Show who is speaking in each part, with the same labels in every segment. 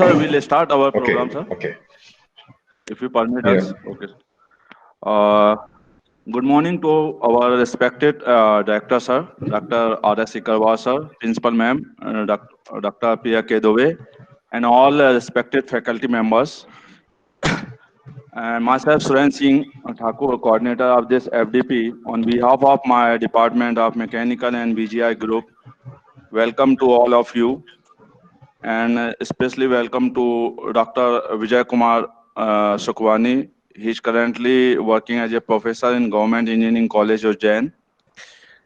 Speaker 1: sir, we'll start our
Speaker 2: Okay,
Speaker 1: program, sir,
Speaker 2: okay.
Speaker 1: if you permit
Speaker 2: Yeah.
Speaker 1: us. Okay. Uh, Good morning to our respected director, sir, Dr. R.S. Sikarwar, sir, principal ma'am, Dr. Priya Kedove, and all respected faculty members. And myself, Suren Singh Thakur, coordinator of this FDP, on behalf of my Department of Mechanical and BGI Group, welcome to all of you, and especially welcome to Dr. Vijay Kumar Sukwani. He is currently working as a professor in Government Engineering College of Jain.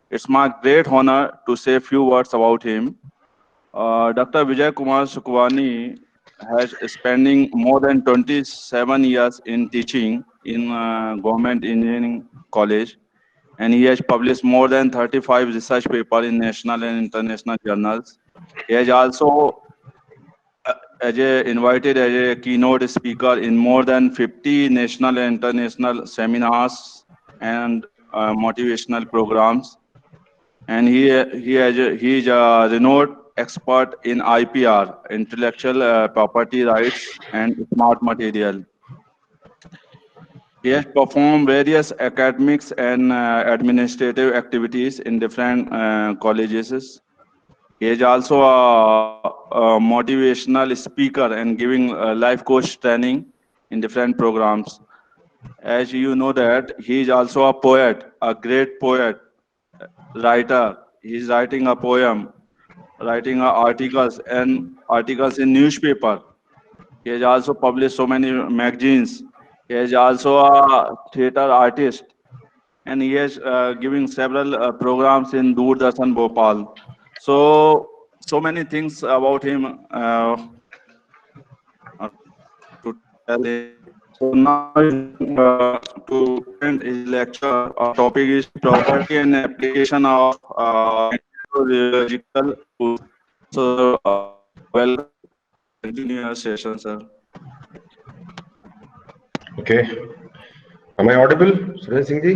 Speaker 1: It's my great honor to say a few words about him. Dr. Vijay Kumar Sukwani has spending more than 27 years in teaching in Government Engineering College, and he has published more than 35 research papers in national and international journals. He has also invited as a keynote speaker in more than 50 national and international seminars and motivational programs. And he is a renowned expert in IPR, intellectual property rights, and smart material. He has performed various academics and administrative activities in different colleges. He is also a motivational speaker and giving life coach training in different programs. As you know that he is also a poet, a great poet, writer. He is writing a poem, writing articles in newspaper. He has also published so many magazines. He is also a theater artist, and he is giving several programs in Doordarshan Bhopal. So many things about him to tell him. So now he's going to present his lecture. Our topic is property and application of meteorological tools. So welcome. Continue your session, sir.
Speaker 2: Okay. Am I audible, Suren Singh ji?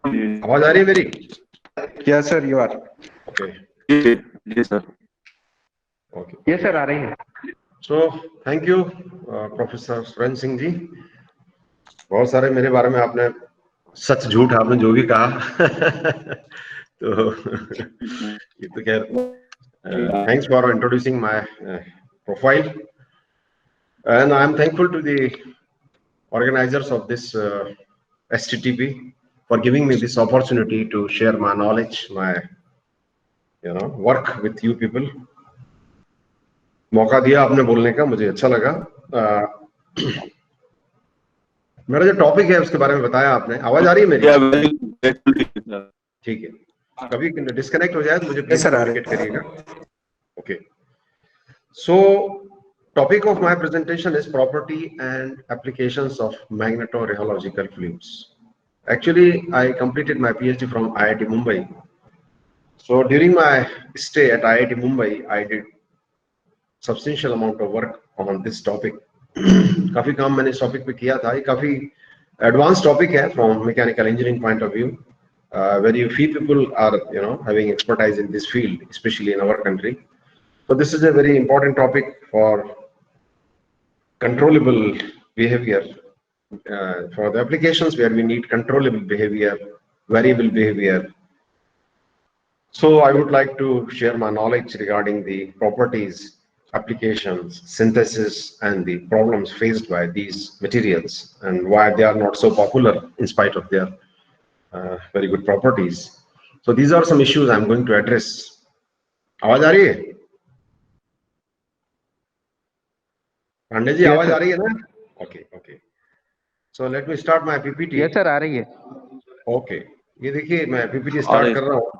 Speaker 2: आवाज आ रही है मेरी?
Speaker 3: Yes, sir, you are.
Speaker 2: Okay.
Speaker 1: Yes, sir.
Speaker 2: Okay.
Speaker 3: Yes, sir, आ रही है.
Speaker 2: So thank you, Professor Suren Singh जी. बहुत सारे मेरे बारे में आपने सच झूठ आपने जो भी कहा तो ये तो खैर thanks for introducing my profile, and I am thankful to the organizers of this STTP for giving me this opportunity to share my knowledge, my work with you people. मौका दिया आपने बोलने का, मुझे अच्छा लगा. मेरा जो टॉपिक है उसके बारे में बताया आपने. आवाज आ रही है मेरी? ठीक है. कभी डिस्कनेक्ट हो जाए तो मुझे प्लीज कम्युनिकेट करिएगा. Okay. So topic of my presentation is property and applications of magnetorheological fluids. Actually, I completed my PhD from IIT Mumbai. So during my stay at IIT Mumbai, I did substantial amount of work on this topic. काफी काम मैंने इस topic पे किया था. ये काफी advance topic है from mechanical engineering point of view. Very few people are having expertise in this field, especially in our country. So this is a very important topic for controllable behavior, for the applications where we need controllable behavior, variable behavior. So I would like to share my knowledge regarding the properties, applications, synthesis, and the problems faced by these materials and why they are not so popular in spite of their very good properties. So these are some issues I'm going to address. आवाज आ रही है? पांडे जी आवाज आ रही है ना? Okay, okay. So let me start my PPT.
Speaker 3: Yes, sir, आ रही है.
Speaker 2: Okay. ये देखिए मैं PPT start कर रहा हूँ.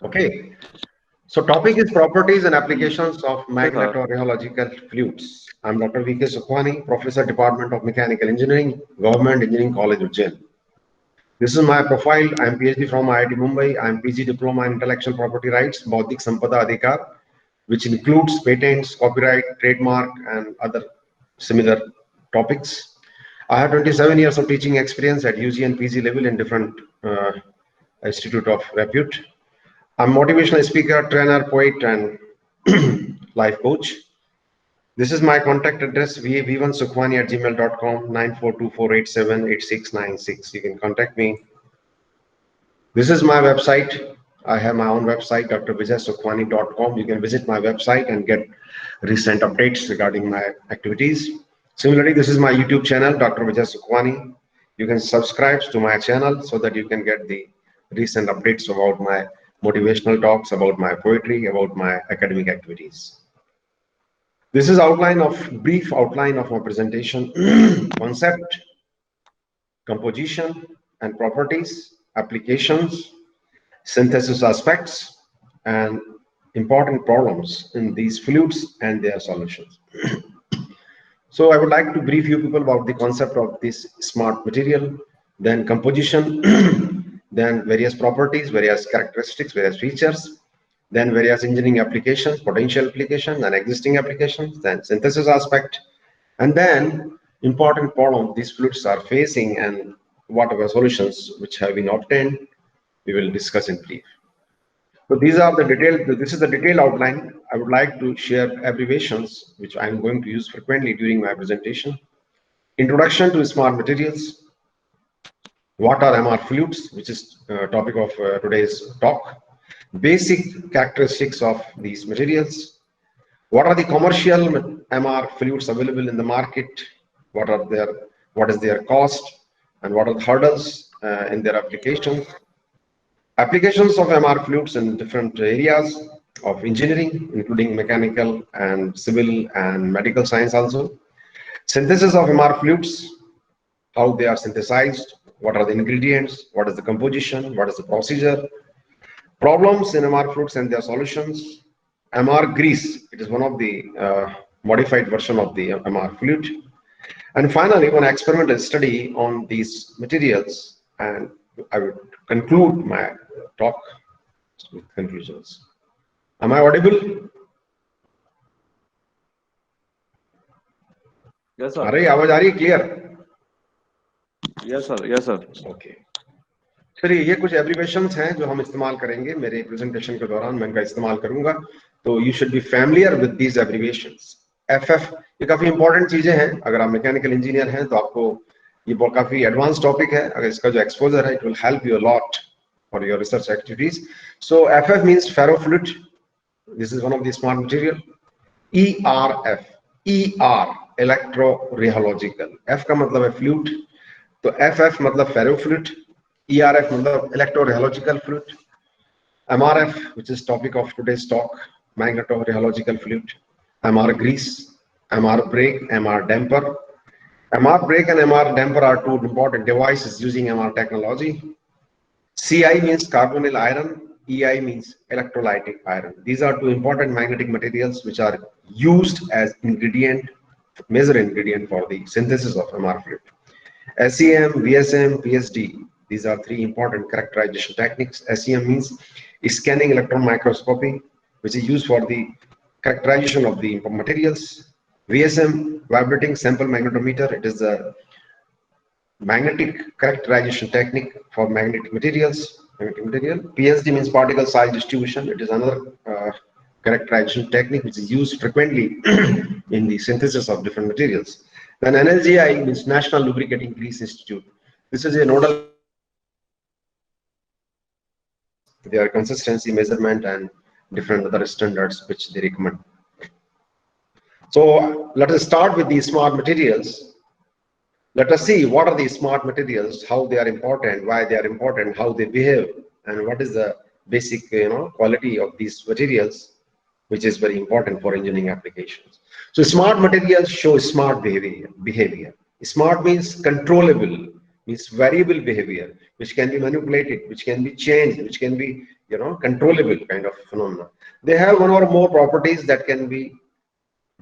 Speaker 1: Okay.
Speaker 2: So topic is properties and applications of magnetorheological fluids. I'm Dr. V.K. Sukwani, Professor, Department of Mechanical Engineering, Government Engineering College of Jain. This is my profile. I'm PhD from IIT Mumbai. I'm PG Diploma in Intellectual Property Rights, Bauddhik Sampada Adhikar, which includes patents, copyright, trademark, and other similar topics. I have 27 years of teaching experience at UG and PG level in different institute of repute. I'm a motivational speaker, trainer, poet, and life coach. This is my contact address, v1sukhmani@gmail.com, 9424878696. You can contact me. This is my website. I have my own website, drvijaysukhmani.com. You can visit my website and get recent updates regarding my activities. Similarly, this is my YouTube channel, Dr. Vijay Sukhmani. You can subscribe to my channel so that you can get the recent updates about my motivational talks, about my poetry, about my academic activities. This is brief outline of my presentation. Concept, composition and properties, applications, synthesis aspects, and important problems in these fluids and their solutions. So I would like to brief you people about the concept of this smart material, then composition, then various properties, various characteristics, various features, then various engineering applications, potential applications, and existing applications, then synthesis aspect, and then important problem these fluids are facing and what are the solutions which have been obtained, we will discuss in brief. So these are the detailed, this is the detailed outline. I would like to share abbreviations which I am going to use frequently during my presentation. Introduction to smart materials. What are MR fluids, which is topic of today's talk. Basic characteristics of these materials. What are the commercial MR fluids available in the market? What is their cost, and what are the hurdles in their applications? Applications of MR fluids in different areas of engineering, including mechanical and civil and medical science also. Synthesis of MR fluids, how they are synthesized, what are the ingredients, what is the composition, what is the procedure. Problems in MR fluids and their solutions. MR grease, it is one of the modified version of the MR fluid. And finally, one experimental study on these materials, and I would conclude my talk with conclusions. Am I audible?
Speaker 1: Yes, sir.
Speaker 2: अरे आवाज आ रही है clear?
Speaker 1: Yes, sir. Yes, sir.
Speaker 2: Okay, चलिए ये कुछ abbreviations हैं जो हम इस्तेमाल करेंगे मेरे प्रेजेंटेशन के दौरान, मैं इनका इस्तेमाल करूंगा, तो you should be familiar with these abbreviations. FF ये काफी इंपॉर्टेंट चीजें हैं. अगर आप मैकेनिकल इंजीनियर हैं तो आपको ये काफी एडवांस टॉपिक है. अगर इसका जो एक्सपोजर है, it will help you a lot for your research activities. So FF means ferrofluid. This is one of the smart material. ERF, ER electro rheological. F का मतलब है फ्लूइड, तो एफएफ मतलब फेरोफ्लूइड. ERF मतलब electro-rheological fluid. MRF, which is topic of today's talk, magneto-rheological fluid. MR grease, MR brake, MR damper. MR brake and MR damper are two important devices using MR technology. CI means carbonyl iron, EI means electrolytic iron. These are two important magnetic materials which are used as ingredient, major ingredient for the synthesis of MR fluid. SEM, VSM, PSD. These are three important characterization techniques. SEM means scanning electron microscopy, which is used for the characterization of the materials. VSM, vibrating sample magnetometer. It is a magnetic characterization technique for magnetic materials. PSD means particle size distribution. It is another characterization technique which is used frequently in the synthesis of different materials. Then NLGI means National Lubricating Grease Institute. This is a nodal their consistency measurement and different other standards which they recommend. So let us start with these smart materials. Let us see what are these smart materials, how they are important, why they are important, how they behave, and what is the basic quality of these materials, which is very important for engineering applications. So smart materials show smart behavior. Smart means controllable, means variable behavior, which can be manipulated, which can be changed, which can be controllable kind of phenomena. They have one or more properties that can be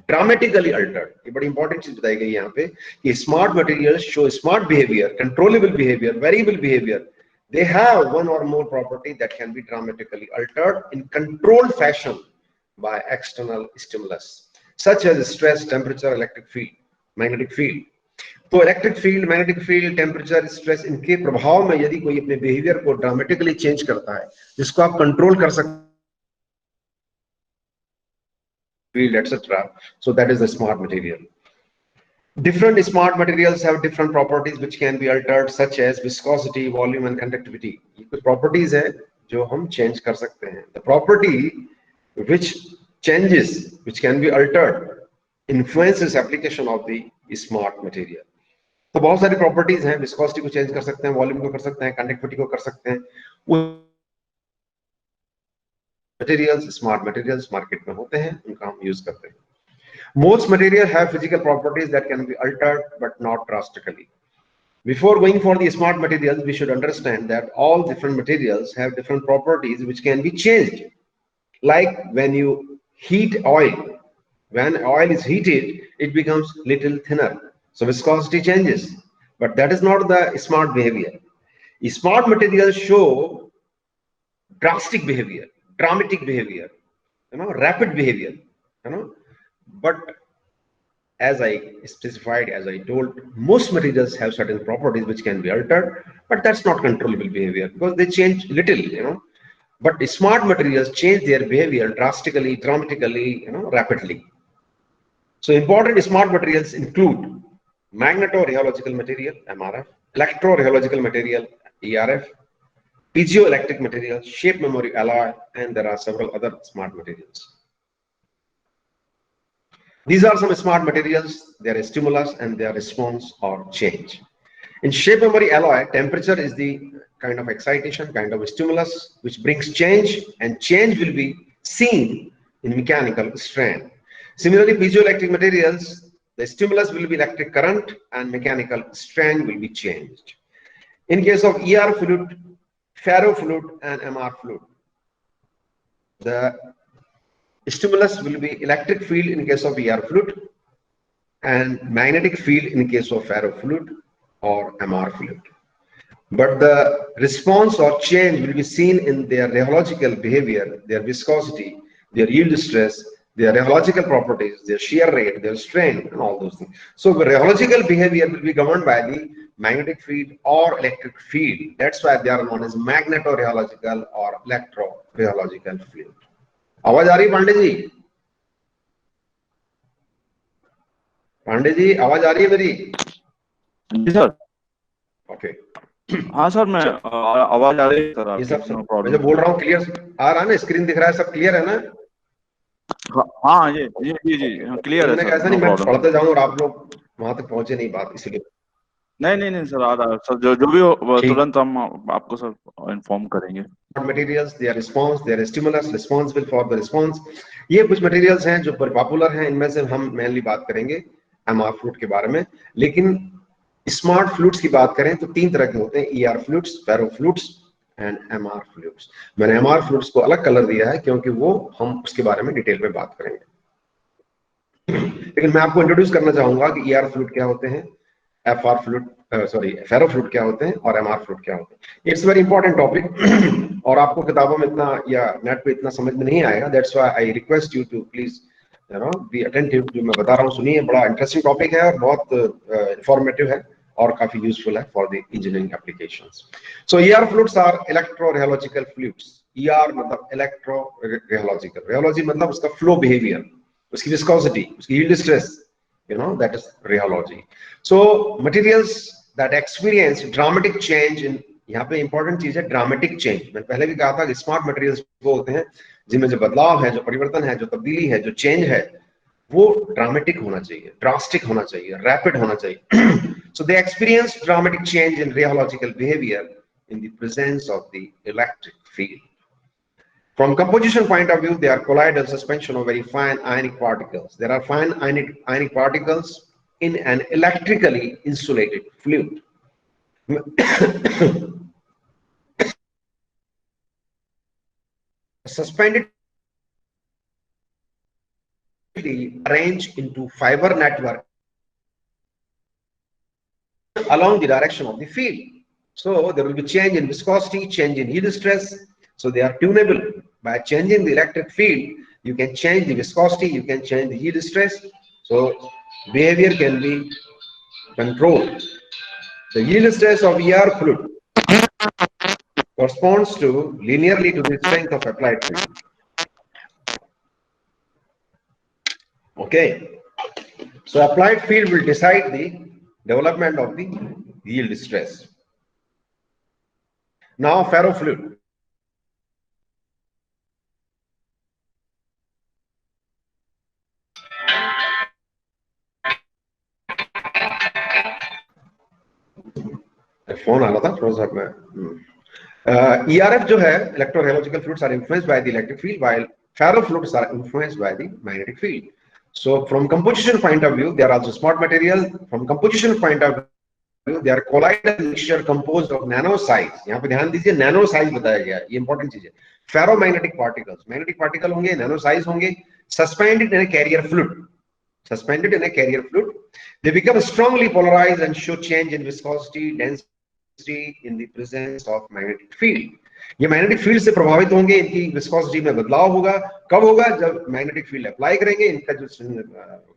Speaker 2: dramatically altered. ये बड़ी important चीज बताई गई यहाँ पे कि smart materials show smart behavior, controllable behavior, variable behavior. They have one or more property that can be dramatically altered in controlled fashion by external stimulus, such as stress, temperature, electric field, magnetic field. तो electric field, magnetic field, temperature, stress, इनके प्रभाव में यदि कोई अपने behaviour को dramatically change करता है, जिसको आप कंट्रोल कर सकते field, etc. So that is the smart material. Different smart materials have different properties which can be altered, such as viscosity, volume, and conductivity. ये कुछ properties है जो हम change कर सकते हैं. The property which changes, which can be altered, influences application of the smart material. तो बहुत सारी properties हैं, viscosity को change कर सकते हैं, volume को कर सकते हैं, conductivity को कर सकते हैं. Materials, smart materials market में होते हैं, उनका हम use करते हैं. Most materials have physical properties that can be altered, but not drastically. Before going for the smart materials, we should understand that all different materials have different properties which can be changed. Like when you heat oil, when oil is heated, it becomes little thinner. So viscosity changes, but that is not the smart behavior. Smart materials show drastic behavior, dramatic behavior, rapid behavior, but as I specified, as I told, most materials have certain properties which can be altered, but that's not controllable behavior because they change little, But smart materials change their behavior drastically, dramatically, rapidly. So important smart materials include magnetorheological material, MRF, electrorheological material, ERF, piezoelectric material, shape memory alloy, and there are several other smart materials. These are some smart materials, their stimulus and their response or change. In shape memory alloy, temperature is the kind of excitation, kind of stimulus, which brings change, and change will be seen in mechanical strength. Similarly, piezoelectric materials, the stimulus will be electric current and mechanical strength will be changed. In case of ER fluid, ferrofluid, and MR fluid, the stimulus will be electric field in case of ER fluid and magnetic field in case of ferrofluid or MR fluid. But the response or change will be seen in their rheological behavior, their viscosity, their yield stress, their rheological properties, their shear rate, their strain, and all those things. So the rheological behavior will be governed by the magnetic field or electric field. That's why they are known as magnetorheological or electrorheological field. आवाज आ रही है पांडे जी? पांडे जी आवाज आ रही है मेरी?
Speaker 1: जी sir.
Speaker 2: Okay.
Speaker 1: हाँ sir, मैं आवाज आ रही है सर.
Speaker 2: ये सब मैं जो बोल रहा हूँ क्लियर आ रहा है ना? स्क्रीन दिख रहा है, सब क्लियर है ना?
Speaker 1: हाँ जी जी जी जी क्लियर है सर.
Speaker 2: ऐसा नहीं मैं पढ़ते जाऊँ और आप लोग वहां तक पहुंचे नहीं बात, इसलिए.
Speaker 1: नहीं सर, आ रहा है सर. जो भी हो तुरंत हम आपको सर इन्फॉर्म करेंगे.
Speaker 2: Materials, their response, their stimulus, responsible for the response. ये कुछ मटेरियल्स हैं जो पॉपुलर हैं, इनमें से हम मेनली बात करेंगे एमआर फ्लूइड के बारे में. लेकिन स्मार्ट फ्लूइड्स की बात करें तो तीन तरह के होते हैं: ER fluids, ferrofluids and MR fluids. मैंने एमआर फ्लूइड्स को अलग कलर दिया है क्योंकि वो हम उसके बारे में डिटेल में बात करेंगे. लेकिन मैं आपको इंट्रोड्यूस करना चाहूंगा कि ईआर फ्लूइड क्या होते हैं, एफआर फ्लूइड फेरोफ्लूइड क्या होते हैं और एमआर फ्लूइड क्या होते हैं. इट्स वेरी इंपॉर्टेंट टॉपिक और आपको किताबों में इतना या नेट पे इतना समझ में नहीं आएगा. That's why I request you to please be attentive. जो मैं बता रहा हूँ सुनिए, बड़ा इंटरेस्टिंग टॉपिक है और बहुत इंफॉर्मेटिव है और काफी यूजफुल है for the engineering applications. So ER fluids are electrorheological fluids. ER मतलब इलेक्ट्रोरहेलोजिकल, रहेलॉजी मतलब उसका फ्लो बिहेवियर, उसकी विस्कोसिटी, उसकी yield stress, that is rheology. So materials that experience dramatic change in, यहाँ पे इंपॉर्टेंट चीज है ड्रामेटिक चेंज. मैंने पहले भी कहा था कि स्मार्ट मटेरियल्स वो होते हैं जिनमें जो बदलाव है, जो परिवर्तन है, जो तब्दीली है, जो चेंज है, वो ड्रामेटिक होना चाहिए, ड्रास्टिक होना चाहिए, रैपिड होना चाहिए. So they experience dramatic change in rheological behavior in the presence of the electric field. From composition point of view, they are colloidal suspension of very fine ionic particles. There are fine ionic particles in an electrically insulated fluid. Suspended arranged into fiber network along the direction of the field. So there will be change in viscosity, change in yield stress. So they are tunable. By changing the electric field, you can change the viscosity, you can change the yield stress. So behavior can be controlled. The yield stress of ER fluid corresponds to linearly to the strength of applied field. Okay. So applied field will decide the development of the yield stress. Now ferrofluid. Phone आ रहा था थोड़ा सा मैं ERF जो है electrohydrological fluids are influenced by the electric field while ferrofluids are influenced by the magnetic field. So from composition point of view, they are also smart material. From composition point of view, they are colloidal mixture composed of nano size. यहाँ पे ध्यान दीजिए nano size बताया गया है, ये important चीज है. Ferromagnetic particles, magnetic particle होंगे, nano size होंगे, suspended in a carrier fluid. Suspended in a carrier fluid, they become strongly polarized and show change in viscosity, density in the presence of magnetic field. ये magnetic field से प्रभावित होंगे, इनकी viscosity में बदलाव होगा. कब होगा? जब मैग्नेटिक फील्ड अप्लाई करेंगे. इनका जो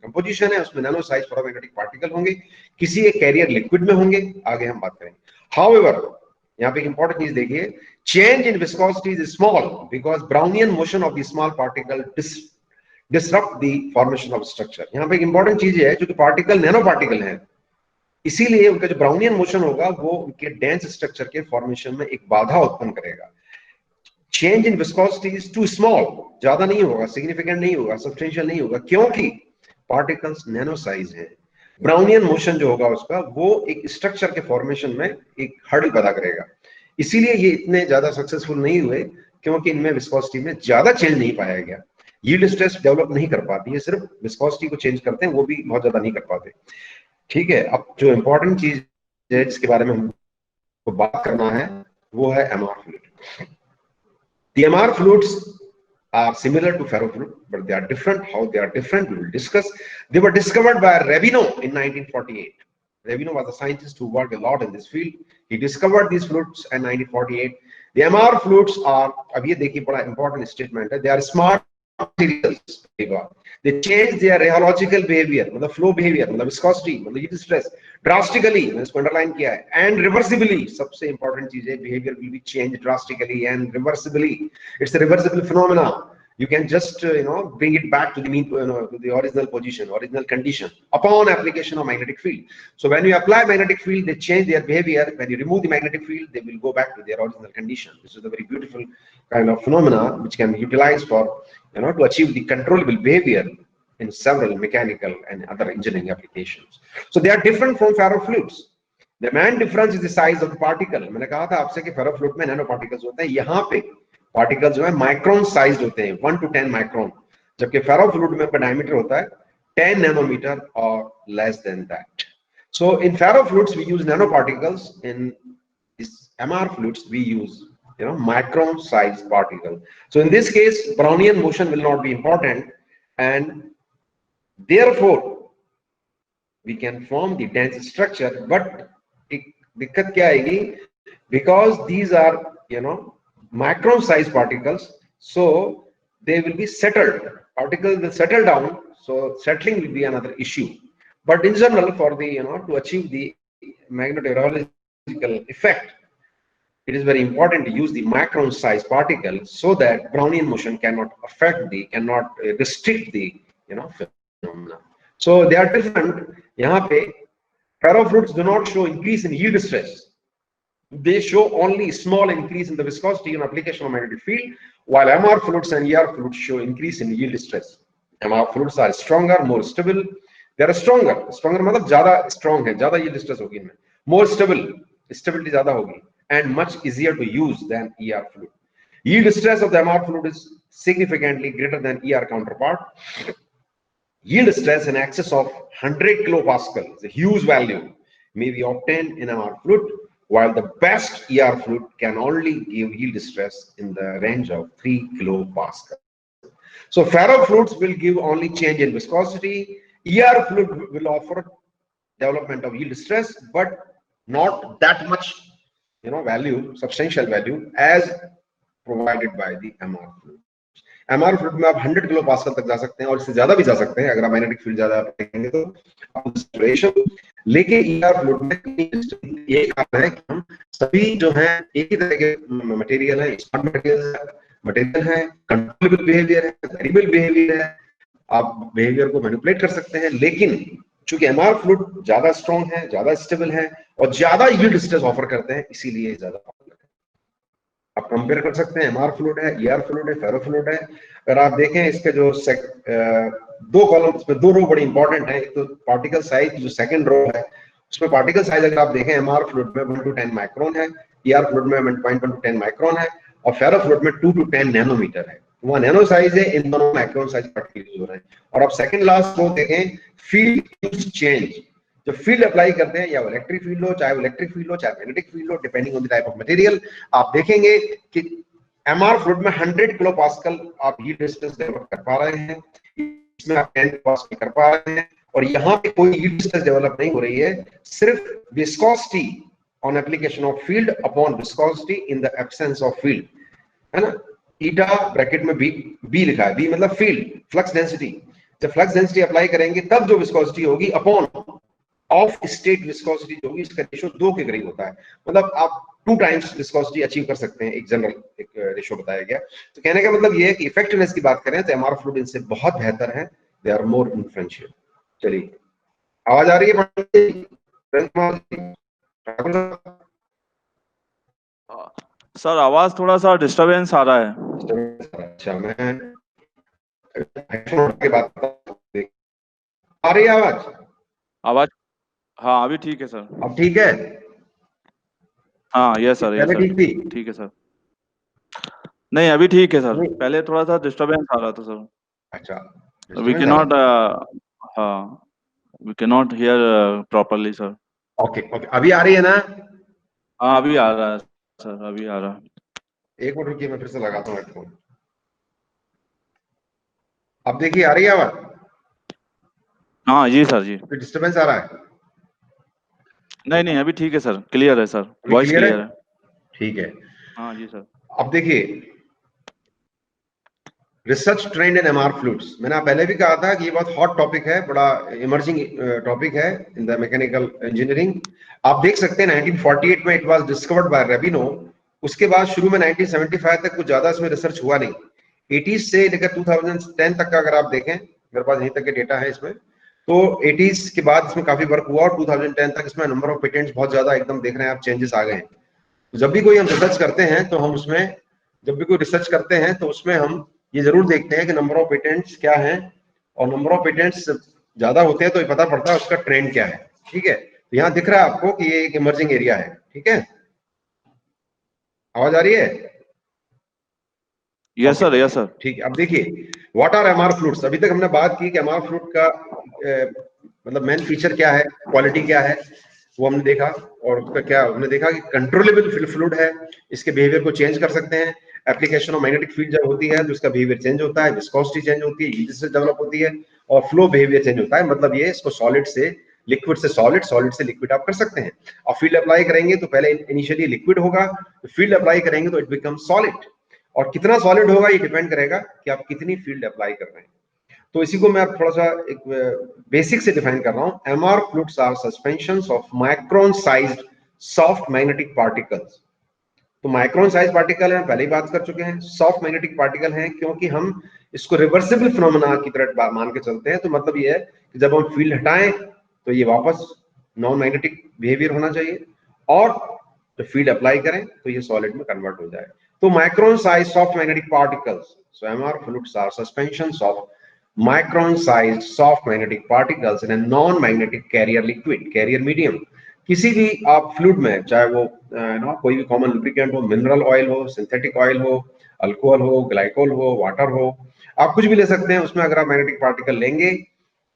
Speaker 2: कंपोजिशन है उसमें नैनो साइज फेरोमैग्नेटिक पार्टिकल होंगे, किसी एक कैरियर लिक्विड में होंगे. आगे हम बात करेंगे. हाउएवर, यहाँ पे एक इंपॉर्टेंट चीज देखिए, change in viscosity is small because Brownian motion of the small particle disrupt the formation of structure. यहाँ पे एक इंपॉर्टेंट चीज है, जो कि पार्टिकल नैनो पार्टिकल है, इसीलिए उनका जो ब्राउनियन मोशन होगा वो उनके डेंस स्ट्रक्चर के फॉर्मेशन में एक बाधा उत्पन्न करेगा. Change in viscosity is too small, ज्यादा नहीं होगा, सिग्निफिकेंट नहीं होगा, सब्सटेंशियल नहीं होगा, क्योंकि पार्टिकल्स नैनो साइज है. ब्राउनियन मोशन जो होगा उसका वो एक स्ट्रक्चर के फॉर्मेशन में एक हर्डल पैदा करेगा. इसीलिए ये इतने ज्यादा सक्सेसफुल नहीं हुए, क्योंकि इनमें विस्कोसिटी में ज्यादा चेंज नहीं पाया गया. यील्ड स्ट्रेस डेवलप नहीं कर पाती है, सिर्फ विस्कोसिटी को चेंज करते हैं, वो भी बहुत ज्यादा नहीं कर पाते. ठीक है. अब जो इंपॉर्टेंट चीज है जिसके बारे में हमको बात करना है वो है MR fluid. The MR fluids are similar to ferrofluid, but they are different. How they are different, we will discuss. They were discovered by Rabino in 1948. Rabino was a scientist who worked a lot in this field. He discovered these fluids in 1948. The MR fluids are, अब ये देखिए बड़ा important statement है, they are smart materials. They change their rheological behavior, मतलब flow behavior, मतलब viscosity, मतलब yield stress drastically, मैंने इसको underline किया है, and reversibly. सबसे important चीज है, behavior will be changed drastically and reversibly. It's a reversible phenomena. You can just bring it back to the mean, to the original position, original condition upon application of magnetic field. So when you apply magnetic field, they change their behavior. When you remove the magnetic field, they will go back to their original condition. This is a very beautiful kind of phenomena which can be utilized for to achieve the controllable behavior in several mechanical and other engineering applications. So they are different from ferrofluids. The main difference is the size of the particle. मैंने कहा था आपसे कि ferrofluid में nano particles होते हैं, यहाँ पे पार्टिकल जो है माइक्रोन साइज होते हैं, 1 to 10 माइक्रोन, जबकि फेरोफ्लूइड में का डायमीटर होता है 10 नैनोमीटर और less than that. So in ferrofluids we use nano particles. In this MR fluids we use micron size particle. So in this case Brownian motion will not be important, and therefore we can form the dense structure. But दिक्कत क्या आएगी, because these are micron size particles, so they will be settled. Particles will settle down, so settling will be another issue. But in general, for the to achieve the magnetohydrological effect, it is very important to use the micron size particle so that Brownian motion cannot restrict the phenomena. So they are different. यहाँ पे ferrofluids do not show increase in yield stress. They show only small increase in the viscosity on application of magnetic field, while MR fluids and ER fluids show increase in yield stress. MR fluids are stronger, more stable. They are stronger मतलब ज्यादा strong है, ज्यादा yield stress होगी इनमें, more stable, stability ज्यादा होगी, and much easier to use than ER fluid. Yield stress of the MR fluid is significantly greater than ER counterpart. Yield stress in excess of 100 kilopascal is a huge value, may be obtained in MR fluid, while the best ER fluid can only give yield stress in the range of 3 kilopascal. So ferrofluids will give only change in viscosity. ER fluid will offer development of yield stress, but not that much value, substantial value as provided by the MR fluid. MR fluid में आप 100 kilo pascal तक जा सकते हैं, और इससे ज्यादा भी जा सकते हैं अगर आप मैग्नेटिक फील्ड ज्यादा रखेंगे तो. लेकिन ER फ्लूइड में ये कारण है कि हम सभी जो हैं एक ही तरह के मटेरियल है, स्मार्ट मटेरियल है, कंट्रोलेबल बिहेवियर है, वेरिएबल बिहेवियर है, आप बिहेवियर को मैनिपुलेट कर सकते हैं, लेकिन चूंकि एमआर फ्लूइड ज्यादा स्ट्रॉन्ग है, ज्यादा स्टेबल है और ज्यादा यील्ड स्ट्रेस ऑफर करते हैं, इसीलिए ज्यादा पॉपुलर है। आप कंपेयर कर सकते हैं, एमआर फ्लूइड है, ईआर फ्लूइड है, फेरो फ्लूइड है। अगर आप देखें इसके जो दो कॉलम्स में दो रो बड़ी इंपॉर्टेंट है। एक तो पार्टिकल साइज, जो सेकंड रो है उसमें पार्टिकल साइज अगर आप देखें एमआर फ्लूइड में 1 to 10 माइक्रोन है, ईआर फ्लूइड में 0.1 to 10 माइक्रोन है और फेरो फ्लूइड में 2 to 10 नैनोमीटर है। वहां नैनो साइज है, इन दोनों माइक्रोन साइज पार्टिकल यूज हो रहे हैं। और आप सेकंड लास्ट रो देखें, फील्ड चेंज, जो फील्ड अप्लाई करते हैं, या वो इलेक्ट्रिक फील्ड हो, चाहे इलेक्ट्रिक फील्ड हो, चाहे मैग्नेटिक फील्ड हो, depending on the type of material, आप देखेंगे कि एमआर फ्लूइड में 100 किलो पास्कल आप हीट रेजिस्टेंस डेवलप कर पा रहे हैं, इसमें आप 10 पास्कल कर पा रहे हैं, और यहाँ पे कोई हीट रेजिस्टेंस डेवलप नहीं हो रही है, सिर्फ viscosity on application of field upon viscosity in the absence of field, है ना। ईटा ब्रैकेट में बी लिखा है, बी मतलब फील्ड फ्लक्स डेंसिटी। जब फ्लक्स डेंसिटी अप्लाई करेंगे तब जो विस्कोसिटी होगी अपॉन ऑफ स्टेट विस्कोसिटी जो होगी, इसका रेशो 2 के करीब होता है। मतलब आप 2 टाइम्स विस्कोसिटी अचीव कर सकते हैं, एक जनरल एक रेशो बताया गया। तो कहने का मतलब ये है कि इफेक्टिवनेस की बात करें तो एमआर फ्लूइड इनसे बहुत बेहतर है, दे आर मोर इन्फ्लुएंशियल। चलिए, आवाज आ रही है
Speaker 1: सर? आवाज थोड़ा सा डिस्टरबेंस आ रहा है।
Speaker 2: अच्छा, मैं के बात आ रही है आवाज?
Speaker 1: आवाज हाँ अभी ठीक है सर।
Speaker 2: अब ठीक है?
Speaker 1: हाँ यस सर, यस
Speaker 2: पहले ठीक थी?
Speaker 1: सर, ठीक है सर। नहीं अभी ठीक है सर, पहले थोड़ा सा डिस्टरबेंस आ रहा था सर।
Speaker 2: अच्छा,
Speaker 1: वी कैन नॉट हाँ, we can not hear properly sir.
Speaker 2: Okay okay, अभी आ रही है ना?
Speaker 1: हाँ अभी आ रहा है सर, अभी आ रहा है।
Speaker 2: एक मिनट रुकिए, मैं फिर से लगाता हूँ हेडफोन। अब देखिए, आ रही है आवाज?
Speaker 1: हाँ जी सर जी।
Speaker 2: डिस्टरबेंस आ रहा है?
Speaker 1: नहीं नहीं अभी ठीक है सर, क्लियर है सर,
Speaker 2: अभी
Speaker 1: वॉइस
Speaker 2: क्लियर है?
Speaker 1: क्लियर है।
Speaker 2: ठीक है।
Speaker 1: हाँ जी सर।
Speaker 2: अब देखिए, रिसर्च ट्रेंड इन एमआर फ्लूइड्स, मैंने पहले भी कहा था कि ये बहुत हॉट टॉपिक है, बड़ा इमर्जिंग टॉपिक है इन द मैकेनिकल इंजीनियरिंग। आप देख सकते हैं 1948 में इट वाज डिस्कवर्ड बाय रेबिनो। उसके बाद शुरू में 1975 तक कुछ ज्यादा इसमें रिसर्च हुआ नहीं। 80s से लेकर 2010 तक का अगर आप देखें, मेरे पास यहीं तक के डेटा है इसमें, तो 80s के बाद इसमें काफी वर्क हुआ और 2010 तक इसमें नंबर ऑफ पेटेंट्स बहुत ज्यादा एकदम देख रहे हैं आप, चेंजेस आ गए हैं। तो जब भी कोई हम रिसर्च करते हैं तो हम उसमें, जब भी कोई रिसर्च करते हैं तो उसमें हम ये जरूर देखते हैं कि नंबर ऑफ पेटेंट्स क्या है, और नंबर ऑफ पेटेंट्स ज्यादा होते हैं तो ये पता पड़ता है उसका ट्रेंड क्या है। ठीक है, तो यहाँ दिख रहा है आपको कि ये एक इमर्जिंग एरिया है। ठीक है, आवाज आ रही है?
Speaker 1: Yes sir, yes sir.
Speaker 2: ठीक है, अब देखिए, व्हाट आर एमआर फ्लूइड्स। अभी तक हमने बात की कि एमआर फ्लूइड का मतलब मेन फीचर क्या है, क्वालिटी क्या है, वो हमने देखा। और उसका क्या हमने देखा कि कंट्रोलेबल फ्लूइड है, इसके बिहेवियर को चेंज कर सकते हैं। एप्लीकेशन ऑफ मैग्नेटिक फील्ड जब होती है तो इसका बिहेवियर चेंज होता है, विस्कोसिटी चेंज होती है, यील्ड से डेवलप होती है, और फ्लो बिहेवियर चेंज होता है। मतलब ये इसको सॉलिड से लिक्विड से सॉलिड, सॉलिड से लिक्विड आप कर सकते हैं। और फील्ड अप्लाई करेंगे तो पहले इनिशियली लिक्विड होगा, तो फील्ड अप्लाई करेंगे तो इट बिकम सॉलिड। और कितना सॉलिड होगा ये डिपेंड करेगा कि आप कितनी फील्ड अप्लाई कर रहे हैं। तो इसी को मैं अब थोड़ा सा एक बेसिक से डिफाइन कर रहा हूं। MR fluids are suspensions of micron sized soft magnetic particles. तो माइक्रोन साइज पार्टिकल है, पहले ही बात कर चुके हैं। सॉफ्ट मैग्नेटिक पार्टिकल है क्योंकि हम इसको रिवर्सिबल फिनोमेना की तरह मान के चलते हैं। तो मतलब ये है कि जब हम फील्ड हटाएं तो ये वापस नॉन मैग्नेटिक बिहेवियर होना चाहिए, और जब फील्ड अप्लाई करें तो ये सॉलिड में कन्वर्ट हो जाए। तो micron size soft magnetic particles, so MR fluids are suspensions of micron sized soft magnetic particles in a non magnetic carrier liquid, carrier medium। किसी भी आप फ्लूइड में, चाहे वो कोई भी कॉमन लुब्रिकेंट हो, मिनरल ऑयल हो, सिंथेटिक ऑयल हो, अल्कोहल हो, ग्लाइकोल हो, वाटर हो, आप कुछ भी ले सकते हैं। उसमें अगर आप मैग्नेटिक पार्टिकल लेंगे,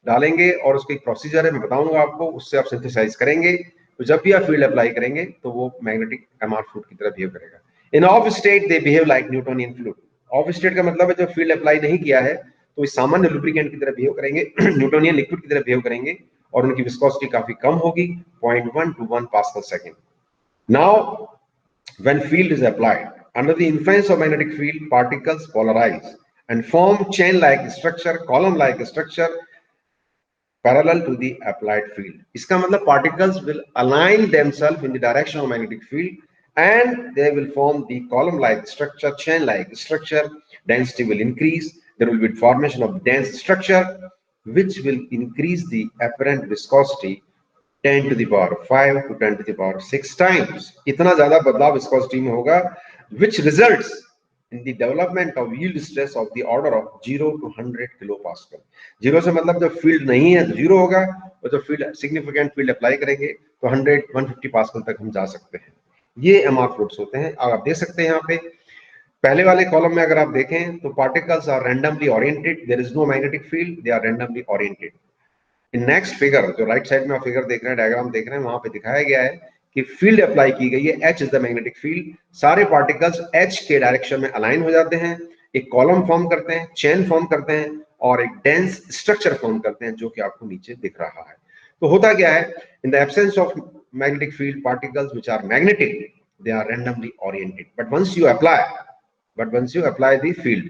Speaker 2: डालेंगे, और उसका एक प्रोसीजर है मैं बताऊंगा आपको, उससे आप सिंथेसाइज करेंगे, तो जब भी आप फील्ड अप्लाई करेंगे तो वो मैग्नेटिक एमआर फ्लूइड की तरह बिहेव करेगा। In off state they behave like Newtonian fluid. Off state का मतलब है जब फील्ड अप्लाई नहीं किया है तो इस सामान्य लुब्रिकेंट की तरह बिहेव करेंगे, न्यूटोनियन लिक्विड की तरह बिहेव करेंगे, और उनकी विस्कोसिटी काफी कम होगी, 0.1 to 1 pascal second. Now when field is applied under the influence of magnetic field, particles polarize and form chain like structure, column like structure parallel to the applied field। इसका मतलब particles will align themselves in the direction of magnetic field and they will form the column like structure, chain like structure, density will increase, there will be formation of dense structure which will increase the apparent viscosity 10 to the power 5 to 10 to the power 6 times. इतना ज्यादा बदलाव viscosity में होगा, which results in the development of yield stress of the order of 0 to 100 kilopascal. 0 से मतलब जब field नहीं है तो 0 होगा, और जब फील्ड सिग्निफिकेंट फील्ड अप्लाई करेंगे तो 100-150 पास्कल तक हम जा सकते हैं। ये एमआर फ्लूइड्स होते हैं। आप देख सकते हैं यहाँ पे पहले वाले कॉलम में अगर आप देखें तो particles are randomly oriented, there is no magnetic field, they are randomly oriented. In next figure, जो राइट साइड में आप फिगर देख रहे हैं, डायग्राम देख रहे हैं, वहां पे दिखाया गया है कि फील्ड अप्लाई की गई है, H is the magnetic field. सारे पार्टिकल्स H के डायरेक्शन में अलाइन हो जाते हैं, एक कॉलम फॉर्म करते हैं, चेन फॉर्म करते हैं और एक डेंस स्ट्रक्चर फॉर्म करते हैं, जो कि आपको नीचे दिख रहा है। तो होता क्या है, in the absence of magnetic field, particles which are magnetic, they are randomly oriented, but once you apply the field,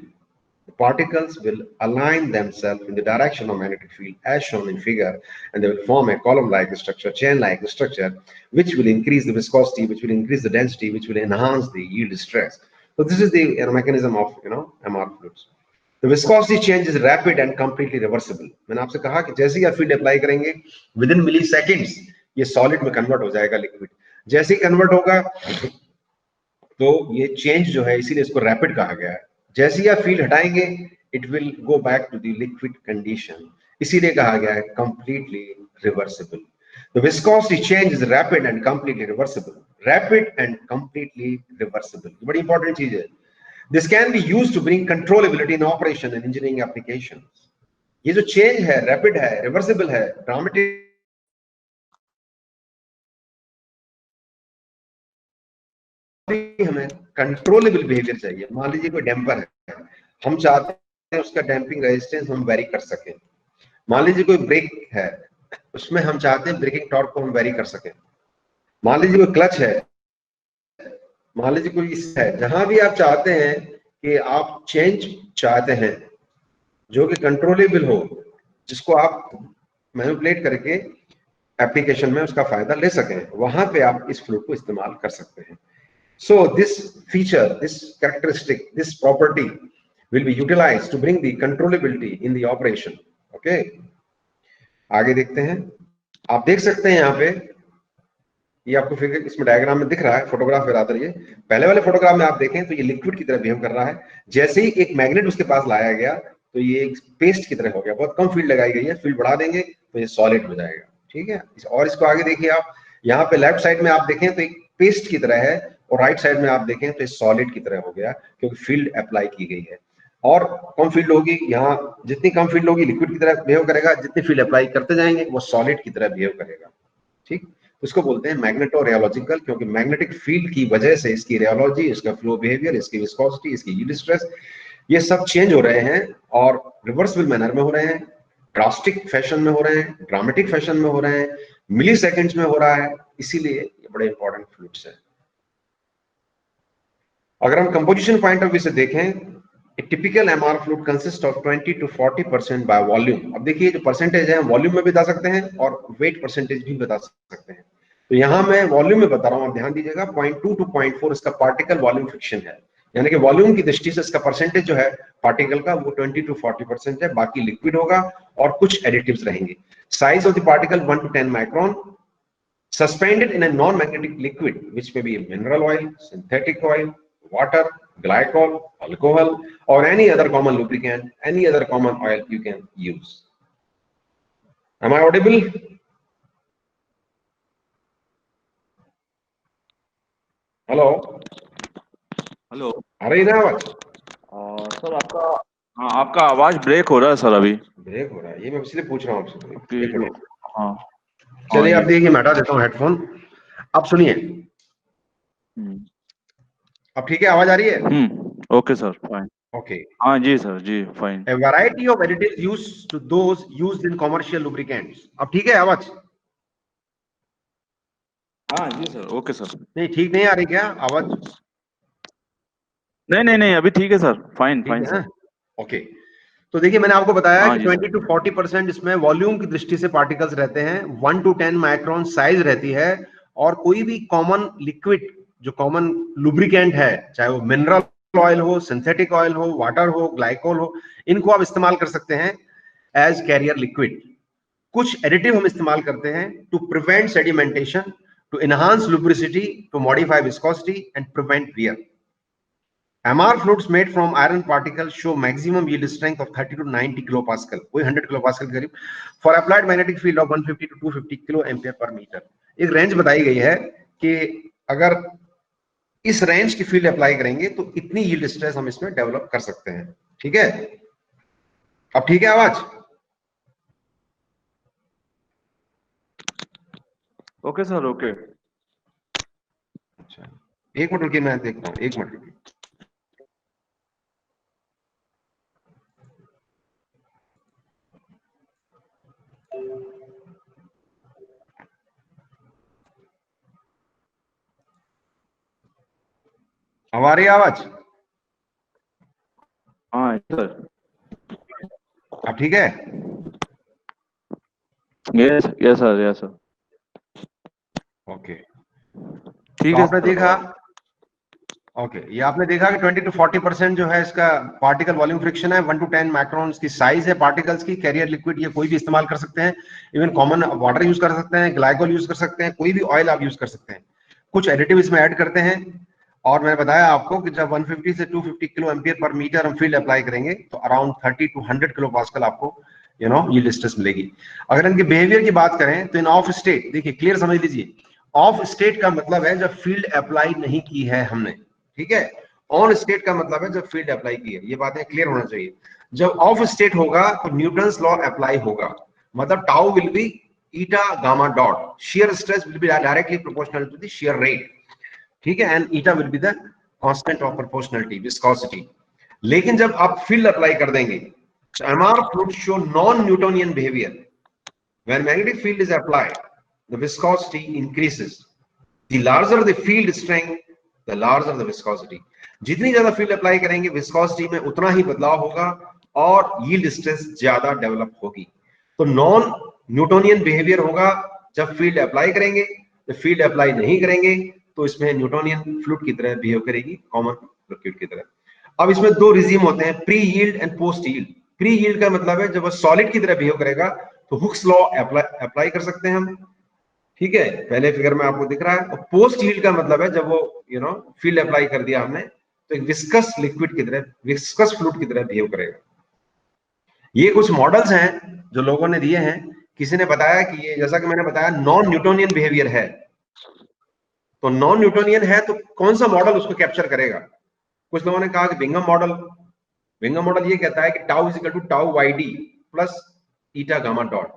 Speaker 2: the particles will align themselves in the direction of magnetic field as shown in figure, and they will form a column like structure, chain like structure, which will increase the viscosity, which will increase the density, which will enhance the yield stress. So this is the mechanism of MR fluids. The viscosity change is rapid and completely reversible. मैंने आपसे कहा कि जैसे ही आप field apply करेंगे within milliseconds ये solid में कन्वर्ट हो जाएगा, लिक्विड। जैसे ही कन्वर्ट होगा तो ये चेंज जो है, इसीलिए इसको रैपिड कहा गया है। जैसे ही आप फील्ड हटाएंगे it will go back to the liquid condition, इसीलिए कहा गया है completely reversible. The viscosity change is rapid and completely reversible, rapid and completely reversible, बड़ी इंपॉर्टेंट चीज है। This can be used to bring controllability in operation and engineering applications. ये जो change है, रैपिड है, रिवर्सिबल है, ड्रामेटिक हमें controllable behaviour चाहिए। मान लीजिए कोई डैम्पर है, हम चाहते हैं उसका डैम्पिंग रेजिस्टेंस हम वेरी कर सकें। मान लीजिए कोई ब्रेक है, उसमें हम चाहते हैं ब्रेकिंग टॉर्क को हम वेरी कर सकें। मान लीजिए कोई क्लच है, मान लीजिए कोई है, जहां भी आप चाहते हैं कि आप चेंज चाहते हैं जो कि कंट्रोलेबल हो, जिसको आप मैनिपुलेट करके एप्लीकेशन में उसका फायदा ले सकें, वहां पे आप इस फ्लूइड को इस्तेमाल कर सकते हैं। So this feature, this characteristic, this property will be utilized to bring the controllability in the operation. Okay, आगे देखते हैं। आप देख सकते हैं यहाँ पे, ये आपको फिगर इसमें डायग्राम में दिख रहा है, फोटोग्राफ बराबर। ये पहले वाले फोटोग्राफ में आप देखें तो ये लिक्विड की तरह बिहेव कर रहा है। जैसे ही एक मैग्नेट उसके पास लाया गया तो ये एक पेस्ट की तरह हो गया, बहुत कम फील्ड लगाई गई है, फील्ड बढ़ा देंगे तो ये सॉलिड हो जाएगा। ठीक है, और इसको आगे देखिए आप, यहाँ पे लेफ्ट साइड में आप देखें तो एक पेस्ट की तरह है, और राइट साइड में आप देखें तो सॉलिड की तरह हो गया, क्योंकि फील्ड अप्लाई की गई है। और कम फील्ड होगी, यहाँ जितनी कम फील्ड होगी लिक्विड की तरह बिहेव करेगा, जितनी फील्ड अप्लाई करते जाएंगे वो सॉलिड की तरह बिहेव करेगा। ठीक, उसको बोलते हैं मैग्नेटो रेयोलॉजिकल, क्योंकि मैग्नेटिक फील्ड की वजह से इसकी रेयोलॉजी, इसका फ्लो बिहेवियर, इसकी विस्कोसिटी, इसकी यील्ड स्ट्रेस, ये सब चेंज हो रहे हैं और रिवर्सिबल मैनर में हो रहे हैं, ड्रास्टिक फैशन में हो रहे हैं, ड्रामेटिक फैशन में हो रहे हैं, मिली सेकेंड्स में हो रहा है। इसीलिए ये बड़े इंपॉर्टेंट फ्लूइड्स है। अगर हम कंपोजिशन पॉइंट ऑफ व्यू से देखें, typical MR fluid consist of 20 to 40% by volume. अब देखिए जो परसेंटेज है वॉल्यूम में भी बता सकते हैं और वेट परसेंटेज भी बता सकते हैं। तो यहाँ मैं वॉल्यूम में बता रहा हूँ, आप ध्यान दीजिएगा। 0.2 to 0.4 इसका पार्टिकल वॉल्यूम फ्रिक्शन है, यानी कि वॉल्यूम की दृष्टि से इसका परसेंटेज जो है पार्टिकल का वो 20 to 40% है, बाकी लिक्विड होगा और कुछ एडिटिव्स रहेंगे। Size of the particle 1 to 10 micron, suspended in a non-magnetic liquid which may be mineral oil, synthetic oil, water, glycol, alcohol, or any other common lubricant, any other common oil you can use. Am I audible? Hello?
Speaker 1: Hello
Speaker 2: आ रही ना आवाज?
Speaker 1: Sir आपका, हाँ आपका आवाज break हो रहा है सर, अभी
Speaker 2: ब्रेक हो रहा है, ये मैं इसलिए पूछ रहा हूँ आपसे। एक मिनट।
Speaker 1: हाँ
Speaker 2: चलिए आप देखिए, मैं हटा देता हूँ हेडफोन, आप सुनिए। अब ठीक है, आवाज आ रही है?
Speaker 1: Okay sir, fine.
Speaker 2: ओके,
Speaker 1: हाँ जी सर, जी fine.
Speaker 2: A variety of additives used to those used in commercial lubricants. अब ठीक है आवाज?
Speaker 1: हाँ जी सर, ओके सर।
Speaker 2: नहीं ठीक नहीं आ रही क्या आवाज?
Speaker 1: नहीं, अभी ठीक है सर, फाइन फाइन
Speaker 2: है?
Speaker 1: सर।
Speaker 2: ओके, तो देखिए मैंने आपको बताया
Speaker 1: हाँ
Speaker 2: कि 20 to 40% इसमें वॉल्यूम की दृष्टि से पार्टिकल्स रहते हैं, 1 to 10 माइक्रोन साइज रहती है, और कोई भी कॉमन लिक्विड जो कॉमन लुब्रिकेंट है, चाहे वो मिनरल ऑयल हो, सिंथेटिक ऑयल हो, वाटर हो, ग्लाइकोल हो, इनको आप इस्तेमाल कर सकते हैं एज कैरियर लिक्विड। कुछ एडिटिव हम इस्तेमाल करते हैं to prevent sedimentation, to enhance lubricity, to modify viscosity and prevent wear. MR fluids made from iron particles show maximum yield strength of 30 to 90 kilopascal, वही 100 kilopascal के करीब, for applied magnetic field of 150 to 250 kilo ampere per metre. एक range बताई गई है कि अगर इस रेंज की फील्ड अप्लाई करेंगे तो इतनी यील्ड स्ट्रेस हम इसमें डेवलप कर सकते हैं। ठीक है, अब ठीक है आवाज?
Speaker 1: Okay sir, okay.
Speaker 2: अच्छा, एक मिनट रुकिए, मैं देखता हूँ, एक मिनट रुकिए। हमारी आवाज
Speaker 1: हाँ सर।
Speaker 2: अब ठीक है?
Speaker 1: Yes yes sir, yes sir.
Speaker 2: Okay,
Speaker 1: ठीक
Speaker 2: तो
Speaker 1: है
Speaker 2: आपने
Speaker 1: सर।
Speaker 2: देखा, ओके, ये आपने देखा कि 20 to 40% जो है इसका पार्टिकल वॉल्यूम फ्रिक्शन है, 1 to 10 माइक्रोन्स की साइज है पार्टिकल्स की। कैरियर लिक्विड ये कोई भी इस्तेमाल कर सकते हैं, इवन कॉमन वाटर यूज कर सकते हैं, ग्लाइकोल यूज कर सकते हैं, कोई भी ऑयल आप यूज कर सकते हैं। कुछ एडिटिव इसमें ऐड करते हैं, और मैंने बताया आपको कि जब 150 से 250 किलो एम्पियर पर मीटर हम फील्ड अप्लाई करेंगे तो अराउंड 30 to 100 किलो पास्कल आपको यील्ड स्ट्रेस मिलेगी। अगर इनके बिहेवियर की बात करें तो इन ऑफ स्टेट, देखिए क्लियर समझ लीजिए, ऑफ स्टेट का मतलब है जब फील्ड अप्लाई नहीं की है हमने। ठीक है, ऑन स्टेट का मतलब है जब फील्ड अप्लाई की है। ये बातें क्लियर होना चाहिए। जब ऑफ स्टेट होगा तो न्यूटन्स लॉ अप्लाई होगा, मतलब tau will be eta gamma dot, shear stress will be directly proportional to the shear rate. ठीक है, and eta will be the constant of proportionality, viscosity. लेकिन जब आप फील्ड अप्लाई कर देंगे तो MR fluid show non Newtonian behaviour. When magnetic field is applied the viscosity increases, the larger the field strength the larger the viscosity. जितनी ज्यादा field apply करेंगे viscosity में उतना ही बदलाव होगा और यील्ड स्ट्रेस ज्यादा डेवलप होगी। तो नॉन न्यूटोनियन बिहेवियर होगा जब फील्ड अप्लाई करेंगे, तो फील्ड अप्लाई नहीं करेंगे तो इसमें न्यूटोनियन फ्लूइड की तरह बिहेव करेगी, कॉमन लिक्विड की तरह। अब इसमें दो रिजीम होते हैं, pre yield and post yield. Pre yield का मतलब है जब वो सॉलिड की तरह बिहेव करेगा तो हुक्स लॉ अप्लाई कर सकते हैं हम। ठीक है, पहले फिगर में आपको दिख रहा है। और पोस्ट यील्ड का मतलब है जब वो फील्ड अप्लाई कर दिया हमने तो एक विस्कस लिक्विड की तरह, विस्कस फ्लूइड की तरह बिहेव करेगा। ये कुछ मॉडल्स हैं जो लोगों ने दिए हैं। किसी ने बताया कि ये, जैसा कि मैंने बताया, नॉन न्यूटोनियन बिहेवियर है। तो नॉन न्यूटोनियन है तो कौन सा मॉडल उसको कैप्चर करेगा? कुछ लोगों ने कहा कि बिंगम मॉडल। बिंगम मॉडल ये कहता है कि tau is equal to tau Y D plus eta gamma dot.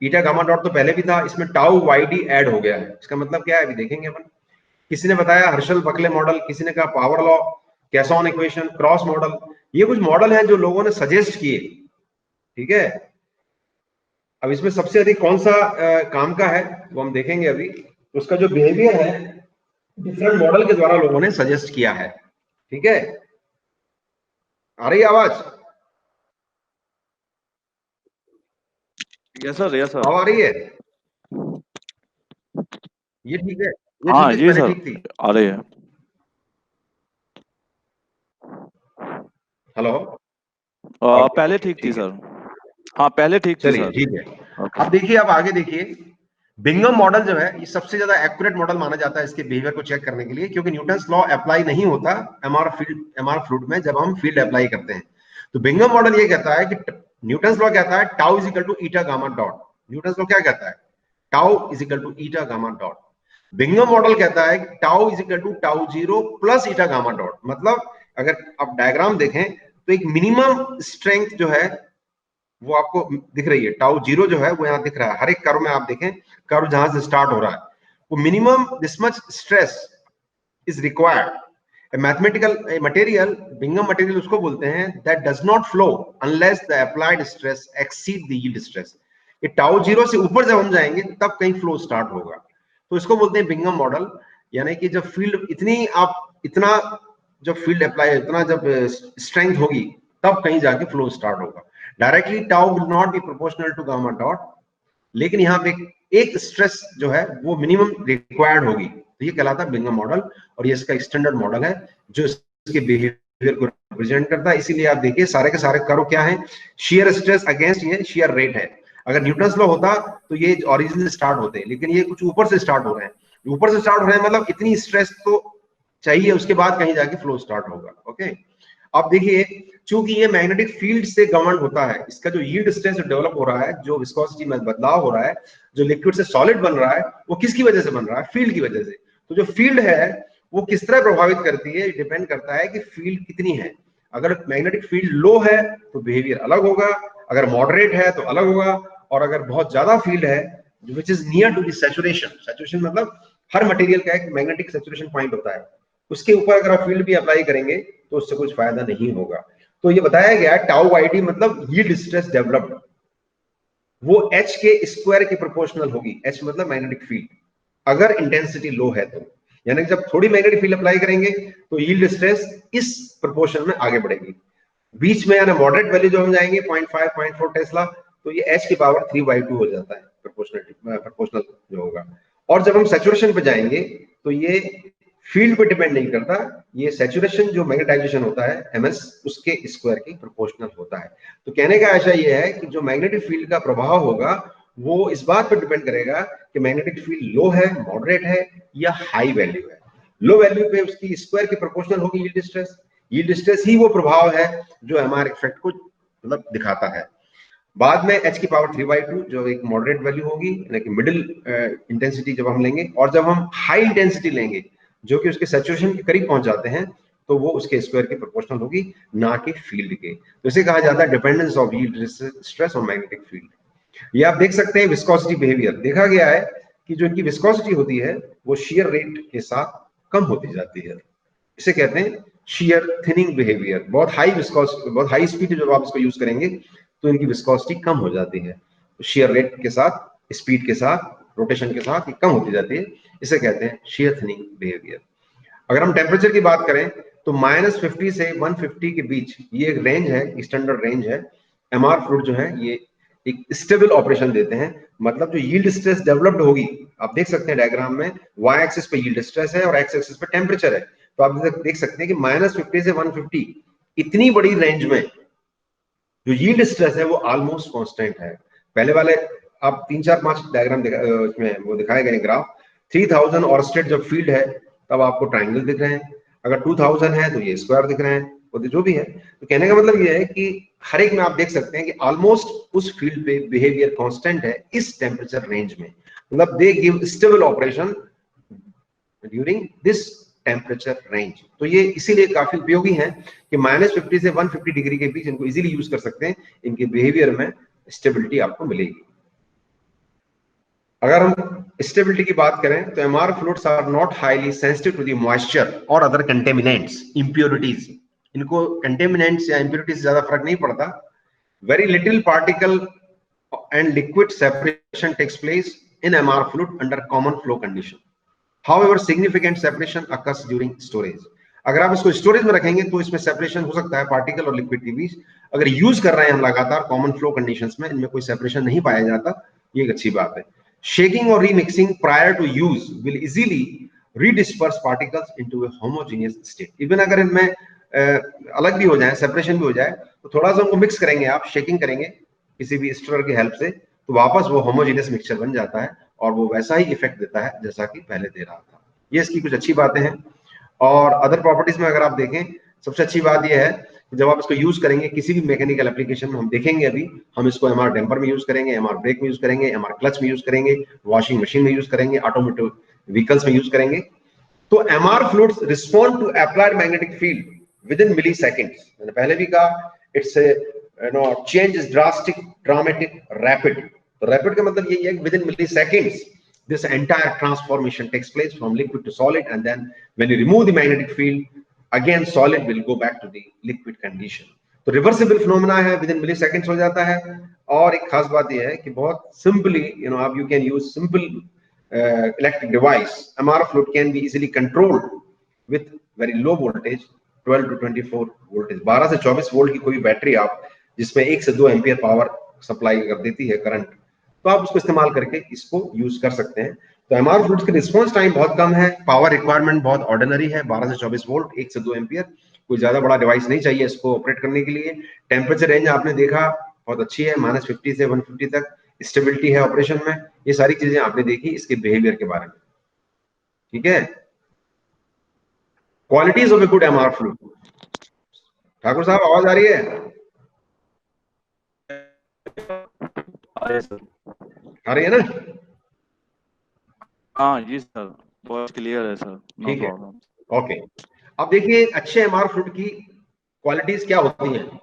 Speaker 2: Eta gamma dot तो पहले भी था, इसमें टाउ वाई डी ऐड हो गया है। इसका मतलब क्या है अभी देखेंगे अपन। किसी ने बताया हर्शल बकले मॉडल, किसी ने कहा power law, Casson equation, cross model. ये कुछ मॉडल हैं जो लोगों ने सजेस्ट किए। ठीक है, अब इसमें सबसे अधिक कौन सा काम का है वो हम देखेंगे अभी। उसका जो बिहेवियर है डिफरेंट मॉडल के द्वारा लोगों ने सजेस्ट किया है। ठीक है, आ रही आवाज?
Speaker 1: Yes sir, yes sir.
Speaker 2: अब आ रही है? ये ठीक है, ये
Speaker 1: हाँ
Speaker 2: ठीक है,
Speaker 1: जी
Speaker 2: पहले
Speaker 1: सर,
Speaker 2: ठीक थी।
Speaker 1: आ रही है।
Speaker 2: हेलो?
Speaker 1: पहले
Speaker 2: ओके,
Speaker 1: ठीक थी
Speaker 2: ठीक है,
Speaker 1: सर। हाँ पहले ठीक थी
Speaker 2: चलिए
Speaker 1: सर।
Speaker 2: ठीक है।
Speaker 1: ओके।
Speaker 2: अब देखिए, अब आगे देखिए। बिंगम मॉडल जो है ये सबसे ज्यादा एक्यूरेट मॉडल माना जाता है इसके बिहेवियर को चेक करने के लिए, क्योंकि न्यूटन्स लॉ अप्लाई नहीं होता एमआर फ्लूइड में जब हम फील्ड अप्लाई करते हैं। तो बिंगम मॉडल ये कहता है कि न्यूटन्स लॉ कहता है tau is equal to eta gamma dot. Newton's law क्या कहता है? Tau is equal to eta gamma dot. Bingham model कहता है tau is equal to tau zero plus eta gamma dot. मतलब अगर आप डायग्राम देखें तो एक मिनिमम स्ट्रेंथ जो है वो आपको दिख रही है। टाउ जीरो जो है वो यहाँ दिख रहा है। हर एक कर्व में आप देखें, कर्व जहां से स्टार्ट हो रहा है वो minimum this much stress is required. Mathematical material, Bingham material उसको बोलते हैं that does not flow unless the applied stress exceed the yield stress. ये टाउ जीरो से ऊपर जब हम जाएंगे तब कहीं फ्लो स्टार्ट होगा। तो इसको बोलते हैं बिंगम मॉडल। यानी कि जब फील्ड इतनी आप इतना जब फील्ड अप्लाई इतना जब स्ट्रेंथ होगी तब कहीं जाके फ्लो स्टार्ट होगा। Directly tau will not be proportional to gamma dot, लेकिन यहाँ पे एक स्ट्रेस जो है वो मिनिमम रिक्वायर्ड होगी। तो ये कहलाता है बिंगम मॉडल और ये इसका स्टैंडर्ड मॉडल है जो इसके बिहेवियर बिहेवियर को रिप्रेजेंट करता है। इसीलिए आप देखिए सारे के सारे कर्व क्या है, शियर स्ट्रेस अगेंस्ट ये शियर रेट है। अगर न्यूटन्स लॉ होता तो ये ओरिजिन से स्टार्ट होते, लेकिन ये कुछ ऊपर से स्टार्ट हो रहे हैं। ऊपर से स्टार्ट हो रहे हैं मतलब इतनी स्ट्रेस तो चाहिए, उसके बाद कहीं जाके फ्लो स्टार्ट होगा। ओके, अब देखिए चूंकि ये मैग्नेटिक फील्ड से गवर्न होता है, इसका जो यील्ड स्ट्रेस डेवलप हो रहा है, जो विस्कोसिटी में बदलाव हो रहा है, जो लिक्विड से सॉलिड बन रहा है, वो किसकी वजह से बन रहा है? फील्ड की वजह से। तो जो फील्ड है वो किस तरह प्रभावित करती है, डिपेंड करता है कि फील्ड कितनी है। अगर मैग्नेटिक फील्ड लो है तो बिहेवियर अलग होगा, अगर मॉडरेट है तो अलग होगा, और अगर बहुत ज्यादा फील्ड है which is near to the saturation, saturation मतलब हर मटेरियल का एक मैग्नेटिक सैचुरेशन पॉइंट होता है, उसके ऊपर अगर आप फील्ड भी अप्लाई करेंगे तो उससे कुछ फायदा नहीं होगा। तो ये बताया गया टाउ बाई डी मतलब यील्ड स्ट्रेस डेवलप्ड, वो h के स्क्वायर के प्रोपोर्शनल होगी। h मतलब मैग्नेटिक फील्ड, अगर इंटेंसिटी लो है तो, यानी जब थोड़ी मैग्नेटिक फील्ड अप्लाई करेंगे तो यील्ड स्ट्रेस इस प्रोपोर्शन में आगे बढ़ेगी। बीच में यानी मॉडरेट वैल्यू जो हम जाएंगे 0.5 0.4 टेस्ला, तो ये h की पावर 3/2 हो जाता है प्रोपोर्शनल जो होगा। और जब हम सैचुरेशन पे जाएंगे तो ये फील्ड पे डिपेंड नहीं करता, ये सैचुरेशन जो मैग्नेटाइजेशन होता है ms उसके स्क्वायर की प्रोपोर्शनल होता है। तो कहने का आशय ये है कि जो मैग्नेटिक फील्ड का प्रभाव होगा वो इस बात पर डिपेंड करेगा कि मैग्नेटिक फील्ड लो है, मॉडरेट है या हाई वैल्यू है। लो वैल्यू पे उसकी स्क्वायर की प्रोपोर्शनल होगी यील्ड स्ट्रेस। यील्ड स्ट्रेस ही वो प्रभाव है जो एमआर इफेक्ट को मतलब दिखाता है। बाद में h की पावर 3/2 जो एक मॉडरेट वैल्यू होगी, यानी कि मिडिल इंटेंसिटी जब हम लेंगे, और जब हम हाई इंटेंसिटी लेंगे जो कि उसके सैचुरेशन के करीब पहुंच जाते हैं, तो वो उसके स्क्वायर की प्रोपोर्शनल होगी, ना कि फील्ड के। तो इसे कहा जाता है dependence of yield stress on magnetic field. ये आप देख सकते हैं विस्कोसिटी बिहेवियर, देखा गया है कि जो इनकी विस्कोसिटी होती है वो शियर रेट के साथ कम होती जाती है। इसे कहते हैं शियर थिनिंग बिहेवियर। बहुत हाई विस्कोसिटी, बहुत हाई स्पीड जब आप इसको यूज करेंगे तो इनकी विस्कोसिटी कम हो जाती है। तो शियर रेट के साथ, स्पीड के साथ, रोटेशन के साथ ये कम होती जाती है, इसे कहते हैं शियर थिनिंग बिहेवियर। अगर हम टेम्परेचर की बात करें तो -50 से 150 के बीच ये एक रेंज है, स्टैंडर्ड रेंज है। एमआर फ्लूइड जो है ये एक स्टेबल ऑपरेशन देते हैं, मतलब जो यील्ड स्ट्रेस डेवलप्ड होगी, आप देख सकते हैं डायग्राम में वाई एक्सिस पे यील्ड स्ट्रेस है और एक्स एक्सिस पे टेम्परेचर है। तो आप देख सकते हैं कि -50 से 150 इतनी बड़ी रेंज में जो यील्ड स्ट्रेस है वो ऑलमोस्ट कांस्टेंट है। पहले वाले आप 3 4 5 डायग्राम इसमें वो दिखाए गए ग्राफ, 3000 ऑर्स्टेड जब फील्ड है तब आपको ट्रायंगल दिख रहे हैं, अगर 2000 है तो ये स्क्वायर दिख रहे हैं, वो जो भी है। तो कहने का मतलब ये है कि हर एक में आप देख सकते हैं कि ऑलमोस्ट उस फील्ड पे बिहेवियर कांस्टेंट है इस टेम्परेचर रेंज में, मतलब they give stable operation during this temperature range. तो ये इसीलिए काफी उपयोगी है कि -50 से 150 डिग्री के बीच इनको इजीली यूज कर सकते हैं, इनके बिहेवियर में स्टेबिलिटी आपको मिलेगी। अगर हम स्टेबिलिटी की बात करें तो MR fluids are not highly sensitive to the moisture और अदर कंटेमिनेंट्स, इंप्योरिटीज। इनको कंटेमिनेंट्स या इंप्योरिटीज से ज्यादा फर्क नहीं पड़ता। Very little particle and liquid separation takes place in MR fluid under common flow condition. However, significant separation occurs during storage. अगर आप इसको स्टोरेज में रखेंगे तो इसमें सेपरेशन हो सकता है पार्टिकल और लिक्विड के बीच। अगर यूज कर रहे हैं हम लगातार कॉमन फ्लो कंडीशंस में, इनमें कोई सेपरेशन नहीं पाया जाता, ये एक अच्छी बात है। शेकिंग और remixing prior to use will easily redisperse particles into a homogeneous state. Even अगर इनमें अलग भी हो जाए, सेपरेशन भी हो जाए, तो थोड़ा सा उनको मिक्स करेंगे आप, शेकिंग करेंगे किसी भी स्टिरर की हेल्प से, तो वापस वो होमोजेनियस मिक्सचर बन जाता है और वो वैसा ही इफेक्ट देता है जैसा कि पहले दे रहा था। ये इसकी कुछ अच्छी बातें हैं। और अदर प्रॉपर्टीज में अगर आप देखें, सबसे अच्छी बात यह है कि जब आप इसको यूज करेंगे किसी भी मैकेनिकल एप्लीकेशन में, हम देखेंगे अभी हम इसको एमआर डैम्पर में यूज करेंगे, एमआर ब्रेक में यूज करेंगे, एमआर क्लच में यूज करेंगे, वॉशिंग मशीन में यूज करेंगे, ऑटोमोटिव व्हीकल्स में यूज करेंगे। तो MR fluids respond to applied magnetic field within milliseconds. मैंने पहले भी कहा it's change is drastic, dramatic, rapid. तो रैपिड का मतलब यही है कि within milliseconds this entire transformation takes place from liquid to solid, and then when you remove the magnetic field, again solid will go back to the liquid condition. तो reversible phenomena है, with in milli seconds हो जाता है। और एक खास बात यह है कि बहुत सिंपली आप you can use simple electric device. MR fluid can be easily controlled with very low voltage, 12 to 24 voltage. 12 से 24 वोल्ट की कोई बैटरी आप जिसमें 1 से 2 एम्पियर पावर सप्लाई कर देती है करंट, तो आप उसको इस्तेमाल करके इसको यूज कर सकते हैं। तो एमआर फ्लूइड्स की रिस्पांस टाइम बहुत कम है, पावर रिक्वायरमेंट बहुत ऑर्डिनरी है, 12 से 24 वोल्ट, 1 से 2 एम्पियर। कोई ज्यादा बड़ा डिवाइस नहीं चाहिए इसको ऑपरेट करने के लिए। टेम्परेचर रेंज आपने देखा बहुत अच्छी है, -50 से 150 तक स्टेबिलिटी है ऑपरेशन में। ये सारी चीजें आपने देखी इसके बिहेवियर के बारे में, ठीक है। Qualities of a good MR fluid, Thakur साहब आवाज आ रही है? आ रही है ना?
Speaker 1: हाँ जी सर, बहुत क्लियर है सर, नो
Speaker 2: ठीक है,
Speaker 1: प्रॉब्लम।
Speaker 2: ओके। अब देखिए अच्छे एमआर फ्लूइड की क्वालिटीज क्या होती हैं।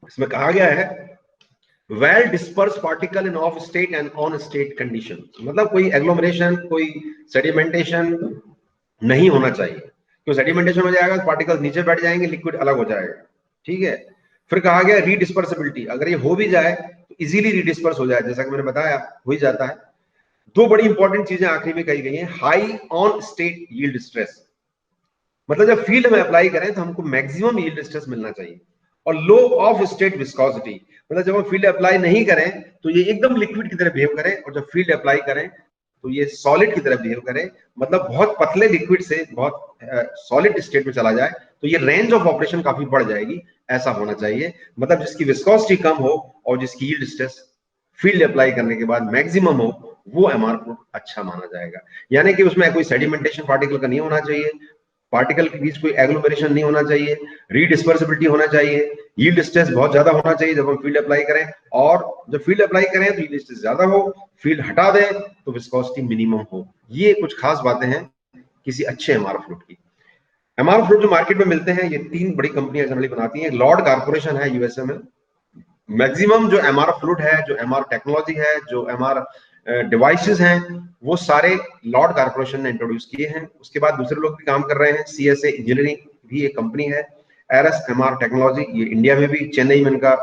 Speaker 2: इसमें कहा गया है well disperse particle in off state and on state condition, मतलब कोई एग्लोमरेशन, कोई सेडिमेंटेशन नहीं होना चाहिए। तो सेडिमेंटेशन हो जाएगा तो पार्टिकल्स नीचे बैठ जाएंगे, लिक्विड अलग हो जाएगा, ठीक है। फिर कहा गया रीडिस्पर्सिबिलिटी, अगर ये हो भी जाए तो इजीली रीडिस्पर्स हो जाए, जैसा कि मैंने बताया हो ही जाता है। दो बड़ी इंपॉर्टेंट चीजें आखिरी में कही गई हैं, high on state yield stress, मतलब जब फील्ड में अप्लाई करें तो हमको मैक्सिमम यील्ड स्ट्रेस मिलना चाहिए, और लो ऑफ स्टेट विस्कोसिटी, मतलब जब हम फील्ड अप्लाई नहीं करें तो ये एकदम लिक्विड की तरह बिहेव करें, और जब फील्ड अप्लाई करें तो ये सॉलिड की तरह बिहेव करे, मतलब बहुत पतले लिक्विड से बहुत सॉलिड स्टेट में चला जाए, तो ये रेंज ऑफ ऑपरेशन काफी बढ़ जाएगी। ऐसा होना चाहिए, मतलब जिसकी विस्कोसिटी कम हो और जिसकी यील्ड स्ट्रेस फील्ड अप्लाई करने के बाद मैक्सिमम हो, वो एमआर फ्लूइड अच्छा माना जाएगा। यानी कि उसमें कोई सेडिमेंटेशन पार्टिकल का नहीं होना चाहिए, पार्टिकल के बीच कोई एग्लोमेरेशन नहीं होना चाहिए, रीडिस्पर्सिबिलिटी होना चाहिए, यील्ड स्ट्रेस बहुत ज्यादा होना चाहिए जब हम फील्ड अप्लाई करें, और जब फील्ड अप्लाई करें तो यील्ड स्ट्रेस ज्यादा हो, फील्ड हटा दें तो विस्कोसिटी मिनिमम हो। ये कुछ खास बातें हैं किसी अच्छे एमआर फ्लूइड की। एमआर फ्लूइड जो मार्केट में मिलते हैं, ये तीन बड़ी कंपनियां जनरली बनाती हैं। लॉर्ड कॉर्पोरेशन है यूएसए में, मैक्सिमम जो एमआर फ्लूइड है, जो एमआर टेक्नोलॉजी है, जो एमआर डिवाइसेस हैं, वो सारे लॉर्ड कॉर्पोरेशन ने इंट्रोड्यूस किए हैं। उसके बाद दूसरे लोग भी काम कर रहे हैं, सीएसए इंजीनियरिंग भी एक कंपनी है, एरस एमआर टेक्नोलॉजी, ये इंडिया में भी चेन्नई में इनका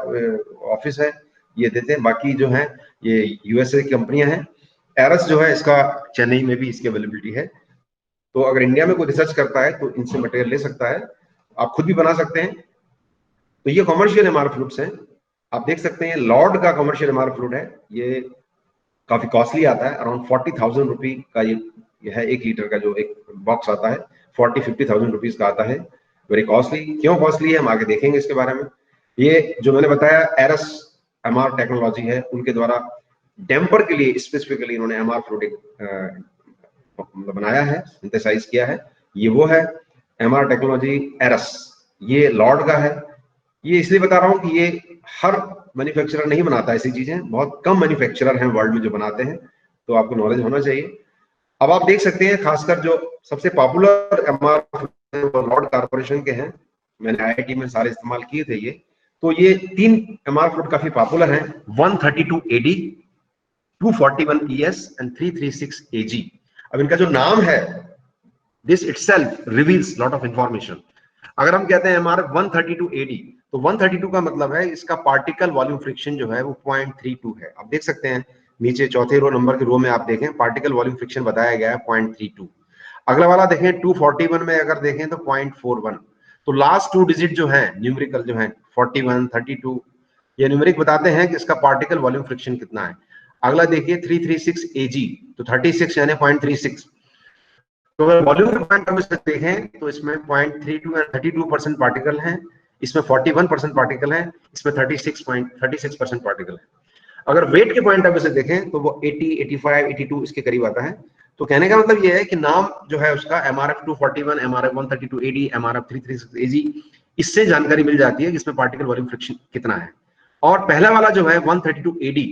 Speaker 2: ऑफिस है, ये देते हैं। बाकी जो है ये यूएसए की कंपनियां हैं। एरस जो है इसका चेन्नई में भी इसकी अवेलेबिलिटी है, तो अगर इंडिया में कोई रिसर्च करता है तो इनसे मटेरियल ले सकता है, आप खुद भी बना सकते हैं। तो ये कॉमर्शियल एमआर फ्लूइड्स हैं, आप देख सकते हैं लॉर्ड का कॉमर्शियल एमआर फ्लूइड है, ये काफी कॉस्टली आता है, अराउंड 40,000 रुपी का ये है, 1 लीटर का जो एक बॉक्स आता है 40-50,000 रुपीज का आता है, वेरी कॉस्टली। क्यों कॉस्टली है हम आगे देखेंगे इसके बारे में। ये जो मैंने बताया एरस एमआर टेक्नोलॉजी है, उनके द्वारा डैम्पर के लिए स्पेसिफिकली इन्होंने एमआर फ्लूइड बनाया है, सिंथेसाइज किया है, ये वो है एमआर टेक्नोलॉजी एरस, ये लॉर्ड का है। ये इसलिए बता रहा हूं कि ये हर मैन्युफैक्चरर नहीं बनाता ऐसी चीजें, बहुत कम मैन्युफैक्चरर हैं वर्ल्ड में जो बनाते हैं, तो आपको नॉलेज होना चाहिए। अब आप देख सकते हैं खासकर जो सबसे पॉपुलर एमआर लॉर्ड कॉर्पोरेशन के हैं, मैंने आईआईटी में सारे इस्तेमाल किए थे ये, तो ये 3 एमआर फ्लूइड काफी पॉपुलर हैं, 132 AD, 241 ES एंड 336 AG। अब इनका जो नाम है, this itself reveals lot of information. अगर हम कहते हैं एमआर 132 AD, तो 132 का मतलब है इसका पार्टिकल वॉल्यूम फ्रिक्शन जो है वो 0.32 है। आप देख सकते हैं नीचे चौथे रो नंबर के रो में आप देखें पार्टिकल वॉल्यूम फ्रिक्शन बताया गया है 0.32। अगला वाला देखें 241 में अगर देखें तो 0.41। तो लास्ट 2 डिजिट जो है न्यूमेरिकल जो है 41, 32, ये न्यूमेरिक बताते हैं कि इसका पार्टिकल वॉल्यूम फ्रिक्शन कितना है। अगला देखिए 336 AG, तो 36 यानी 0.36। तो अगर वॉल्यूम के पॉइंट ऑफ व्यू से देखें तो इसमें 0.32 या 32% पार्टिकल हैं, इसमें 41% पार्टिकल हैं, इसमें 36% पार्टिकल है। अगर वेट के पॉइंट ऑफ व्यू से देखें तो वो 80, 85, 82 इसके करीब आता है। तो कहने का मतलब ये है कि नाम जो है उसका MRF 241, MRF 132 AD, MRF 336 AG, इससे जानकारी मिल जाती है कि इसमें पार्टिकल वॉल्यूम फ्रिक्शन कितना है। और पहला वाला जो है 132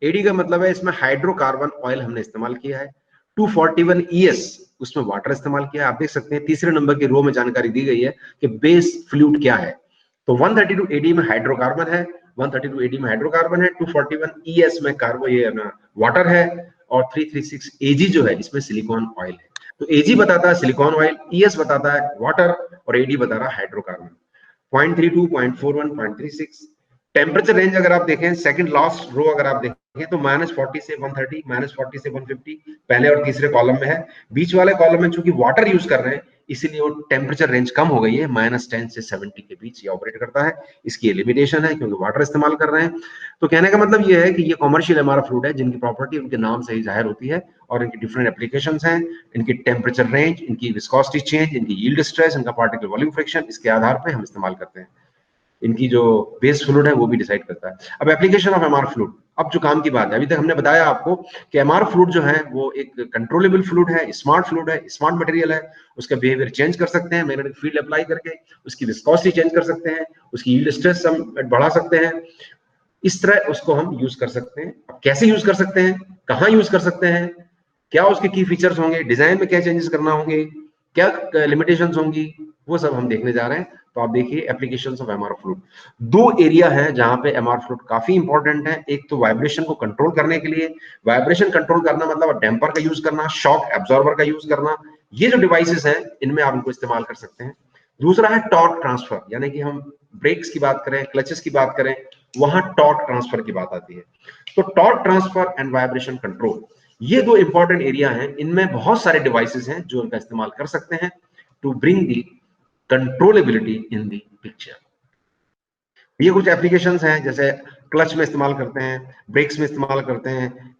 Speaker 2: AD का मतलब है इसमें हाइड्रोकार्बन ऑयल हमने इस्तेमाल किया है। 241 ES, उसमें वाटर इस्तेमाल किया है। आप देख सकते हैं तीसरे नंबर की रो में जानकारी दी गई है कि बेस फ्लूइड क्या है। तो 132 AD में हाइड्रोकार्बन है, 132 AD में हाइड्रोकार्बन है, 241 ES में कार्बो ये वाटर है, और 336 AG जो है इसमें सिलिकॉन ऑयल है। तो AG बताता है सिलिकॉन ऑयल, ES बताता है वाटर, और AD बता रहा है हाइड्रोकार्बन। 0.32, 0.41, 0.36। टेम्परेचर रेंज अगर आप देखें सेकंड लास्ट रो अगर आप देखें तो -40 से 130, -40 से 150 पहले और तीसरे कॉलम में है। बीच वाले कॉलम में चूंकि वाटर यूज कर रहे हैं इसीलिए वो टेम्परेचर रेंज कम हो गई है, -10 से 70 के बीच ये ऑपरेट करता है। इसकी लिमिटेशन है क्योंकि वाटर इस्तेमाल कर रहे हैं। तो कहने का मतलब ये है कि ये कॉमर्शियल एमआर फ्लूइड है जिनकी प्रॉपर्टी उनके नाम से ही जाहिर होती है और इनकी डिफरेंट एप्लीकेशंस हैं, इनकी टेम्परेचर रेंज, इनकी विस्कोसिटी चेंज, इनकी यील्ड स्ट्रेस, इनका पार्टिकल वॉल्यूम फ्रिक्शन, इसके आधार पर हम इस्तेमाल करते हैं। इनकी जो बेस फ्लूइड है वो भी डिसाइड करता है। अब एप्लीकेशन ऑफ एमआर फ्लूइड, अब जो काम की बात है, अभी तक हमने बताया आपको कि एमआर फ्लूइड जो है वो एक कंट्रोलेबल फ्लूइड है, स्मार्ट फ्लूइड है, स्मार्ट मटेरियल है, उसका बिहेवियर चेंज कर सकते हैं मैग्नेटिक फील्ड अप्लाई करके, उसकी विस्कोसिटी चेंज कर सकते हैं, उसकी यील्ड स्ट्रेस हम बढ़ा सकते हैं, इस तरह उसको हम यूज कर सकते हैं। अब कैसे यूज कर सकते हैं, कहाँ यूज कर सकते हैं, क्या उसके की फीचर्स होंगे, डिजाइन में क्या चेंजेस करना होंगे, क्या लिमिटेशंस होंगी, वो सब हम देखने जा रहे हैं। तो आप देखिए एप्लीकेशंस ऑफ एमआर फ्लूइड, दो एरिया है जहां पे एमआर फ्लूइड काफी इंपॉर्टेंट है। एक तो वाइब्रेशन को कंट्रोल करने के लिए, वाइब्रेशन कंट्रोल करना मतलब डैम्पर का यूज करना, शॉक एब्जॉर्बर का यूज करना, ये जो डिवाइसेस हैं इनमें आप इनको इस्तेमाल कर सकते हैं। दूसरा है टॉर्क ट्रांसफर, यानी कि हम ब्रेक्स की बात करें, क्लचेस की बात करें, वहां टॉर्क ट्रांसफर की बात आती है। तो torque transfer and vibration control, ये दो इंपॉर्टेंट एरिया हैं, इनमें बहुत सारे डिवाइसेस हैं जो इनका इस्तेमाल कर सकते हैं to bring the controllability in the picture. ये कुछ एप्लीकेशंस हैं, जैसे क्लच में इस्तेमाल करते हैं, ब्रेक्स में इस्तेमाल करते हैं,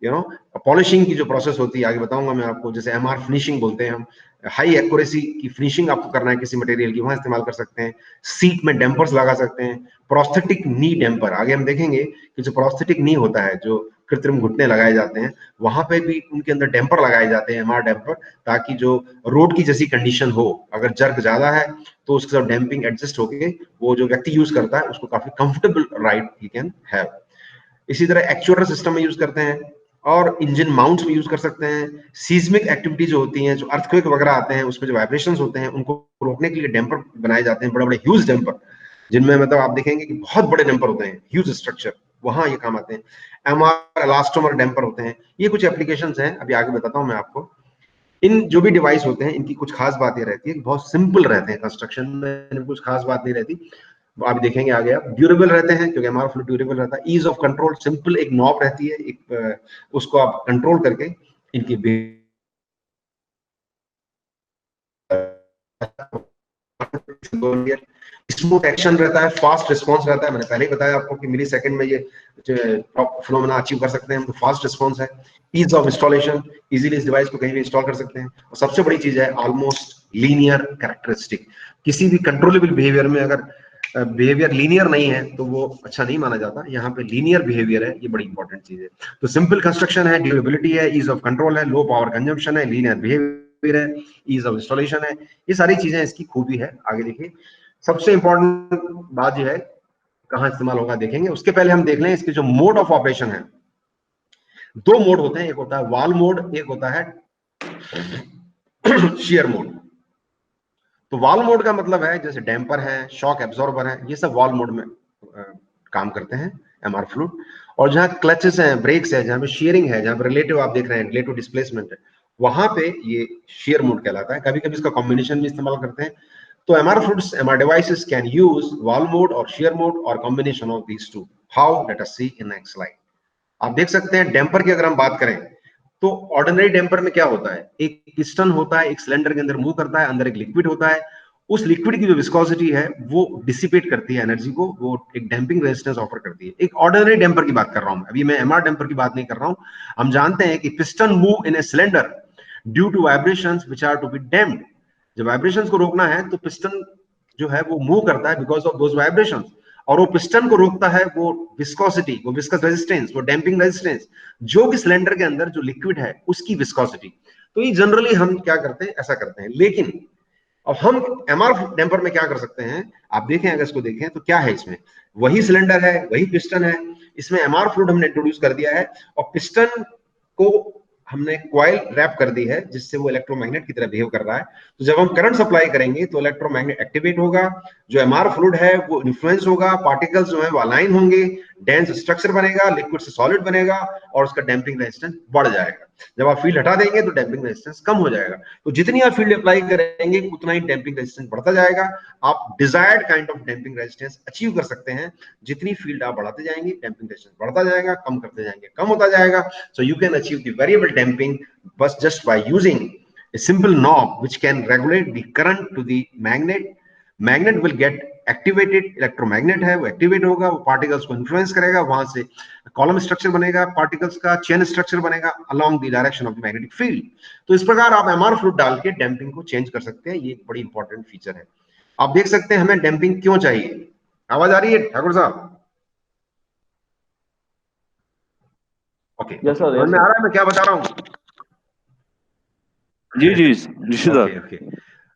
Speaker 2: पॉलिशिंग की जो प्रोसेस होती है आगे बताऊंगा मैं आपको, जैसे एमआर फिनिशिंग बोलते हैं हम, हाई एक्यूरेसी की फिनिशिंग आपको करना है किसी मटेरियल की, वहां इस्तेमाल कर सकते हैं। सीट में डैम्पर्स लगा सकते हैं, प्रोस्थेटिक नी डैम्पर, आगे हम देखेंगे कि जो प्रोस्थेटिक नी होता है, जो कृत्रिम घुटने लगाए जाते हैं, वहां पे भी उनके अंदर डैम्पर लगाए जाते हैं, एमआर डैम्पर, ताकि जो रोड की जैसी कंडीशन हो, अगर जर्क ज्यादा है तो उसके साथ डैम्पिंग एडजस्ट होके वो जो व्यक्ति यूज करता है उसको काफी comfortable ride he can have. इसी तरह एक्चुएटर सिस्टम में यूज करते हैं और इंजन माउंट्स में यूज कर सकते हैं। सीस्मिक एक्टिविटी जो होती हैं, जो अर्थक्वेक वगैरह आते हैं, उसमें जो वाइब्रेशंस होते हैं उनको रोकने के लिए डैम्पर बनाए जाते हैं, बड़े बड़े ह्यूज डैम्पर, जिनमें मतलब आप देखेंगे कि बहुत बड़े डैम्पर होते हैं, ह्यूज स्ट्रक्चर, वहां ये काम आते हैं। एमआर इलास्टोमर डैम्पर होते हैं। ये कुछ एप्लीकेशंस हैं, अभी आगे बताता हूं मैं आपको। इन जो भी डिवाइस होते हैं इनकी कुछ खास बात ये रहती है कि बहुत सिंपल रहते हैं, कंस्ट्रक्शन में कुछ खास बात नहीं रहती। आप देखेंगे आगे, आप ड्यूरेबल रहते हैं क्योंकि एमआर फ्लूइड ड्यूरेबल रहता है। ईज ऑफ कंट्रोल, सिंपल एक नॉब रहती है, एक उसको आप कंट्रोल करके इनकी स्मूथ एक्शन रहता है, फास्ट रिस्पांस रहता है। मैंने पहले ही बताया आपको कि मिली सेकंड में ये फिनोमेना अचीव कर सकते हैं हम, तो फास्ट रिस्पांस है। ईज ऑफ इंस्टॉलेशन, इजीली इस डिवाइस को कहीं भी इंस्टॉल कर सकते हैं। और सबसे बड़ी चीज है ऑलमोस्ट लीनियर कैरेक्टरिस्टिक। किसी भी कंट्रोलेबल बिहेवियर में अगर बिहेवियर लीनियर नहीं है तो वो अच्छा नहीं माना जाता। यहाँ पे लीनियर बिहेवियर है, ये बड़ी इंपॉर्टेंट चीज है। तो सिंपल कंस्ट्रक्शन है, ड्यूरेबिलिटी है, ईज ऑफ कंट्रोल है, लो पावर कंजम्पशन है, लीनियर बिहेवियर है, ईज ऑफ इंस्टॉलेशन है, ये सारी चीजें इसकी खूबी है। आगे देखिए, सबसे इंपॉर्टेंट बात यह है कहां इस्तेमाल होगा देखेंगे। उसके पहले हम देख लें इसके जो मोड ऑफ ऑपरेशन है। दो मोड होते हैं, एक होता है वाल मोड, एक होता है शेयर मोड। तो वाल मोड का मतलब है जैसे डैम्पर है, शॉक एब्जॉर्बर है, ये सब वाल मोड में काम करते हैं एमआर फ्लूइड। और जहां क्लचेस हैं, ब्रेक्स है, जहां पे शेयरिंग है, जहां पे रिलेटिव आप देख रहे हैं रिलेटिव डिस्प्लेसमेंट है, वहां पे ये शेयर मोड कहलाता है। कभी कभी इसका कॉम्बिनेशन भी इस्तेमाल करते हैं। तो MR fluids, MR devices can use valve mode और शेयर मोड और combination of these two. How, let us see in next slide. आप देख सकते हैं डैम्पर की अगर हम बात करें तो ऑर्डिनरी डैम्पर में क्या होता है, एक पिस्टन होता है, एक सिलेंडर के अंदर मूव करता है, अंदर एक लिक्विड होता है। उस लिक्विड की जो विस्कोसिटी है वो डिसिपेट करती है एनर्जी को, वो एक डैम्पिंग रेजिस्टेंस ऑफर करती है। एक ऑर्डिनरी डैम्पर की बात कर रहा हूं, अभी मैं एमआर डैम्पर की बात नहीं कर रहा हूं। हम जानते हैं कि piston move in a cylinder due to vibrations which are to be damped. जब वाइब्रेशंस को रोकना है तो पिस्टन जो है वो मूव करता है बिकॉज ऑफ दोज वाइब्रेशंस। और वो पिस्टन को रोकता है वो विस्कोसिटी, वो विस्कस रेजिस्टेंस, वो डैम्पिंग रेजिस्टेंस, जो कि सिलेंडर के अंदर जो लिक्विड है उसकी विस्कोसिटी। तो ये जनरली हम क्या करते हैं, ऐसा करते हैं। लेकिन अब हम एमआर डैम्पर में क्या कर सकते हैं, आप देखें, अगर इसको देखें तो क्या है, इसमें वही सिलेंडर है, वही पिस्टन है, इसमें एमआर फ्लूइड हमने इंट्रोड्यूस कर दिया है और पिस्टन को हमने कॉइल रैप कर दी है जिससे वो इलेक्ट्रोमैग्नेट की तरह बिहेव कर रहा है। तो जब हम करंट सप्लाई करेंगे तो इलेक्ट्रोमैग्नेट एक्टिवेट होगा, जो एमआर फ्लूइड है वो इन्फ्लुएंस होगा, पार्टिकल्स जो है वो अलाइन होंगे, डेंस स्ट्रक्चर बनेगा, लिक्विड से सॉलिड बनेगा और उसका डैम्पिंग रेजिस्टेंस बढ़ जाएगा। जब आप फील्ड हटा देंगे तो डैम्पिंग रेजिस्टेंस कम हो जाएगा। तो जितनी आप फील्ड अप्लाई करेंगे उतना ही डैम्पिंग रेजिस्टेंस बढ़ता जाएगा। आप desired kind of damping resistance achieve कर सकते हैं। जितनी फील्ड आप बढ़ाते जाएंगे डैम्पिंग रेजिस्टेंस बढ़ता जाएगा, कम करते जाएंगे कम होता जाएगा। So you can achieve the variable damping बस just by using a simple knob which can regulate the current to the magnet. Magnet will get activated, electromagnet है वो एक्टिवेट होगा, वो पार्टिकल्स को इन्फ्लुएंस करेगा, वहां से कॉलम स्ट्रक्चर बनेगा, पार्टिकल्स का चेन स्ट्रक्चर बनेगा along the direction of the magnetic field. तो इस प्रकार आप एमआर फ्लूइड डाल के डैम्पिंग को चेंज कर सकते हैं, ये एक बड़ी इंपॉर्टेंट फीचर है। आप देख सकते हैं हमें डैम्पिंग क्यों चाहिए। आवाज आ रही है ठाकुर साहब? ओके, समझ में आ रहा है मैं क्या बता रहा हूँ?
Speaker 1: जी जी जी सर।
Speaker 2: ओके,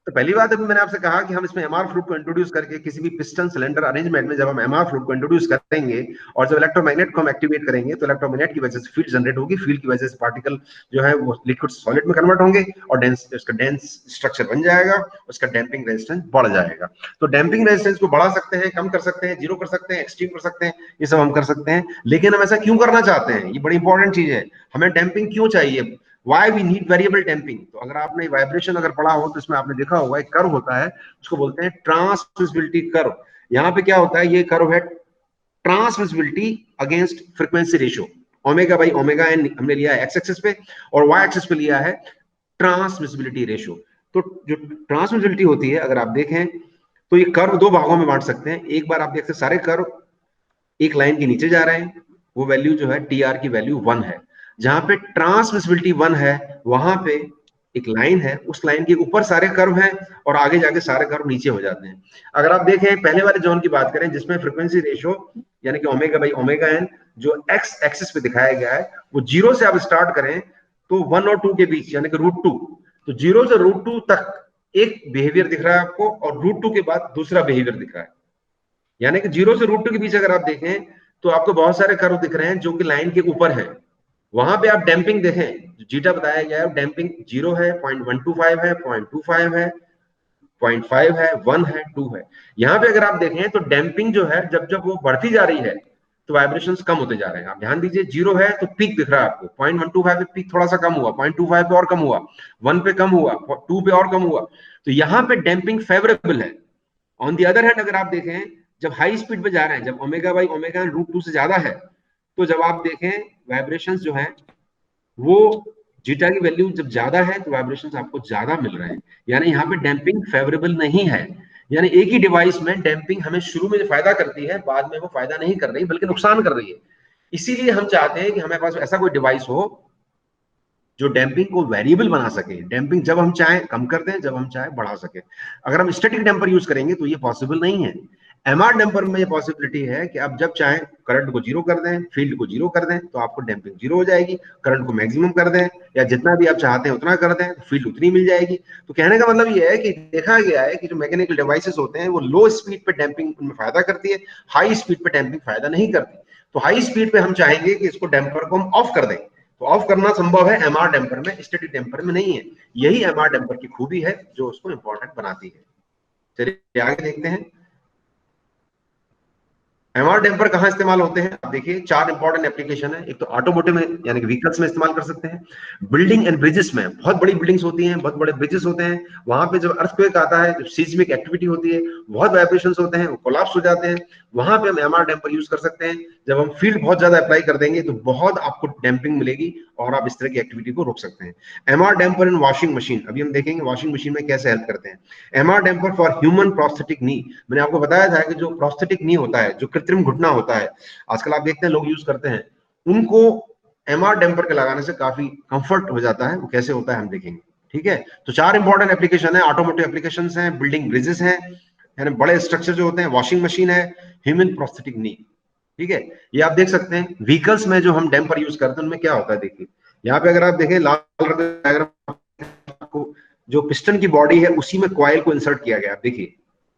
Speaker 2: तो पहली बात अभी मैंने आपसे कहा कि हम इसमें एमआर फ्लूइड को इंट्रोड्यूस करके किसी भी पिस्टन सिलेंडर अरेंजमेंट में जब हम एमआर फ्लूइड को इंट्रोड्यूस करेंगे और जब इलेक्ट्रोमैग्नेट को हम एक्टिवेट करेंगे तो इलेक्ट्रोमैग्नेट की वजह से फील्ड जनरेट होगी, फील्ड की वजह से पार्टिकल जो है वो लिक्विड से सॉलिड में कन्वर्ट होंगे और उसका डेंस स्ट्रक्चर बन जाएगा, उसका डैम्पिंग रेजिस्टेंस बढ़ जाएगा। तो डैम्पिंग रेजिस्टेंस को बढ़ा सकते हैं, कम कर सकते हैं, जीरो कर सकते हैं, एक्सट्रीम कर सकते हैं, ये सब हम कर सकते हैं। लेकिन हम ऐसा क्यों करना चाहते हैं, ये बड़ी इंपॉर्टेंट चीज है। हमें डैम्पिंग क्यों चाहिए, why we need variable damping. तो अगर आपने वाइब्रेशन अगर पढ़ा हो तो इसमें आपने देखा होगा एक कर्व होता है, उसको बोलते हैं ट्रांसमिसिबिलिटी कर्व। यहाँ पे क्या होता है, ये कर्व है transmissibility against frequency ratio, omega by omega n हमने लिया है एक्स एक्सिस पे और वाई एक्सिस पे लिया है ट्रांसमिसिबिलिटी रेशियो। तो जो ट्रांसमिसिबिलिटी होती है अगर आप देखें तो ये कर्व दो भागों में बांट सकते हैं। एक बार आप देखते हैं सारे कर्व एक लाइन के नीचे जा रहे हैं, वो वैल्यू जो है टी आर की वैल्यू 1 है। जहां पे ट्रांसमिसिबिलिटी 1 है वहां पे एक लाइन है, उस लाइन के ऊपर सारे कर्व हैं और आगे जाके सारे कर्व नीचे हो जाते हैं। अगर आप देखें पहले वाले जोन की बात करें जिसमें फ्रीक्वेंसी रेशियो यानी कि ओमेगा बाई ओमेगा एन जो एक्स एक्सिस पे दिखाया गया है, वो जीरो से आप स्टार्ट करें तो 1 और 2 के बीच यानी कि √2, तो जीरो से √2 तक एक बिहेवियर दिख रहा है आपको और √2 के बाद दूसरा बिहेवियर दिख रहा है। यानी कि जीरो से √2 के बीच अगर आप देखें तो आपको बहुत सारे कर्व दिख रहे हैं जो कि लाइन के ऊपर है। वहां पे आप डैम्पिंग देखें, जीटा बताया गया है, डैम्पिंग 0 है, 0.125 है, 0.25 है, 0.5 है, 1 है, 2 है। यहाँ पे अगर आप देखें तो डैम्पिंग जो है जब जब वो बढ़ती जा रही है तो वाइब्रेशंस कम होते जा रहे हैं। आप ध्यान दीजिए, 0 है तो पीक दिख रहा है आपको, 0.125 पे पीक थोड़ा सा कम हुआ, 0.25 पे और कम हुआ, 1 पे कम हुआ, 2 पे और कम हुआ। तो यहाँ पे डैम्पिंग फेवरेबल है। ऑन दी अदर हैंड अगर आप देखें जब हाई स्पीड पे जा रहे हैं, जब ओमेगा बाई ओमेगा √2 से ज्यादा है, तो जब आप देखें वाइब्रेशंस जो है वो जीटा की वैल्यू जब ज्यादा है तो वाइब्रेशंस आपको ज्यादा मिल रहे हैं, यानी यहाँ पे डैम्पिंग फेवरेबल नहीं है। यानी एक ही डिवाइस में डैम्पिंग हमें शुरू में जो फायदा करती है बाद में वो फायदा नहीं कर रही बल्कि नुकसान कर रही है। इसीलिए हम चाहते हैं कि हमारे पास ऐसा कोई डिवाइस हो जो डैम्पिंग को वेरिएबल बना सके, डैम्पिंग जब हम चाहें कम कर दें, जब हम चाहें बढ़ा सके। अगर हम स्टैटिक डैम्पर यूज करेंगे तो ये पॉसिबल नहीं है। एमआर डैम्पर में ये पॉसिबिलिटी है कि आप जब चाहें करंट को जीरो कर दें, फील्ड को जीरो कर दें, तो आपको डैम्पिंग जीरो हो जाएगी। करंट को मैक्सिमम कर दें या जितना भी आप चाहते हैं उतना कर दें, फील्ड उतनी मिल जाएगी। तो कहने का मतलब ये है कि देखा गया है कि जो मैकेनिकल डिवाइसेस होते हैं वो लो स्पीड पे डैम्पिंग उनमें फायदा करती है, हाई स्पीड पे डैम्पिंग फायदा नहीं करती। तो हाई स्पीड पे हम चाहेंगे कि इसको डैम्पर को हम ऑफ कर दें, तो ऑफ करना संभव है एमआर डैम्पर में, स्टैटिक डैम्पर में नहीं है। यही एमआर डैम्पर की खूबी है जो उसको इंपॉर्टेंट बनाती है। चलिए आगे देखते हैं एमआर डैम्पर कहां इस्तेमाल होते हैं। आप देखिए 4 इंपॉर्टेंट एप्लीकेशन है। एक तो ऑटोमोटिव में यानी कि व्हीकल्स में इस्तेमाल कर सकते हैं, बिल्डिंग एंड ब्रिजेस में, बहुत बड़ी बिल्डिंग्स होती हैं, बहुत बड़े ब्रिजेस होते हैं, वहां पे जब अर्थक्वेक आता है, जब सीस्मिक एक्टिविटी होती है, बहुत वाइब्रेशंस होते हैं, वो कोलैप्स हो जाते हैं, वहां पे हम एमआर डैम्पर यूज कर सकते हैं। जब हम फील्ड बहुत ज्यादा अप्लाई कर देंगे तो बहुत आपको डैम्पिंग मिलेगी और आप इस तरह की एक्टिविटी को रोक सकते हैं। एमआर डैम्पर इन वॉशिंग मशीन, अभी हम देखेंगे वॉशिंग मशीन में कैसे हेल्प करते हैं। MR damper for human prosthetic knee, मैंने आपको बताया था कि जो प्रोस्थेटिक नी होता है, जो कृत्रिम घुटना होता है, आजकल आप देखते हैं लोग यूज करते हैं, उनको एमआर डैम्पर के लगाने से काफी कंफर्ट हो जाता है। वो कैसे होता है हम देखेंगे, ठीक है। तो 4 इंपॉर्टेंट एप्लीकेशन है, ऑटोमोटिव एप्लीकेशंस हैं, बिल्डिंग ब्रिजेस हैं, यानी बड़े स्ट्रक्चर जो होते हैं, वॉशिंग मशीन है, ह्यूमन प्रोस्थेटिक नी, ठीक है। ये आप देख सकते हैं व्हीकल्स में जो हम डैम्पर यूज करते हैं उनमें क्या होता है। देखिए यहाँ पे अगर आप देखें लाल रंग डायग्राम को, जो पिस्टन की बॉडी है उसी में कॉइल को इंसर्ट किया गया। देखिए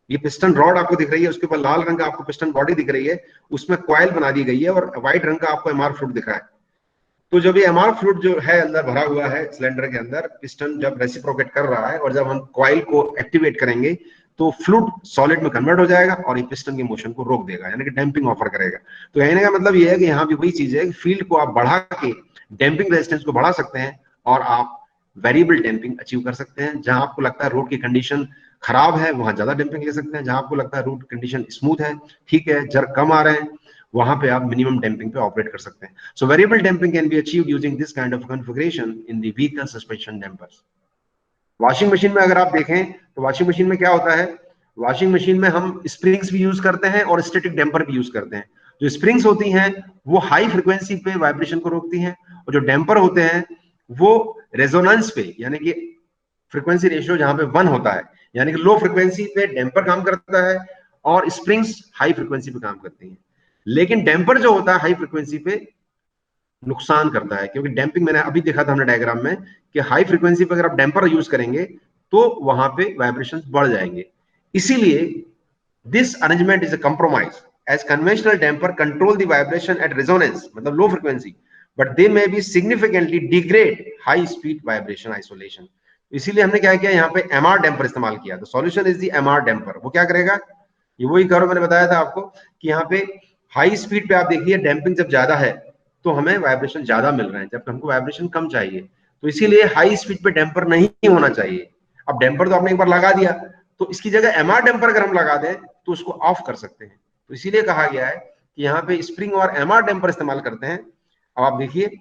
Speaker 2: ये पिस्टन रॉड आपको दिख रही है, उसके ऊपर लाल रंग का आपको पिस्टन बॉडी दिख रही है, उसमें कॉइल बना दी गई है और व्हाइट रंग का आपको एमआर फ्लूइड दिख रहा है। तो जब ये एमआर फ्लूइड जो है अंदर भरा हुआ है सिलेंडर के अंदर, पिस्टन जब रेसिप्रोकेट कर रहा है और जब हम कॉइल को एक्टिवेट करेंगे तो फ्लूइड सॉलिड में कन्वर्ट हो जाएगा और ये पिस्टन के मोशन को रोक देगा, यानी कि डैम्पिंग ऑफर करेगा। तो कहने का मतलब ये है कि यहाँ भी वही चीज है कि फील्ड को आप बढ़ा के डैम्पिंग रेजिस्टेंस को बढ़ा सकते हैं और आप वेरिएबल डैम्पिंग अचीव कर सकते हैं। जहां आपको लगता है रोड की कंडीशन खराब है वहां ज्यादा डैम्पिंग ले सकते हैं, जहां आपको लगता है रोड कंडीशन स्मूथ है, ठीक है, जर्क कम आ रहे हैं, वहां पे आप मिनिमम डैम्पिंग पे ऑपरेट कर सकते हैं। So variable damping can be achieved using this kind of configuration in the vehicle suspension dampers. Washing machine में अगर आप देखें तो वॉशिंग मशीन में क्या होता है, वॉशिंग मशीन में हम स्प्रिंग्स भी यूज करते हैं और स्टैटिक डैम्पर भी यूज करते हैं। जो स्प्रिंग्स होती हैं वो हाई फ्रिक्वेंसी पे वाइब्रेशन को रोकती हैं, और जो डैम्पर होते हैं वो रेजोनेंस पे, यानी कि फ्रीक्वेंसी रेशियो जहां पे 1 होता है, यानी कि लो फ्रीक्वेंसी पे डैम्पर काम करता है और स्प्रिंग्स हाई फ्रीक्वेंसी पे काम करती हैं। लेकिन डैम्पर जो होता है हाई फ्रीक्वेंसी पे नुकसान करता है, क्योंकि डैम्पिंग मैंने अभी देखा था हमने डायग्राम में कि हाई फ्रीक्वेंसी पे अगर आप डैम्पर यूज करेंगे तो वहां पे वाइब्रेशंस बढ़ जाएंगे। इसीलिए this arrangement is a compromise, as conventional damper control the vibration at resonance, मतलब low frequency, but they may be significantly degrade high speed vibration isolation. इसीलिए हमने क्या किया, यहाँ पे एमआर डैम्पर इस्तेमाल किया। The solution is the MR damper. वो क्या करेगा, ये वही करो मैंने बताया था आपको कि यहाँ पे हाई स्पीड पे आप देखिए डैम्पिंग जब ज्यादा है तो हमें वाइब्रेशन ज्यादा मिल रहे हैं, जब हमको वाइब्रेशन कम चाहिए। तो इसीलिए हाई स्पीड पे डैम्पर नहीं होना चाहिए। अब डैम्पर तो आपने एक बार लगा दिया, तो इसकी जगह एमआर डैम्पर अगर हम लगा दें तो उसको ऑफ कर सकते हैं। तो इसीलिए कहा गया है कि यहाँ पे स्प्रिंग और एमआर डैम्पर इस्तेमाल करते हैं। अब आप देखिए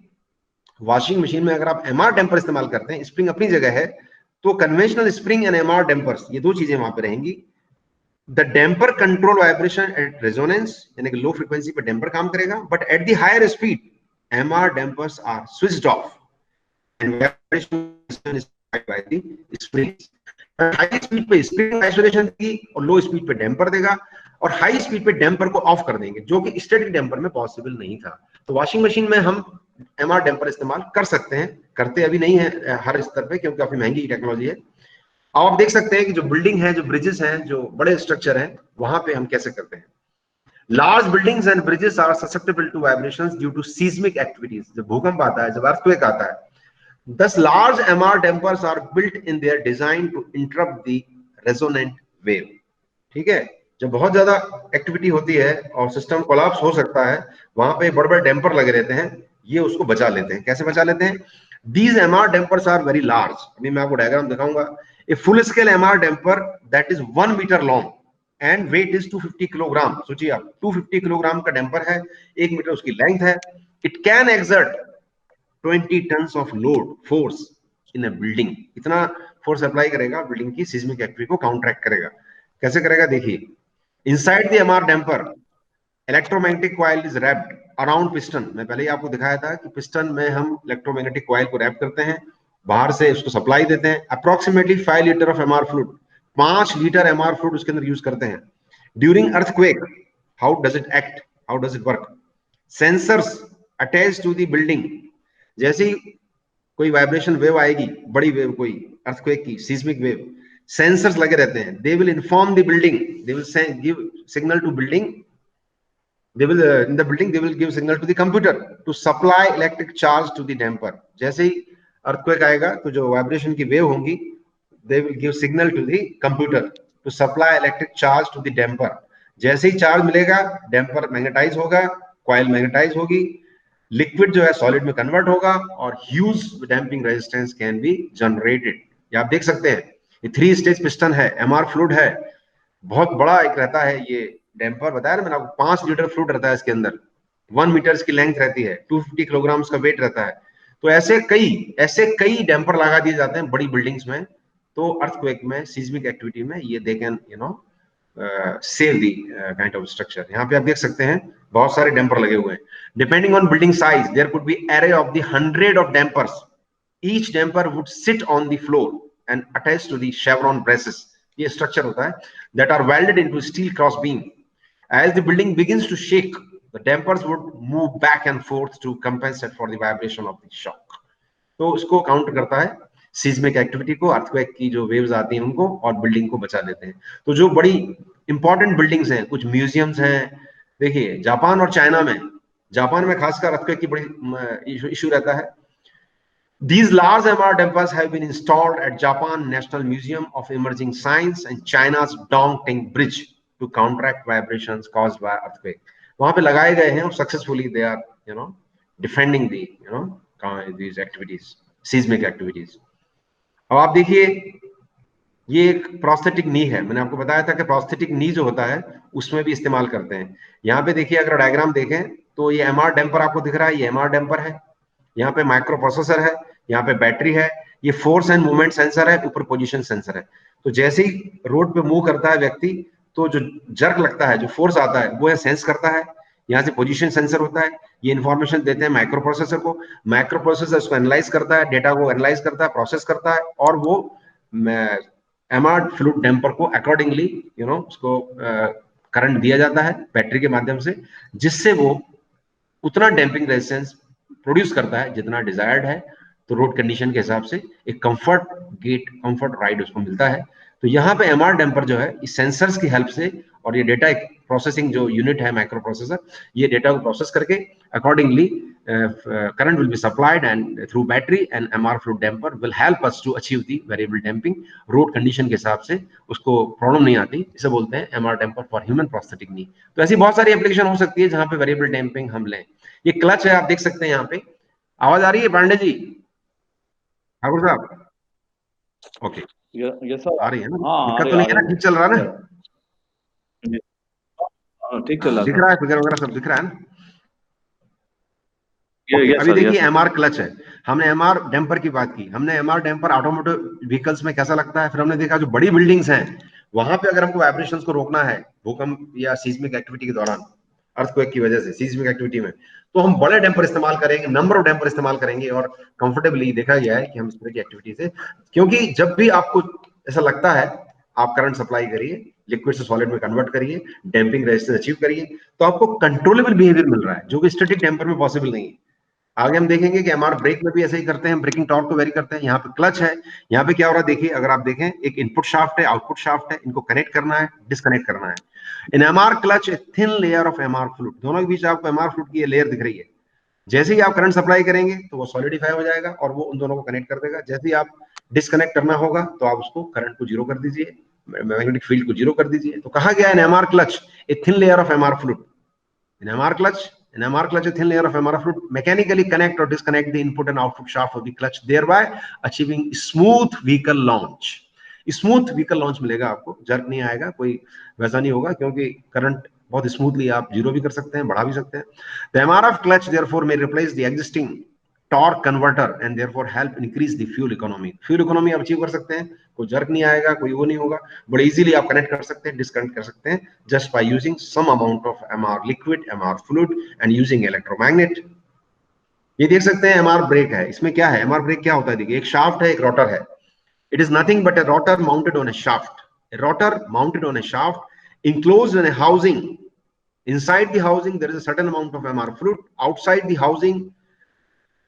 Speaker 2: वॉशिंग मशीन में अगर आप एमआर डैम्पर इस्तेमाल करते हैं, स्प्रिंग अपनी जगह है, तो conventional spring and MR dampers, ये दो चीजें वहां पे रहेंगी। The damper control vibration at resonance, यानी कि लो फ्रीक्वेंसी पे डैम्पर काम करेगा, but at the higher speed MR dampers are switched off and vibration is by the springs. High speed पे स्प्रिंग आइसोलेशन देगी और लो स्पीड पे damper देगा, और हाई स्पीड पे डैम्पर को ऑफ कर देंगे, जो कि स्टैटिक डैम्पर में पॉसिबल नहीं था। तो वॉशिंग मशीन में हम एमआर डैम्पर इस्तेमाल कर सकते हैं, करते अभी नहीं है हर स्तर पे क्योंकि काफी महंगी टेक्नोलॉजी है। अब आप देख सकते हैं कि जो बिल्डिंग है, जो ब्रिजेस हैं, जो बड़े स्ट्रक्चर हैं, वहां पे हम कैसे करते हैं। Large buildings and bridges are susceptible to vibrations due to seismic activities. जब भूकंप आता है, जब अर्थक्वेक आता है, thus large MR dampers are built in their design to interrupt the resonant wave। ठीक है, जब बहुत ज्यादा एक्टिविटी होती है और सिस्टम कोलैप्स हो सकता है, वहां पे बड़े बड़े डैम्पर लगे रहते हैं, ये उसको बचा लेते हैं। कैसे बचा लेते हैं, these MR dampers are very large. अभी मैं आपको डायग्राम दिखाऊंगा। A full scale MR damper that is 1 metre long and weight is 250 kilogram. सोचिए आप, 250 किलोग्राम का डैम्पर है, 1 मीटर उसकी लेंथ है। It can exert 20 tons of load force in a building. इतना फोर्स अप्लाई करेगा, बिल्डिंग की सिस्मिक एक्टिविटी को काउंटरैक्ट करेगा। कैसे करेगा देखिए, inside the MR damper electromagnetic coil is wrapped around piston. मैं पहले ही आपको दिखाया था कि पिस्टन में हम इलेक्ट्रोमैग्नेटिक कॉइल को रैप करते हैं, बाहर से उसको सप्लाई देते हैं। Approximately 5 litre of MR fluid, 5 litre MR fluid उसके अंदर यूज करते हैं। During earthquake, how does it act, how does it work, sensors attach to the building. जैसे ही कोई वाइब्रेशन वेव आएगी, बड़ी वेव, कोई अर्थक्वेक की सीस्मिक वेव, सेंसर्स लगे रहते हैं। They will inform the building, they will give signal to building, they will in the building they will give signal to the computer to supply electric charge to the damper। जैसे ही earthquake आएगा तो जो vibration की wave होंगी, they will give signal to the computer to supply electric charge to the damper। जैसे ही charge मिलेगा, damper magnetise होगा, coil magnetise होगी, लिक्विड जो है सॉलिड में कन्वर्ट होगा और huge damping resistance can be generated. ये आप देख सकते हैं, ये 3 स्टेज पिस्टन है, एमआर फ्लूइड है, बहुत बड़ा एक रहता है ये डैम्पर। बताया ना मैंने आपको, 5 लीटर फ्लूइड रहता है इसके अंदर, 1 मीटर की लेंथ रहती है, 250 किलोग्राम का वेट रहता है। तो ऐसे कई डैम्पर लगा दिए जाते हैं बड़ी बिल्डिंग्स में। तो अर्थक्वेक में, सीस्मिक एक्टिविटी में, ये they can save the kind of structure. यहाँ पे आप देख सकते हैं बहुत सारे डैम्पर लगे हुए हैं। Depending on building size there could be array of the 100 of dampers. Each damper would sit on the floor and attach to the chevron braces. ये स्ट्रक्चर होता है, that are welded into steel cross beam। As the building begins to shake, the dampers would move back and forth to compensate for the vibration of the shock। तो इसको counter करता है seismic activity को, earthquake की जो waves आती हैं उनको, और बिल्डिंग को बचा देते हैं। तो जो बड़ी इंपॉर्टेंट बिल्डिंग्स हैं, कुछ म्यूजियम्स हैं, देखिए जापान और चाइना में, जापान में खासकर अर्थक्वेक की बड़ी इशू रहता है। These large MR dampers have been installed at Japan National Museum of Emerging Science and China's Dongting Bridge to counteract vibrations caused by earthquake। वहां पे लगाए गए हैं और successfully they are defending the these activities, seismic activities। अब आप देखिए, ये एक प्रोस्थेटिक नी है। मैंने आपको बताया था कि प्रोस्थेटिक नी जो होता है उसमें भी इस्तेमाल करते हैं। यहाँ पे देखिए, अगर डायग्राम देखें तो ये एमआर डैम्पर आपको दिख रहा है, ये एमआर डैम्पर है। यहाँ पे माइक्रो प्रोसेसर है, यहाँ पे बैटरी है, ये फोर्स एंड मूवमेंट सेंसर है, ऊपर पोजीशन सेंसर है। तो जैसे ही रोड पे मूव करता है व्यक्ति, तो जो जर्क लगता है, जो फोर्स आता है, वो ये सेंस करता है। यहाँ से पोजीशन सेंसर होता है, ये इन्फॉर्मेशन देते हैं माइक्रो प्रोसेसर को। माइक्रो प्रोसेसर उसको एनालाइज करता है, डेटा को एनालाइज करता है, प्रोसेस करता है, और वो एमआर फ्लूइड डैम्पर को अकॉर्डिंगली उसको करंट दिया जाता है बैटरी के माध्यम से, जिससे वो उतना डैम्पिंग रेजिस्टेंस प्रोड्यूस करता है जितना डिजायर्ड है। तो रोड कंडीशन के हिसाब से एक कंफर्ट राइड उसको मिलता है। तो यहाँ पे एमआर डैम्पर जो है इस सेंसर्स की हेल्प से, और ये डेटा प्रोसेसिंग जो यूनिट है माइक्रो प्रोसेसर, ये डेटा को प्रोसेस करके accordingly current will be supplied and through battery, and MR fluid damper will help us to achieve the variable damping। Road condition के हिसाब से उसको प्रॉब्लम नहीं आती, इसे बोलते हैं MR damper for human prosthetic knee. तो ऐसी बहुत सारी एप्लीकेशन हो सकती है जहां पे वेरिएबल डैम्पिंग हम लें। ये क्लच है, आप देख सकते हैं यहाँ पे। आवाज आ रही है पांडे जी, ठाकुर साहब? ओके,
Speaker 1: ये सर।
Speaker 2: आ रही है ना?
Speaker 1: हाँ,
Speaker 2: दिक्कत तो नहीं है ना? ठीक चल रहा है ना?
Speaker 1: ठीक चल रहा
Speaker 2: दिख
Speaker 1: सर।
Speaker 2: रहा है, फिगर वगैरह सब दिख रहा है ना?
Speaker 1: ये
Speaker 2: अभी
Speaker 1: सर, ये
Speaker 2: देखिए
Speaker 1: सर।
Speaker 2: एमआर क्लच है, हमने एमआर डैम्पर की बात की, हमने एमआर डैम्पर ऑटोमोटिव व्हीकल्स में कैसा लगता है, फिर हमने देखा जो बड़ी बिल्डिंग्स हैं वहां पे अगर हमको वाइब्रेशंस को रोकना है भूकंप या सीस्मिक एक्टिविटी के दौरान, अर्थक्वेक की वजह से सीस्मिक एक्टिविटी में, तो हम बड़े डैम्पर इस्तेमाल करेंगे, नंबर ऑफ डैम्पर इस्तेमाल करेंगे। और कंफर्टेबली देखा गया है कि हम इस तरह की एक्टिविटी से, क्योंकि जब भी आपको ऐसा लगता है, आप करंट सप्लाई करिए, लिक्विड से सॉलिड में कन्वर्ट करिए, डैम्पिंग रेजिस्टेंस अचीव करिए, तो आपको कंट्रोलेबल बिहेवियर मिल रहा है, जो कि स्टैटिक डैम्पर में पॉसिबल नहीं है। आगे हम देखेंगे कि एमआर ब्रेक में भी ऐसे ही करते हैं, ब्रेकिंग टॉर्क को वेरी करते हैं। यहाँ पे क्लच है, यहाँ पे क्या हो रहा है देखिए, अगर आप देखें, एक इनपुट शाफ्ट है, आउटपुट शाफ्ट है, इनको कनेक्ट करना है, डिस्कनेक्ट करना है। In MR clutch a thin layer of MR fluid, दोनों के बीच आपको एमआर फ्लूइड की ये लेयर दिख रही है। जैसे ही आप करंट सप्लाई करेंगे तो वो सॉलिडिफाई हो जाएगा और वो उन दोनों को कनेक्ट कर देगा। जैसे ही आप डिस्कनेक्ट करना होगा तो आप उसको करंट को जीरो कर दीजिए, मैग्नेटिक फील्ड को जीरो कर दीजिए। तो कहा गया है in MR clutch a thin layer of MR fluid. In MR clutch, an MR clutch, a thin layer of MR fluid mechanically connect or disconnect the input and output shaft of the clutch, thereby achieving smooth vehicle launch। Smooth vehicle launch मिलेगा आपको, jerk नहीं आएगा, कोई वैसा नहीं होगा, क्योंकि current बहुत स्मूथली आप जीरो भी कर सकते हैं, बढ़ा भी सकते हैं। The MRF clutch therefore may replace the existing torque converter and therefore help increase the fuel economy. Fuel economy आप अचीव कर सकते हैं, कोई जर्क नहीं आएगा, कोई वो नहीं होगा, बड़े इजीली आप कनेक्ट कर सकते हैं, डिस्कनेक्ट कर सकते हैं, just by using some amount of MR liquid, MR fluid and using electromagnet. ये देख सकते हैं एमआर ब्रेक है। इसमें क्या है, एमआर ब्रेक क्या होता है देखिए, एक शाफ्ट है, एक रोटर है। It is nothing but A rotor mounted on A shaft, A rotor mounted on A shaft enclosed in a housing। Inside the housing there is a certain amount of MR fluid, outside the housing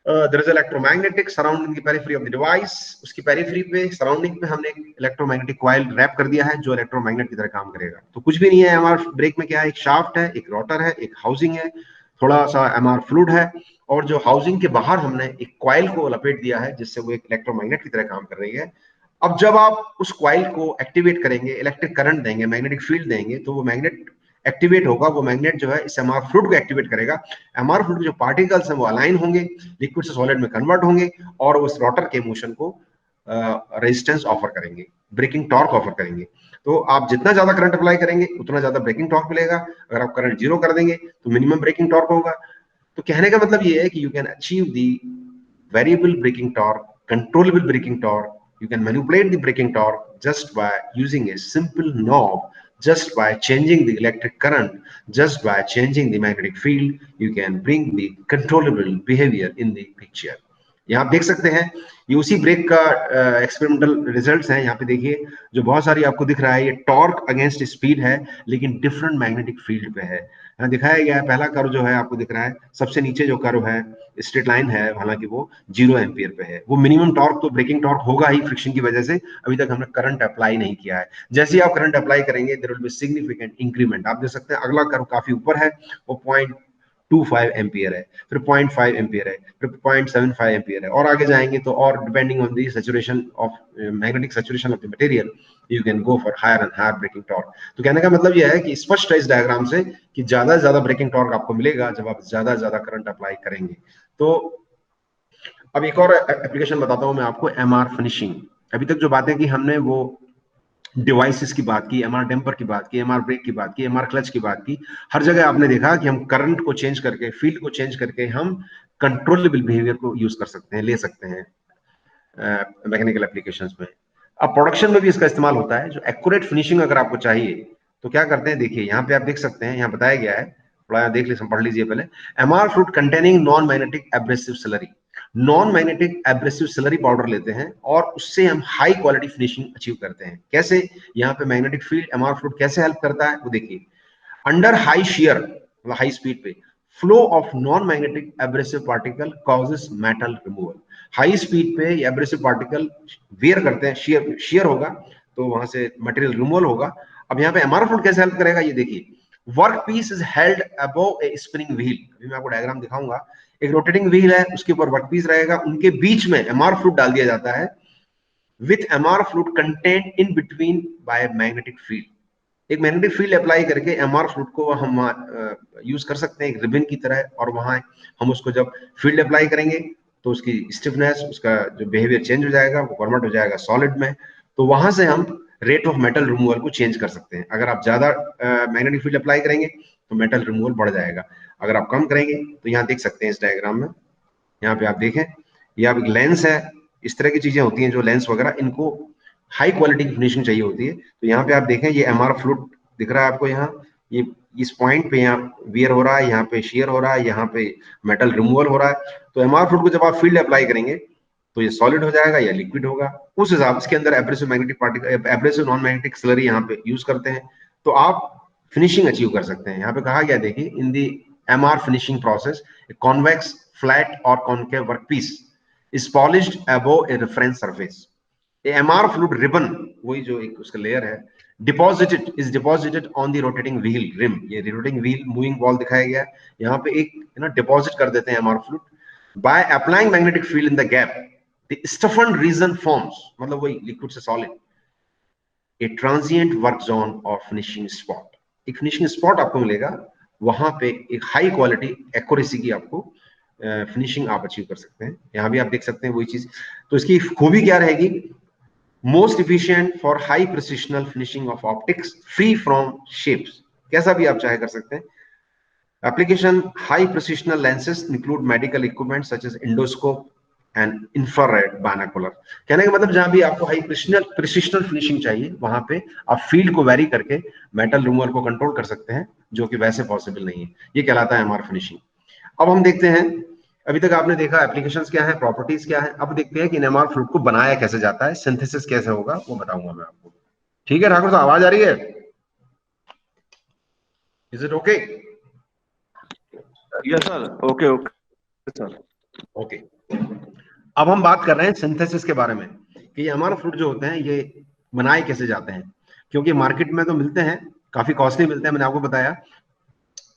Speaker 2: there is electromagnetic surrounding the periphery of the device। उसकी periphery पे, surrounding पे हमने एक electromagnetic coil rap कर दिया है जो electromagnet की तरह काम करेगा। तो कुछ भी नहीं है, एमआर ब्रेक में क्या है, एक शाफ्ट है, एक रोटर है, एक हाउसिंग है, थोड़ा सा एमआर फ्लूइड है, और जो हाउसिंग के बाहर हमने एक कॉइल को लपेट दिया है जिससे वो एक इलेक्ट्रोमैग्नेट की तरह काम कर रही है। अब जब आप उस कॉइल को एक्टिवेट करेंगे, इलेक्ट्रिक करंट देंगे, मैग्नेटिक फील्ड देंगे, तो वो मैग्नेट एक्टिवेट होगा। वो मैग्नेट जो है इस एमआर फ्लूइड को एक्टिवेट करेगा। एमआर फ्लूइड के जो पार्टिकल्स हैं वो अलाइन होंगे, लिक्विड से सॉलिड में कन्वर्ट होंगे, और उस रोटर के मोशन को रेजिस्टेंस ऑफर करेंगे, ब्रेकिंग टॉर्क ऑफर करेंगे। तो आप जितना ज्यादा करंट अप्लाई करेंगे उतना ज्यादा ब्रेकिंग टॉर्क मिलेगा। अगर आप करंट जीरो कर देंगे तो मिनिमम ब्रेकिंग टॉर्क होगा। तो कहने का मतलब ये है कि you can achieve the variable braking torque, controllable braking torque. You can manipulate the braking torque just by using a simple knob, just by changing the electric current, just by changing the magnetic field, you can bring the controllable behavior in the picture। यहाँ आप देख सकते हैं, ये उसी break का experimental results हैं। यहाँ पे देखिए, जो बहुत सारी आपको दिख रहा है, ये टॉर्क अगेंस्ट स्पीड है, लेकिन डिफरेंट मैग्नेटिक फील्ड पे है। यहाँ दिखाया गया है, पहला कर्व जो है आपको दिख रहा है, सबसे नीचे जो कर्व है, स्ट्रेट लाइन है, हालांकि वो 0 एम्पियर पे है। वो मिनिमम टॉर्क तो ब्रेकिंग टॉर्क होगा ही फ्रिक्शन की वजह से। अभी तक हमने करंट अप्लाई नहीं किया है। जैसे ही आप करंट अप्लाई करेंगे there will be significant increment. आप देख सकते हैं अगला कर्व काफी ऊपर है, वो 0.25 एम्पियर है, फिर 0.5 एम्पियर है, फिर 0.75 एम्पियर है, और आगे जाएंगे तो और depending on the saturation of magnetic saturation of the material you can go for higher and higher braking torque. तो कहने का मतलब यह है कि स्पष्ट है इस डायग्राम से कि ज्यादा से ज्यादा ब्रेकिंग टॉर्क आपको मिलेगा जब आप ज्यादा से ज्यादा करंट अप्लाई करेंगे। तो अब एक और एप्लीकेशन बताता हूं मैं आपको, एमआर फिनिशिंग। अभी तक जो बातें की हमने वो डिवाइसेस की बात की, एमआर डैम्पर की बात की, एमआर ब्रेक की बात की, एमआर क्लच की बात की। हर जगह आपने देखा कि हम करंट को चेंज करके, फील्ड को चेंज करके हम कंट्रोलेबल बिहेवियर को यूज कर सकते हैं, ले सकते हैं। मैकेनिकल एप्लीकेशंस में। अब प्रोडक्शन में भी इसका इस्तेमाल होता है। जो एक्यूरेट फिनिशिंग अगर आपको चाहिए तो क्या करते हैं, देखिए यहाँ पे आप देख सकते हैं, यहाँ बताया गया है, थोड़ा देख लीजिए, पढ़ लीजिए पहले। MR fluid containing non magnetic abrasive slurry, non magnetic abrasive slurry powder लेते हैं और उससे हम हाई क्वालिटी फिनिशिंग अचीव करते हैं। कैसे? यहाँ पे मैग्नेटिक फील्ड एमआर फ्लूइड कैसे हेल्प करता है वो देखिए। अंडर हाई शियर, मतलब हाई स्पीड पे, flow of non magnetic abrasive particle causes metal removal. High speed पे ये एब्रेसिव पार्टिकल वेयर करते हैं, शियर होगा तो वहां से मटेरियल रिमूवल होगा। अब यहाँ पे एमआर फ्लूइड कैसे हेल्प करेगा ये देखिए। Work piece is held above a spinning wheel, अभी मैं आपको डायग्राम दिखाऊंगा। एक रोटेटिंग व्हील है, उसके ऊपर वर्क पीस रहेगा, उनके बीच में एमआर फ्लूइड डाल दिया जाता है with MR fluid content in between by magnetic field. एक मैग्नेटिक फील्ड अप्लाई करके एमआर फ्लूइड को हम यूज कर सकते हैं एक रिबन की तरह, और वहां हम उसको जब फील्ड अप्लाई करेंगे तो उसकी स्टिफनेस, उसका जो बिहेवियर चेंज हो जाएगा, वो कन्वर्ट हो जाएगा सॉलिड में। तो वहां से हम रेट ऑफ मेटल रिमूवल को चेंज कर सकते हैं। अगर आप ज्यादा मैग्नेटिक फील्ड अप्लाई करेंगे तो मेटल रिमूवल बढ़ जाएगा, अगर आप कम करेंगे तो यहाँ देख सकते हैं इस डायग्राम में, यहाँ पे आप देखें, ये आप एक लेंस है, इस तरह की चीजें होती हैं जो लेंस वगैरह, इनको हाई क्वालिटी की फिनिशिंग चाहिए होती है। तो यहाँ पे आप देखें, ये एमआर फ्लूइड दिख रहा है आपको, यहाँ ये इस पॉइंट पे यहाँ वियर हो रहा है, यहाँ पे शेयर हो रहा है, यहाँ पे मेटल रिमूवल हो रहा है। तो एमआर फ्लूइड को जब आप फील्ड अप्लाई करेंगे तो ये सॉलिड हो जाएगा या लिक्विड होगा, उस हिसाब से। इसके अंदर abrasive magnetic particle, abrasive non magnetic slurry यहाँ पे यूज करते हैं, तो आप फिनिशिंग अचीव कर सकते हैं। यहाँ पे कहा गया देखिए, in the MR finishing process convex flat और concave workpiece is polished above a reference surface. A MR fluid ribbon, वही जो एक उसका लेयर है, deposited on the rotating wheel rim. ये rotating wheel moving ball दिखाया गया, यहाँ पे एक डिपॉजिट कर देते हैं MR fluid। By applying magnetic field in the gap, the stiffened region forms, मतलब वही liquid से solid, a transient work zone or finishing spot. एक फिनिशिंग स्पॉट आपको मिलेगा, वहां पे एक हाई क्वालिटी एक्यूरेसी की आपको फिनिशिंग आप अचीव कर सकते हैं। यहाँ भी आप देख सकते हैं वही चीज। तो इसकी खूबी क्या रहेगी? Most efficient for high precisional finishing of optics free from shapes, कैसा भी आप चाहे कर सकते हैं। Application high precisional lenses include medical equipment such as endoscope and infrared binocular. कहने का मतलब जहां भी आपको हाई प्रिसिशनल फिनिशिंग चाहिए, वहां पे आप फील्ड को वेरी करके मेटल रिमूवल को कंट्रोल कर सकते हैं, जो कि वैसे पॉसिबल नहीं है। ये कहलाता है एमआर फिनिशिंग। अब हम देखते हैं, अभी तक आपने देखा एप्लीकेशंस क्या है, प्रॉपर्टीज क्या है, अब देखते हैं कि एमआर फ्लूइड को बनाया कैसे जाता है, सिंथेसिस कैसे होगा, वो बताऊंगा मैं आपको। ठीक है ठाकुर साहब, आवाज आ रही है? Is it okay?
Speaker 1: Yes sir, okay okay sir,
Speaker 2: okay. अब हम बात कर रहे हैं सिंथेसिस के बारे में, कि ये एमआर फ्लूइड जो होते हैं ये बनाए कैसे जाते हैं। क्योंकि मार्केट में तो मिलते हैं, काफी कॉस्टली मिलते हैं, मैंने आपको बताया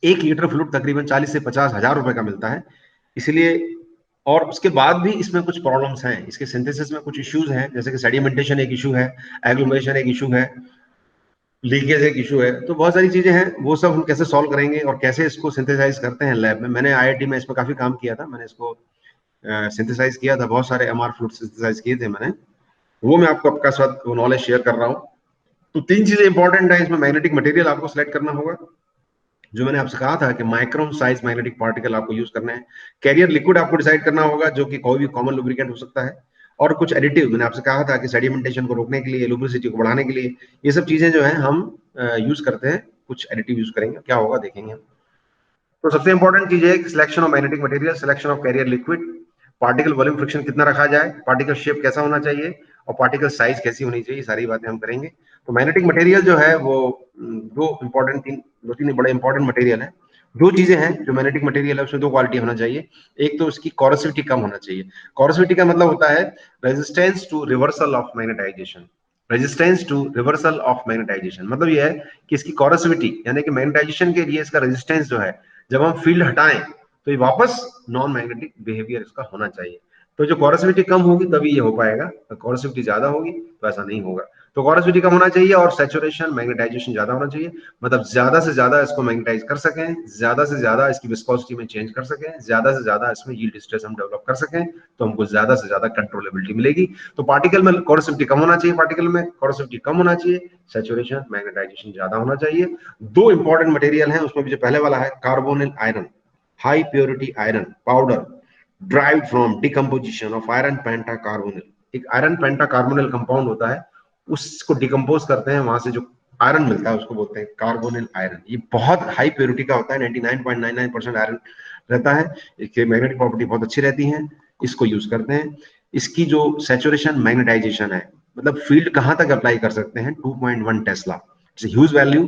Speaker 2: 1 लीटर फ्लूइड तकरीबन 40 से 50 हजार रुपए का मिलता है। इसलिए, और उसके बाद भी इसमें कुछ प्रॉब्लम्स हैं, इसके सिंथेसिस में कुछ इश्यूज हैं, जैसे कि सेडिमेंटेशन एक इशू है, एग्लोमरेशन एक इशू है, लीकेज एक इशू है। तो बहुत सारी चीजें हैं, वो सब हम कैसे सॉल्व करेंगे और कैसे इसको सिंथेसाइज करते हैं लैब में। मैंने आईआईटी में इस पर काफी काम किया था, मैंने इसको सिंथेसाइज किया था, बहुत सारे एमआर फ्लूइड सिंथेसाइज किए थे मैंने, वो मैं आपको आपका साथ वो नॉलेज शेयर कर रहा हूँ। तो 3 चीजें इंपॉर्टेंट है इसमें। मैग्नेटिक मटेरियल आपको सिलेक्ट करना होगा, जो मैंने आपसे कहा था कि माइक्रोन साइज मैग्नेटिक पार्टिकल आपको यूज करना है। कैरियर लिक्विड आपको डिसाइड करना होगा, जो कि कोई भी कॉमन लुब्रिकेंट हो सकता है। और कुछ एडिटिव मैंने आपसे कहा था कि सेडिमेंटेशन को रोकने के लिए, लुब्रिसिटी को बढ़ाने के लिए, ये सब चीजें जो है हम यूज करते हैं, कुछ एडिटिव यूज करेंगे, क्या होगा देखेंगे हम। तो सबसे इंपॉर्टेंट चीज है कि selection of magnetic material, selection of carrier liquid, particle volume friction कितना रखा जाए, पार्टिकल शेप कैसा होना चाहिए, और पार्टिकल साइज कैसी होनी चाहिए, सारी बातें हम करेंगे। तो मैग्नेटिक मटेरियल जो है वो दो तीन बड़े इंपॉर्टेंट मटेरियल है। 2 चीजें हैं जो मैग्नेटिक मटेरियल है, उसमें 2 क्वालिटी होना चाहिए। एक तो उसकी कोरोसिविटी कम होना चाहिए। कोरोसिविटी का मतलब होता है resistance to reversal of magnetization. Resistance to reversal of magnetization मतलब यह है कि इसकी कोरोसिविटी, यानी कि मैग्नेटाइजेशन के लिए इसका रेजिस्टेंस जो है, जब हम फील्ड हटाएं तो ये वापस नॉन मैग्नेटिक बिहेवियर इसका होना चाहिए। तो जो कोरोसिविटी कम होगी तभी ये हो पाएगा, कोरोसिविटी ज्यादा होगी तो ऐसा नहीं होगा। तो कोरोसिविटी कम होना चाहिए और सैचुरेशन मैग्नेटाइजेशन ज्यादा होना चाहिए, मतलब ज्यादा से ज्यादा इसको मैग्नेटाइज कर सकें, ज्यादा से ज्यादा इसकी विस्कोसिटी में चेंज कर सकें, ज्यादा से ज्यादा इसमें यील्ड स्ट्रेस हम डेवलप कर सकें, तो हमको ज्यादा से ज्यादा कंट्रोलेबिलिटी मिलेगी। तो पार्टिकल में कोरोसिविटी कम होना चाहिए, पार्टिकल में कोरोसिविटी कम होना चाहिए, सैचुरेशन मैग्नेटाइजेशन ज्यादा होना चाहिए। 2 इंपॉर्टेंट मटेरियल है उसमें भी, जो पहले वाला है carbonyl iron, high purity iron powder derived from decomposition of iron pentacarbonyl, एक आयरन पेंटाकार्बोनिल कंपाउंड होता है, उसको डिकम्पोज करते हैं, वहां से जो आयरन मिलता है उसको बोलते हैं कार्बोनिल आयरन। ये बहुत हाई प्योरिटी का होता है, 99.99% आयरन रहता है, इसकी मैग्नेटिक प्रॉपर्टी बहुत अच्छी रहती है, इसको यूज करते हैं। इसकी जो सेचुरेशन मैग्नेटाइजेशन है, मतलब फील्ड कहां तक अप्लाई कर सकते हैं, 2.1 टेस्ला, इट्स ह्यूज वैल्यू।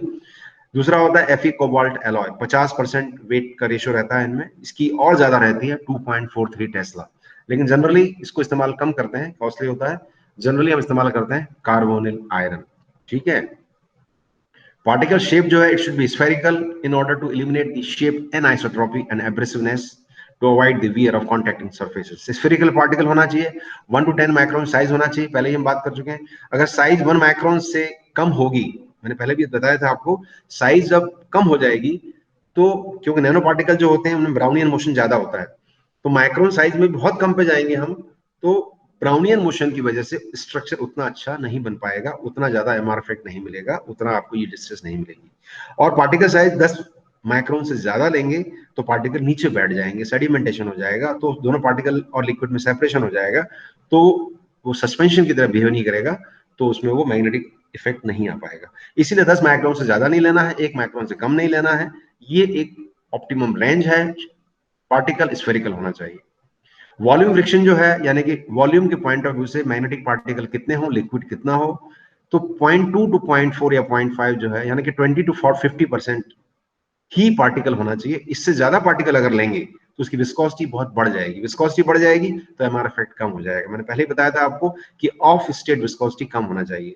Speaker 2: दूसरा होता है Fe कोबाल्ट एलॉय, 50% वेट का रेशियो रहता है इनमें, इसकी और ज्यादा रहती है 2.43 टेस्ला, लेकिन जनरली इसको इस्तेमाल कम करते हैं, कॉस्टली होता है। जनरली हम इस्तेमाल करते हैं कार्बोनिल आयरन, ठीक है। पार्टिकल शेप जो है, it should be spherical in order to eliminate the shape anisotropy and abrasiveness to avoid the wear of contacting surfaces. Spherical particle होना चाहिए, 1 to 10 माइक्रोन साइज होना चाहिए, पहले ही हम बात कर चुके हैं। अगर साइज 1 माइक्रोन से कम होगी, मैंने पहले भी बताया था आपको, साइज जब कम हो जाएगी तो, क्योंकि नैनो पार्टिकल जो होते हैं उनमें ब्राउनियन मोशन ज्यादा होता है, तो माइक्रोन साइज में बहुत कम पे जाएंगे हम, तो ब्राउनियन मोशन की वजह से स्ट्रक्चर उतना अच्छा नहीं बन पाएगा, उतना ज्यादा एमआर इफेक्ट नहीं मिलेगा, उतना आपको ये डिस्ट्रेस नहीं मिलेगी। और पार्टिकल साइज 10 माइक्रोन से ज्यादा लेंगे तो पार्टिकल नीचे बैठ जाएंगे, सेडिमेंटेशन हो जाएगा, तो दोनों पार्टिकल और लिक्विड में सेपरेशन हो जाएगा, तो वो सस्पेंशन की तरह बिहेव नहीं करेगा, तो उसमें वो मैग्नेटिक इफेक्ट नहीं आ पाएगा। इसीलिए 10 माइक्रोन से ज्यादा नहीं लेना है, 1 माइक्रोन से कम नहीं लेना है, ये एक ऑप्टिमम रेंज है। पार्टिकल स्फेरिकल होना चाहिए। वॉल्यूम फ्रिक्शन जो है, यानी कि वॉल्यूम के पॉइंट ऑफ व्यू से मैग्नेटिक पार्टिकल कितने हो, लिक्विड कितना हो, तो 0.2 to 0.4 या 0.5 जो है, यानी कि 20 to 50% ही पार्टिकल होना चाहिए। इससे ज्यादा पार्टिकल अगर लेंगे तो उसकी विस्कोसिटी बहुत बढ़ जाएगी, विस्कोसिटी बढ़ जाएगी तो एमआर इफेक्ट कम हो जाएगा। मैंने पहले ही बताया था आपको कि ऑफ स्टेट विस्कोसिटी कम होना चाहिए,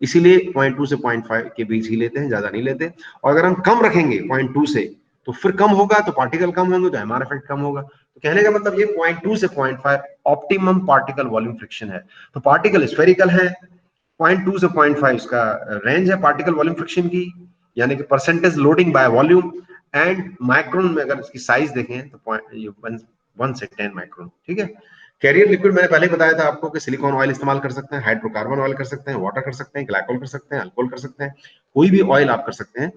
Speaker 2: इसीलिए 0.2 से 0.5 के बीच ही लेते हैं, ज्यादा नहीं लेते। और अगर हम कम रखेंगे 0.2 से, तो फिर कम होगा तो पार्टिकल कम होंगे तो एमआर इफेक्ट कम होगा। तो कहने का मतलब ये 0.2 से 0.5 ऑप्टिमम पार्टिकल वॉल्यूम फ्रिक्शन है। तो पार्टिकल स्फेरिकल है, 0.2 से 0.5 इसका रेंज है पार्टिकल वॉल्यूम फ्रिक्शन की, यानी कि percentage loading by volume. And micron में अगर इसकी साइज देखें तो 1 से 10 माइक्रोन, ठीक है। कैरियर लिक्विड मैंने पहले बताया था आपको कि सिलिकॉन ऑयल इस्तेमाल कर सकते हैं, हाइड्रोकार्बन ऑयल कर सकते हैं, वाटर कर सकते हैं, ग्लाइकोल कर सकते हैं, अल्कोहल कर सकते हैं, कोई भी ऑयल आप कर सकते हैं,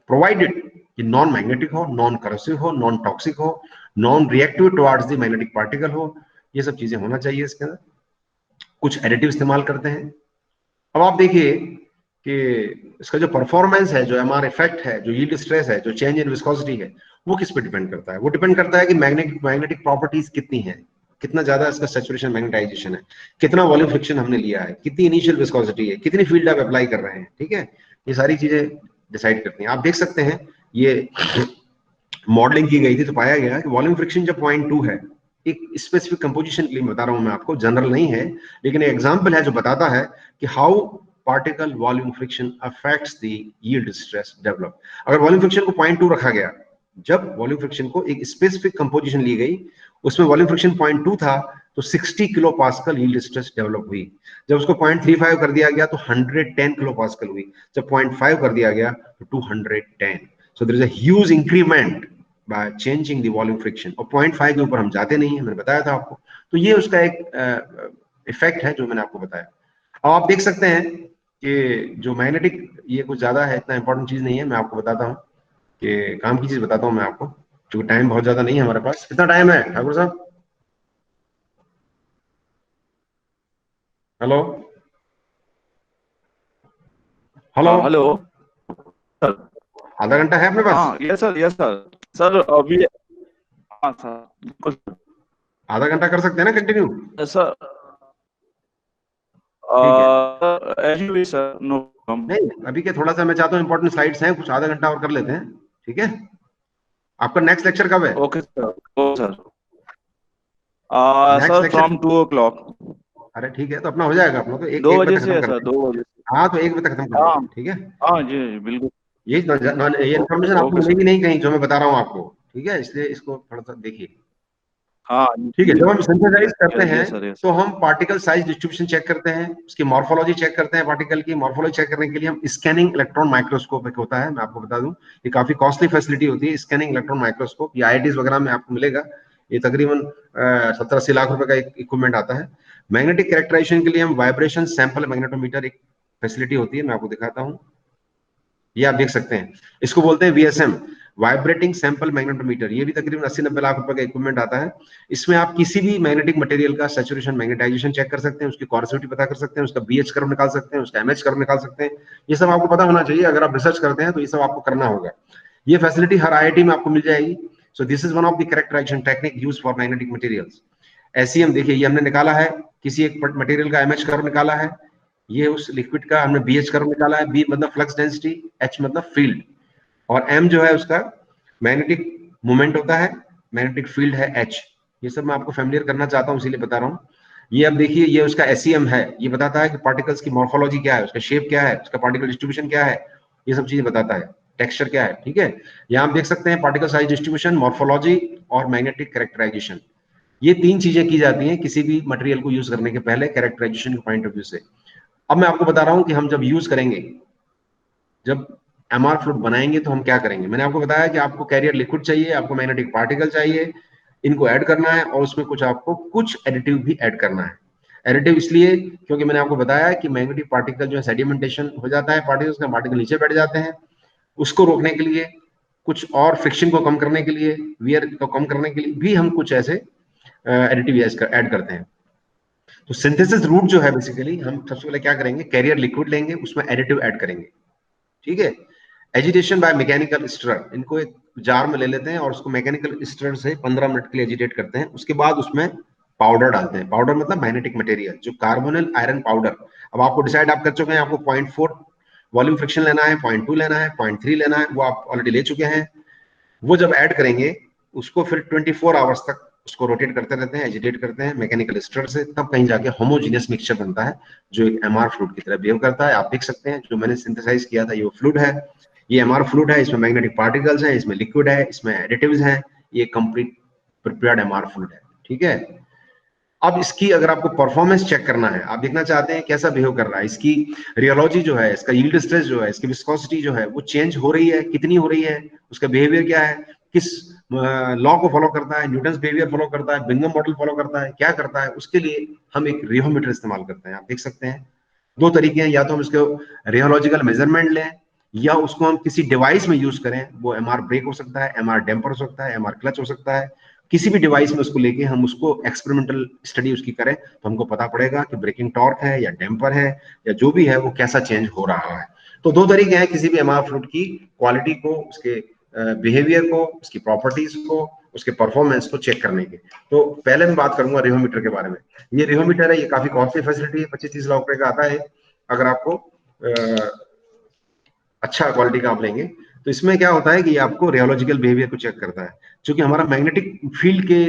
Speaker 2: प्रोवाइडेड कि नॉन मैग्नेटिक हो, नॉन करसिव हो, नॉन टॉक्सिक हो, non reactive towards the magnetic particle हो, ये सब चीजें होना चाहिए इसके अंदर। कुछ एडिटिव इस्तेमाल करते हैं। अब आप देखिए कि इसका जो परफॉर्मेंस है, जो एमआर इफेक्ट है, जो यील्ड स्ट्रेस है, जो चेंज इन विस्कोसिटी है, वो किस पे डिपेंड करता है? वो डिपेंड करता है कि मैग्नेटिक प्रॉपर्टीज कितनी है, कितना ज्यादा इसका सैचुरेशन मैग्नेटाइजेशन है, कितना वॉल्यूम फ्रिक्शन हमने लिया है, कितनी इनिशियल विस्कोसिटी है, कितनी फील्ड आप अप्लाई कर रहे हैं, ठीक है। ये सारी चीजें डिसाइड करती हैं। आप देख सकते हैं ये मॉडलिंग की गई थी तो पाया गया कि वॉल्यूम फ्रिक्शन जब 0.2 है, एक स्पेसिफिक कंपोजिशन के लिए बता रहा हूं मैं आपको, जनरल नहीं है, लेकिन एक एग्जांपल है जो बताता है कि how particle volume friction affects the yield stress develop. अगर वॉल्यूम फ्रिक्शन को 0.2 रखा गया, जब वॉल्यूम फ्रिक्शन को एक स्पेसिफिक कंपोजिशन ली गई, उसमें वॉल्यूम फ्रिक्शन 0.2 था, तो 60 kilo pascal yield stress develop हुई। जब उसको 0.35 कर दिया गया तो 110 किलो पास्कल हुई। जब 0.5 कर दिया गया तो 210। So there is a huge increment by changing the volume friction. और 0.5 के ऊपर हम जाते नहीं है, मैंने बताया था आपको। तो ये उसका एक इफेक्ट है जो मैंने आपको बताया। अब आप देख सकते हैं कि जो मैग्नेटिक, ये कुछ ज्यादा है, इतना इंपॉर्टेंट चीज नहीं है, मैं आपको बताता हूँ कि काम की चीज बताता हूँ मैं आपको, क्योंकि टाइम बहुत ज्यादा नहीं है हमारे पास। कितना टाइम है ठाकुर साहब? Hello hello.
Speaker 1: Hello sir.
Speaker 2: आधा घंटा है अपने पास?
Speaker 1: हाँ yes sir, yes sir. Sir अभी, हाँ सर बिल्कुल
Speaker 2: आधा घंटा कर सकते हैं ना कंटिन्यू?
Speaker 1: सर।
Speaker 2: ठीक है।
Speaker 1: As you wish sir, no problem.
Speaker 2: नहीं, अभी के थोड़ा सा मैं चाहता हूँ, इंपॉर्टेंट स्लाइड्स हैं कुछ, आधा घंटा और कर लेते हैं, ठीक है। आपका नेक्स्ट लेक्चर कब है?
Speaker 1: Okay sir, okay sir.
Speaker 2: Next
Speaker 1: sir
Speaker 2: lecture?
Speaker 1: From 2 o'clock।
Speaker 2: अरे ठीक है, तो अपना हो जाएगा, अपना तो एक
Speaker 1: 2 बजे
Speaker 2: बजे
Speaker 1: से
Speaker 2: खत्म
Speaker 1: है
Speaker 2: कर
Speaker 1: सर,
Speaker 2: देंगे।
Speaker 1: 2 बजे से।
Speaker 2: हाँ, तो 1 बजे तक खत्म कर
Speaker 1: हाँ
Speaker 2: देंगे, ठीक है।
Speaker 1: हाँ जी जी, बिल्कुल।
Speaker 2: ये ये इन्फॉर्मेशन आपको
Speaker 1: ओके सर।
Speaker 2: मिलेगी नहीं कहीं जो मैं बता रहा हूँ आपको, ठीक है, इसलिए इसको थोड़ा सा देखिए।
Speaker 1: हाँ
Speaker 2: ठीक है, जब हम सिंथेसाइज करते हैं
Speaker 1: यस सर, यस
Speaker 2: तो
Speaker 1: सर।
Speaker 2: हम पार्टिकल साइज डिस्ट्रीब्यूशन चेक करते हैं, उसकी मॉर्फोलॉजी चेक करते हैं। पार्टिकल की मॉर्फोलॉजी चेक करने के लिए हम स्कैनिंग इलेक्ट्रॉन माइक्रोस्कोप एक होता है, मैं आपको बता दूं, ये काफी कॉस्टली फैसिलिटी होती है, स्कैनिंग इलेक्ट्रॉन माइक्रोस्कोप। ये आईआईटीज वगैरह में आपको मिलेगा, ये तकरीबन 70-80 लाख रुपए का एक इक्विपमेंट आता है। मैग्नेटिक कैरेक्टराइजेशन के लिए हम वाइब्रेशन सैंपल मैग्नेटोमीटर एक फैसिलिटी होती है, मैं आपको दिखाता हूँ। ये आप देख सकते हैं, इसको बोलते हैं वीएसएम, वाइब्रेटिंग सैंपल मैग्नेटोमीटर, ये भी तकरीबन 80-90 लाख रुपए का इक्विपमेंट आता है। इसमें आप किसी भी मैग्नेटिक मटेरियल का सैचुरेशन मैग्नेटाइजेशन चेक कर सकते हैं, उसकी कोर्सिविटी पता कर सकते हैं, उसका बीएच कर्व निकाल सकते हैं, उसका एमएच कर्व निकाल सकते हैं। ये सब आपको पता होना चाहिए, अगर आप रिसर्च करते हैं तो ये सब आपको करना होगा। ये फैसिलिटी हर आईआईटी में आपको मिल जाएगी। So this is one of the characterization technique used for magnetic materials. SEM देखिए, ये हमने निकाला है, किसी एक मटेरियल का एमएच कर्व निकाला है, ये उस लिक्विड का हमने बीएच कर्व निकाला है, बी मतलब फ्लक्स डेंसिटी, एच मतलब फील्ड, और एम जो है उसका मैग्नेटिक मोमेंट होता है, मैग्नेटिक फील्ड है एच। ये सब मैं आपको फैमिलियर करना चाहता हूँ, इसीलिए बता रहा हूँ। ये अब देखिए, ये उसका एसईएम है, ये बताता है कि पार्टिकल्स की मॉर्फोलॉजी क्या है, उसका शेप क्या है, उसका पार्टिकल डिस्ट्रीब्यूशन क्या है, ये सब चीजें बताता है, टेक्सचर क्या है। ठीक है, यहाँ आप देख सकते हैं पार्टिकल साइज डिस्ट्रीब्यूशन, मॉर्फोलॉजी और मैग्नेटिक कैरेक्टराइजेशन। ये तीन चीजें की जाती हैं किसी भी मटेरियल को यूज करने के पहले कैरेक्टराइजेशन के पॉइंट ऑफ व्यू से। अब मैं आपको बता रहा हूं कि हम जब यूज करेंगे, जब एमआर फ्लूइड बनाएंगे तो हम क्या करेंगे। मैंने आपको बताया कि आपको कैरियर लिक्विड चाहिए, आपको मैग्नेटिक पार्टिकल चाहिए, इनको ऐड करना है और उसमें कुछ आपको कुछ एडिटिव भी ऐड करना है। एडिटिव इसलिए क्योंकि मैंने आपको बताया कि मैग्नेटिक पार्टिकल जो है सेडिमेंटेशन हो जाता है, पार्टिकल्स का पार्टिकल नीचे बैठ जाते हैं, उसको रोकने के लिए, कुछ और फ्रिक्शन को कम करने के लिए, वियर को कम करने के लिए भी हम कुछ ऐसे एडिटिव ऐड करते हैं। तो सिंथेसिस रूट जो है, बेसिकली हम सबसे पहले क्या करेंगे, कैरियर लिक्विड लेंगे, उसमें एडिटिव ऐड करेंगे। ठीक है, एजिटेशन बाय मैकेनिकल स्टर, इनको एक जार में ले लेते हैं और उसको मैकेनिकल स्टर से 15 मिनट के लिए एजिटेट करते हैं। उसके बाद उसमें पाउडर डालते हैं, पाउडर मतलब मैग्नेटिक मटेरियल, जो कार्बोनिल आयरन पाउडर। अब आपको डिसाइड आप कर चुके हैं, आपको 0.4 वॉल्यूम फ्रिक्शन लेना है, 0.2 लेना है, 0.3 लेना है, वो आप ऑलरेडी ले चुके हैं। वो जब ऐड करेंगे उसको फिर 24 आवर्स तक उसको रोटेट करते रहते हैं, एजिटेट करते हैं मैकेनिकल स्टर से, तब कहीं जाके होमोजीनियस मिक्सचर बनता है जो एक एमआर फ्लूइड की तरह बिहेव करता है। आप देख सकते हैं जो मैंने सिंथेसाइज किया था, ये फ्लूइड है, ये एमआर फ्लूइड है, इसमें मैग्नेटिक पार्टिकल्स हैं, इसमें लिक्विड है, इसमें एडिटिव्स हैं, ये कंप्लीट प्रिपेयर्ड एमआर फ्लूइड है। ठीक है, अब इसकी अगर आपको परफॉर्मेंस चेक करना है, आप देखना चाहते हैं कैसा बिहेव कर रहा है, इसकी रियोलॉजी जो है, इसका यील्ड स्ट्रेस जो है, इसकी विस्कोसिटी जो है वो चेंज हो रही है, कितनी हो रही है, उसका बिहेवियर क्या है, किस लॉ को फॉलो करता है, न्यूटन्स बिहेवियर फॉलो करता है, बिंगम मॉडल फॉलो करता है, क्या करता है, उसके लिए हम एक रियोमीटर इस्तेमाल करते हैं। आप देख सकते हैं दो तरीके हैं, या तो हम इसको रियोलॉजिकल मेजरमेंट लें या उसको हम किसी डिवाइस में यूज करें। वो एमआर ब्रेक हो सकता है, एमआर डेम्पर हो सकता है, एमआर क्लच हो सकता है, किसी भी डिवाइस में उसको लेके हम उसको एक्सपेरिमेंटल स्टडी उसकी करें तो हमको पता पड़ेगा कि ब्रेकिंग टॉर्क है या डेम्पर है या जो भी है वो कैसा चेंज हो रहा है। तो दो तरीके हैं किसी भी एमआर फ्लूइड की क्वालिटी को, उसके बिहेवियर को, उसकी प्रॉपर्टीज को, उसके परफॉर्मेंस को चेक करने के। तो पहले मैं बात करूंगा रियोमीटर के बारे में। ये रियोमीटर है, ये काफी कॉस्टली फैसिलिटी है, 25-30 लाख रुपए का आता है। अगर आपको अच्छा क्वालिटी का आप लेंगे तो इसमें क्या होता है कि आपको रियोलॉजिकल बिहेवियर को चेक करता है, क्योंकि हमारा मैग्नेटिक फील्ड के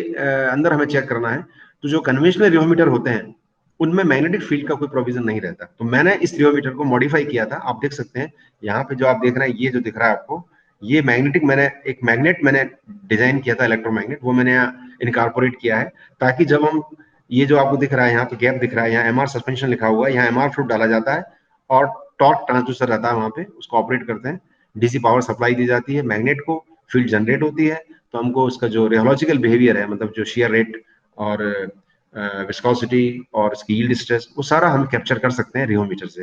Speaker 2: अंदर हमें चेक करना है। तो जो कन्वेंशनल रियोमीटर होते हैं उनमें मैग्नेटिक फील्ड का कोई प्रोविजन नहीं रहता, तो मैंने इस रियोमीटर को मॉडिफाई किया था। आप देख सकते हैं यहाँ पे जो आप देख रहे हैं, ये जो दिख रहा है आपको, ये मैग्नेटिक, मैंने एक मैग्नेट मैंने डिजाइन किया था इलेक्ट्रोमैग्नेट, वो मैंने इनकॉर्पोरेट किया है ताकि जब हम, ये जो आपको दिख रहा है यहाँ पे गैप दिख रहा है, यहाँ एमआर सस्पेंशन लिखा हुआ है, यहाँ एमआर फ्लूइड डाला जाता है और टॉर्क ट्रांसड्यूसर रहता है वहां पे, उसको ऑपरेट करते हैं, डीसी पावर सप्लाई दी जाती है मैग्नेट को, फील्ड जनरेट होती है, तो हमको उसका जो रियोलॉजिकल बिहेवियर है, मतलब जो शेयर रेट और विस्कोसिटी और इसकी यील्ड स्ट्रेस, वो सारा हम कैप्चर कर सकते हैं रियोमीटर से।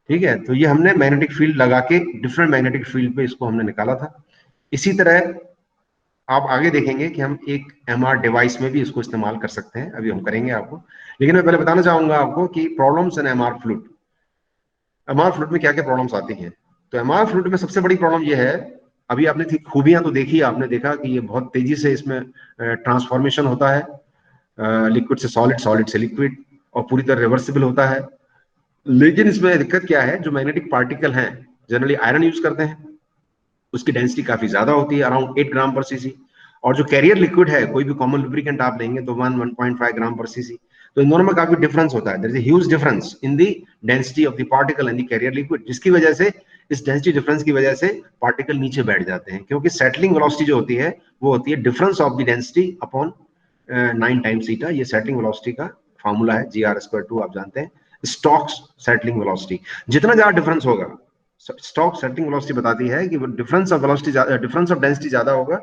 Speaker 2: ठीक है, तो ये हमने मैग्नेटिक फील्ड लगा के डिफरेंट मैग्नेटिक फील्ड पे इसको हमने निकाला था। इसी तरह आप आगे देखेंगे कि हम एक एमआर डिवाइस में भी इसको इस्तेमाल कर सकते हैं, अभी हम करेंगे आपको। लेकिन मैं पहले बताना चाहूंगा आपको कि problems in MR fluid, MR fluid में क्या क्या प्रॉब्लम्स आती हैं। तो एमआर फ्लूइड में सबसे बड़ी प्रॉब्लम ये है, अभी आपने खूबियां तो देखी, आपने देखा कि ये बहुत तेजी से इसमें ट्रांसफॉर्मेशन होता है, लिक्विड से सॉलिड, सॉलिड से लिक्विड, और पूरी तरह रिवर्सिबल होता है। लेकिन इसमें दिक्कत क्या है, जो मैग्नेटिक पार्टिकल हैं, जनरली आयरन यूज करते हैं, उसकी डेंसिटी काफी ज्यादा होती है, अराउंड 8 ग्राम पर सीसी। और जो कैरियर लिक्विड है, कोई भी कॉमन लुब्रिकेंट आप लेंगे तो 1.5 ग्राम पर सीसी। तो इन दोनों में काफी डिफरेंस होता है, there is a huge difference in the density of the particle and the carrier liquid, जिसकी वजह से, इस डेंसिटी डिफरेंस की वजह से पार्टिकल नीचे बैठ जाते हैं, क्योंकि सेटलिंग वेलोसिटी जो होती है वो होती है difference of the density upon 9 times theta. ये सेटलिंग वेलोसिटी का फार्मूला है, gr²2 आप जानते हैं, स्टोक्स सेटलिंग वेलोसिटी। जितना ज्यादा डिफरेंस होगा, स्टोक्स सेटलिंग वेलोसिटी बताती है कि difference of velocity, difference of density ज्यादा होगा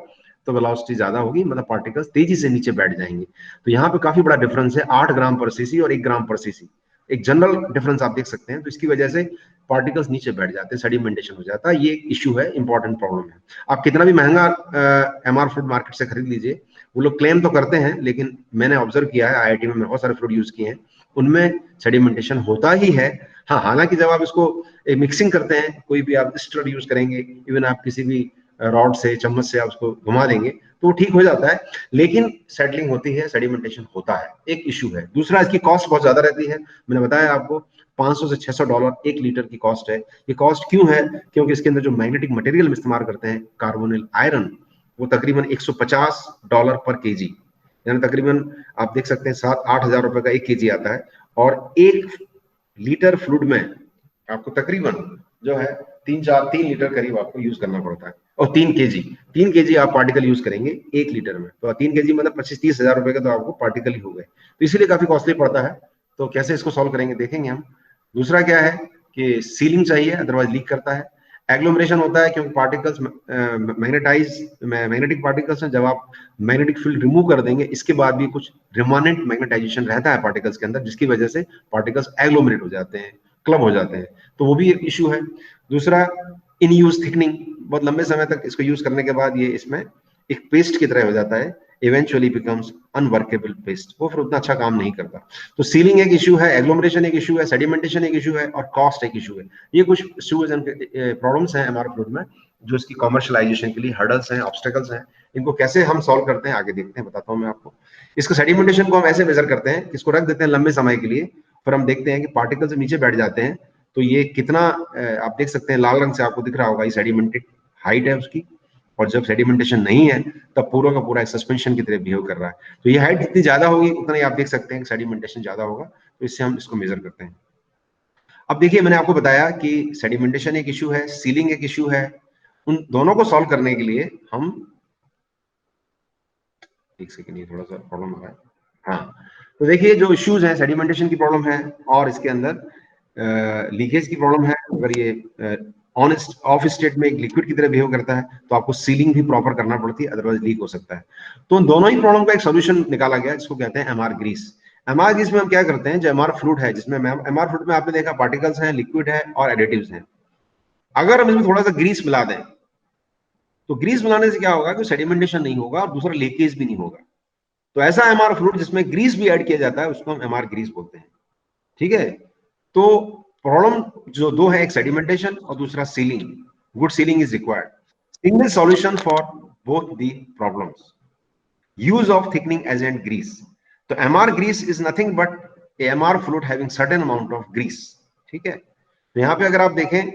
Speaker 2: तो वेलोसिटी ज्यादा होगी, मतलब पार्टिकल्स तेजी से नीचे बैठ जाएंगे। तो यहाँ पे काफी बड़ा डिफरेंस है, 8 ग्राम पर सीसी और 1 ग्राम पर सीसी। एक जनरल डिफरेंस आप देख सकते हैं। तो इसकी वजह से पार्टिकल्स नीचे बैठ जाते हैं, सेडिमेंटेशन हो जाता है। ये एक इशू है, इंपॉर्टेंट प्रॉब्लम है। आप कितना भी महंगा एमआर फ्लूइड मार्केट से खरीद लीजिए, वो लोग क्लेम तो करते हैं, लेकिन मैंने ऑब्जर्व किया है, आईआईटी में बहुत सारे फ्लूइड यूज किए हैं, उनमें सेडिमेंटेशन होता ही है। हाँ, हालांकि जब आप इसको मिक्सिंग करते हैं, कोई भी आप स्टर यूज करेंगे, इवन आप किसी भी रॉड से, चम्मच से आप उसको घुमा देंगे तो ठीक हो जाता है, लेकिन सेटलिंग होती है, सेडिमेंटेशन होता है, एक इशू है। दूसरा, इसकी कॉस्ट बहुत ज्यादा रहती है। मैंने बताया आपको $500 से $600 1 लीटर की कॉस्ट है। ये कॉस्ट क्यों है? क्योंकि इसके अंदर जो मैग्नेटिक मटेरियल हम इस्तेमाल करते हैं, कार्बोनिल आयरन, वो तकरीबन $150 पर केजी, यानी तकरीबन आप देख सकते हैं 7-8 हजार रुपए का 1 केजी आता है। और 1 लीटर फ्लूइड में आपको तकरीबन जो है 3 लीटर करीब आपको यूज करना पड़ता है। और 3 केजी आप पार्टिकल यूज करेंगे 1 लीटर में, तो 3 केजी मतलब 25-30 हजार रुपए का तो आपको पार्टिकल ही हो गए। तो इसीलिए काफी कॉस्टली पड़ता है। तो कैसे इसको सॉल्व करेंगे देखेंगे हम। दूसरा क्या है कि सीलिंग चाहिए, अदरवाइज लीक करता है। एग्लोमरेशन होता है क्योंकि पार्टिकल्स मैग्नेटिक पार्टिकल्स हैं। जब आप मैग्नेटिक फील्ड रिमूव कर देंगे, इसके बाद भी कुछ रिमानेंट मैग्नेटाइजेशन रहता है पार्टिकल्स के अंदर, जिसकी वजह से पार्टिकल्स एग्लोमरेट हो जाते हैं, क्लब हो जाते हैं। तो वो भी एक इशू है। दूसरा, इन यूज थिकनिंग, बहुत लंबे समय तक इसको यूज करने के बाद ये इसमें एक पेस्ट की तरह हो जाता है, इवेंचुअली बिकम्स अनवर्केबल पेस्ट, वो फिर उतना अच्छा काम नहीं करता। तो सीलिंग एक इशू है, एग्लोमरेशन एक इशू है, सेडिमेंटेशन एक इशू है, और कॉस्ट एक इशू है। ये कुछ इशूज एंड प्रॉब्लम्स हैं एमआर फ्लूइड में, जो इसकी कमर्शियलाइजेशन के लिए हर्डल्स हैं, ऑब्स्टेकल्स हैं। इनको कैसे हम सॉल्व करते हैं आगे देखते हैं, बताता हूं मैं आपको। इसको सेडिमेंटेशन को हम ऐसे मेजर करते हैं, इसको रख देते हैं लंबे समय के लिए, फिर हम देखते हैं कि पार्टिकल से नीचे बैठ जाते हैं तो ये कितना, आप देख सकते हैं लाल रंग से आपको दिख रहा होगा, ये सेडिमेंटेड हाइट है उसकी। और जब सेडिमेंटेशन नहीं है तब पूरा का पूरा सस्पेंशन की तरह बिहेव कर रहा है। तो ये हाइट जितनी ज्यादा होगी उतना ही आप देख सकते हैं कि सेडिमेंटेशन ज्यादा होगा। तो इससे हम इसको मेजर करते हैं। अब देखिए, मैंने आपको बताया कि सेडिमेंटेशन एक इशू है, सीलिंग एक इशू है। उन दोनों को सॉल्व करने के लिए हम, एक सेकंड, ये थोड़ा सा प्रॉब्लम आ रहा है। हाँ, तो देखिए जो इश्यूज हैं, सेडिमेंटेशन की प्रॉब्लम है और इसके अंदर लीकेज की प्रॉब्लम है। अगर ये ऑफ स्टेट में एक लिक्विड की तरह बिहेव करता है तो आपको सीलिंग भी प्रॉपर करना पड़ती है, अदरवाइज लीक हो सकता है। तो उन दोनों ही प्रॉब्लम का एक सोल्यूशन निकाला गया, जिसको कहते हैं एमआर ग्रीस। एमआर ग्रीस में हम क्या करते हैं, जो एमआर फ्लूइड है, जिसमें एमआर फ्लूइड में आपने देखा पार्टिकल्स हैं, लिक्विड है और एडिटिव्स हैं। अगर हम इसमें थोड़ा सा ग्रीस मिला दें तो ग्रीस मिलाने से क्या होगा कि सेडिमेंटेशन नहीं होगा और दूसरा लीकेज भी नहीं होगा। तो ऐसा एमआर फ्लूइड जिसमें ग्रीस भी ऐड किया जाता है उसको हम एमआर ग्रीस बोलते हैं। ठीक है, तो प्रॉब्लम जो दो है, एक सेडिमेंटेशन और दूसरा sealing. Good sealing is required. Single solution for both the problems, use of thickening agent grease. तो MR grease is nothing but MR fluid having certain amount of grease. ठीक है, तो यहां पे अगर आप देखें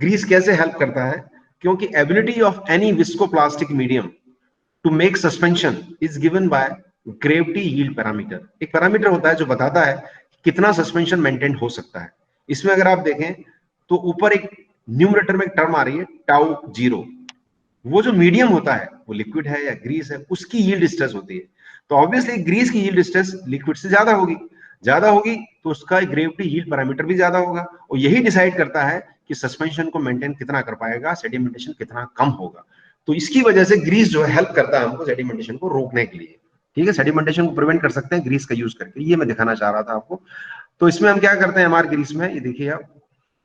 Speaker 2: ग्रीस कैसे हेल्प करता है, क्योंकि ability of any viscoplastic medium to make suspension is given by gravity yield parameter. एक पैरामीटर होता है जो बताता है कितना सस्पेंशन मेंटेन हो सकता है। इसमें अगर आप देखें तो ऊपर एक न्यूमरेटर में एक टर्म आ रही है टाउ जीरो। वो जो मीडियम होता है, वो लिक्विड है या ग्रीस है, उसकी यील्ड स्ट्रेस होती है। तो ऑब्वियसली ग्रीस की यील्ड स्ट्रेस लिक्विड से ज्यादा होगी तो उसका ग्रेविटी यील्ड पैरामीटर भी ज्यादा होगा, और यही डिसाइड करता है कि सस्पेंशन को मेंटेन कितना कर पाएगा, सेडिमेंटेशन कितना कम होगा। तो इसकी वजह से ग्रीस जो है हेल्प करता है हमको सेडिमेंटेशन को रोकने के लिए। ठीक है, सेडिमेंटेशन को प्रिवेंट कर सकते हैं ग्रीस का यूज करके, ये मैं दिखाना चाह रहा था आपको। तो इसमें हम क्या करते हैं हमारे ग्रीस में, ये देखिए आप,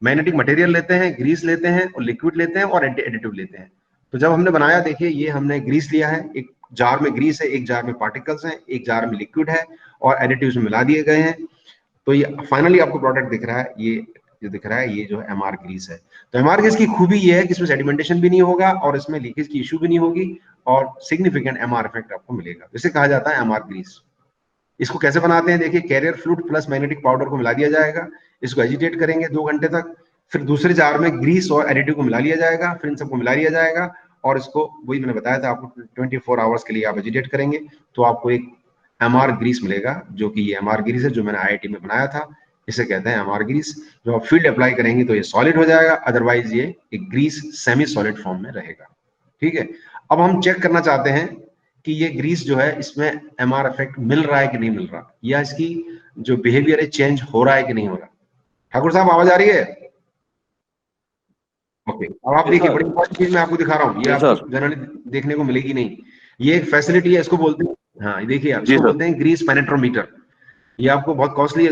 Speaker 2: मैग्नेटिक मटेरियल लेते हैं, ग्रीस लेते हैं और लिक्विड लेते हैं और एडिटिव लेते हैं। तो जब हमने बनाया, देखिए ये हमने ग्रीस लिया है, एक जार में ग्रीस है, एक जार में पार्टिकल्स हैं, एक जार में लिक्विड है और एडिटिव्स में मिला दिए गए हैं। तो ये फाइनली आपको प्रोडक्ट दिख रहा है, ये जो दिख रहा है ये जो एमआर ग्रीस है। तो एमआर ग्रीस की खूबी ये है कि इसमें सेडिमेंटेशन भी नहीं होगा और इसमें लीकेज की इशू भी नहीं होगी और सिग्निफिकेंट एमआर इफेक्ट आपको मिलेगा, जिसे कहा जाता है एमआर ग्रीस। इसको कैसे बनाते हैं, देखिए carrier fluid plus magnetic powder को मिला दिया जाएगा, इसको एजिटेट करेंगे 2 घंटे तक, फिर दूसरे जार में ग्रीस और एडिटिव को मिला लिया जाएगा, फिर इन सबको मिला लिया जाएगा और इसको, वही मैंने बताया था आपको, 24 आवर्स के लिए आप एजिटेट करेंगे तो आपको एक एमआर ग्रीस मिलेगा, जो कि ये एमआर ग्रीस है जो मैंने आईआईटी में बनाया था। इसे कहते हैं एमआर ग्रीस। जो आप फील्ड अप्लाई करेंगे तो ये सॉलिड हो जाएगा, अदरवाइज ये एक ग्रीस सेमी सॉलिड फॉर्म में रहेगा। ठीक है, अब हम चेक करना चाहते हैं कि ये ग्रीस जो है इसमें एमआर इफेक्ट मिल रहा है कि नहीं मिल रहा, या इसकी जो बिहेवियर है चेंज हो रहा है कि नहीं हो रहा। ठाकुर साहब आवाज आ रही है? ओके, अब आप देखिए बड़ी इंपॉर्टेंट चीज मैं आपको दिखा रहा हूँ, ये आपको जनरली देखने को मिलेगी नहीं। ये एक फैसिलिटी है, इसको बोलते हैं, हाँ ये देखिए आप, इसको बोलते हैं ग्रीस पेनेट्रोमीटर। ये आपको बहुत कॉस्टली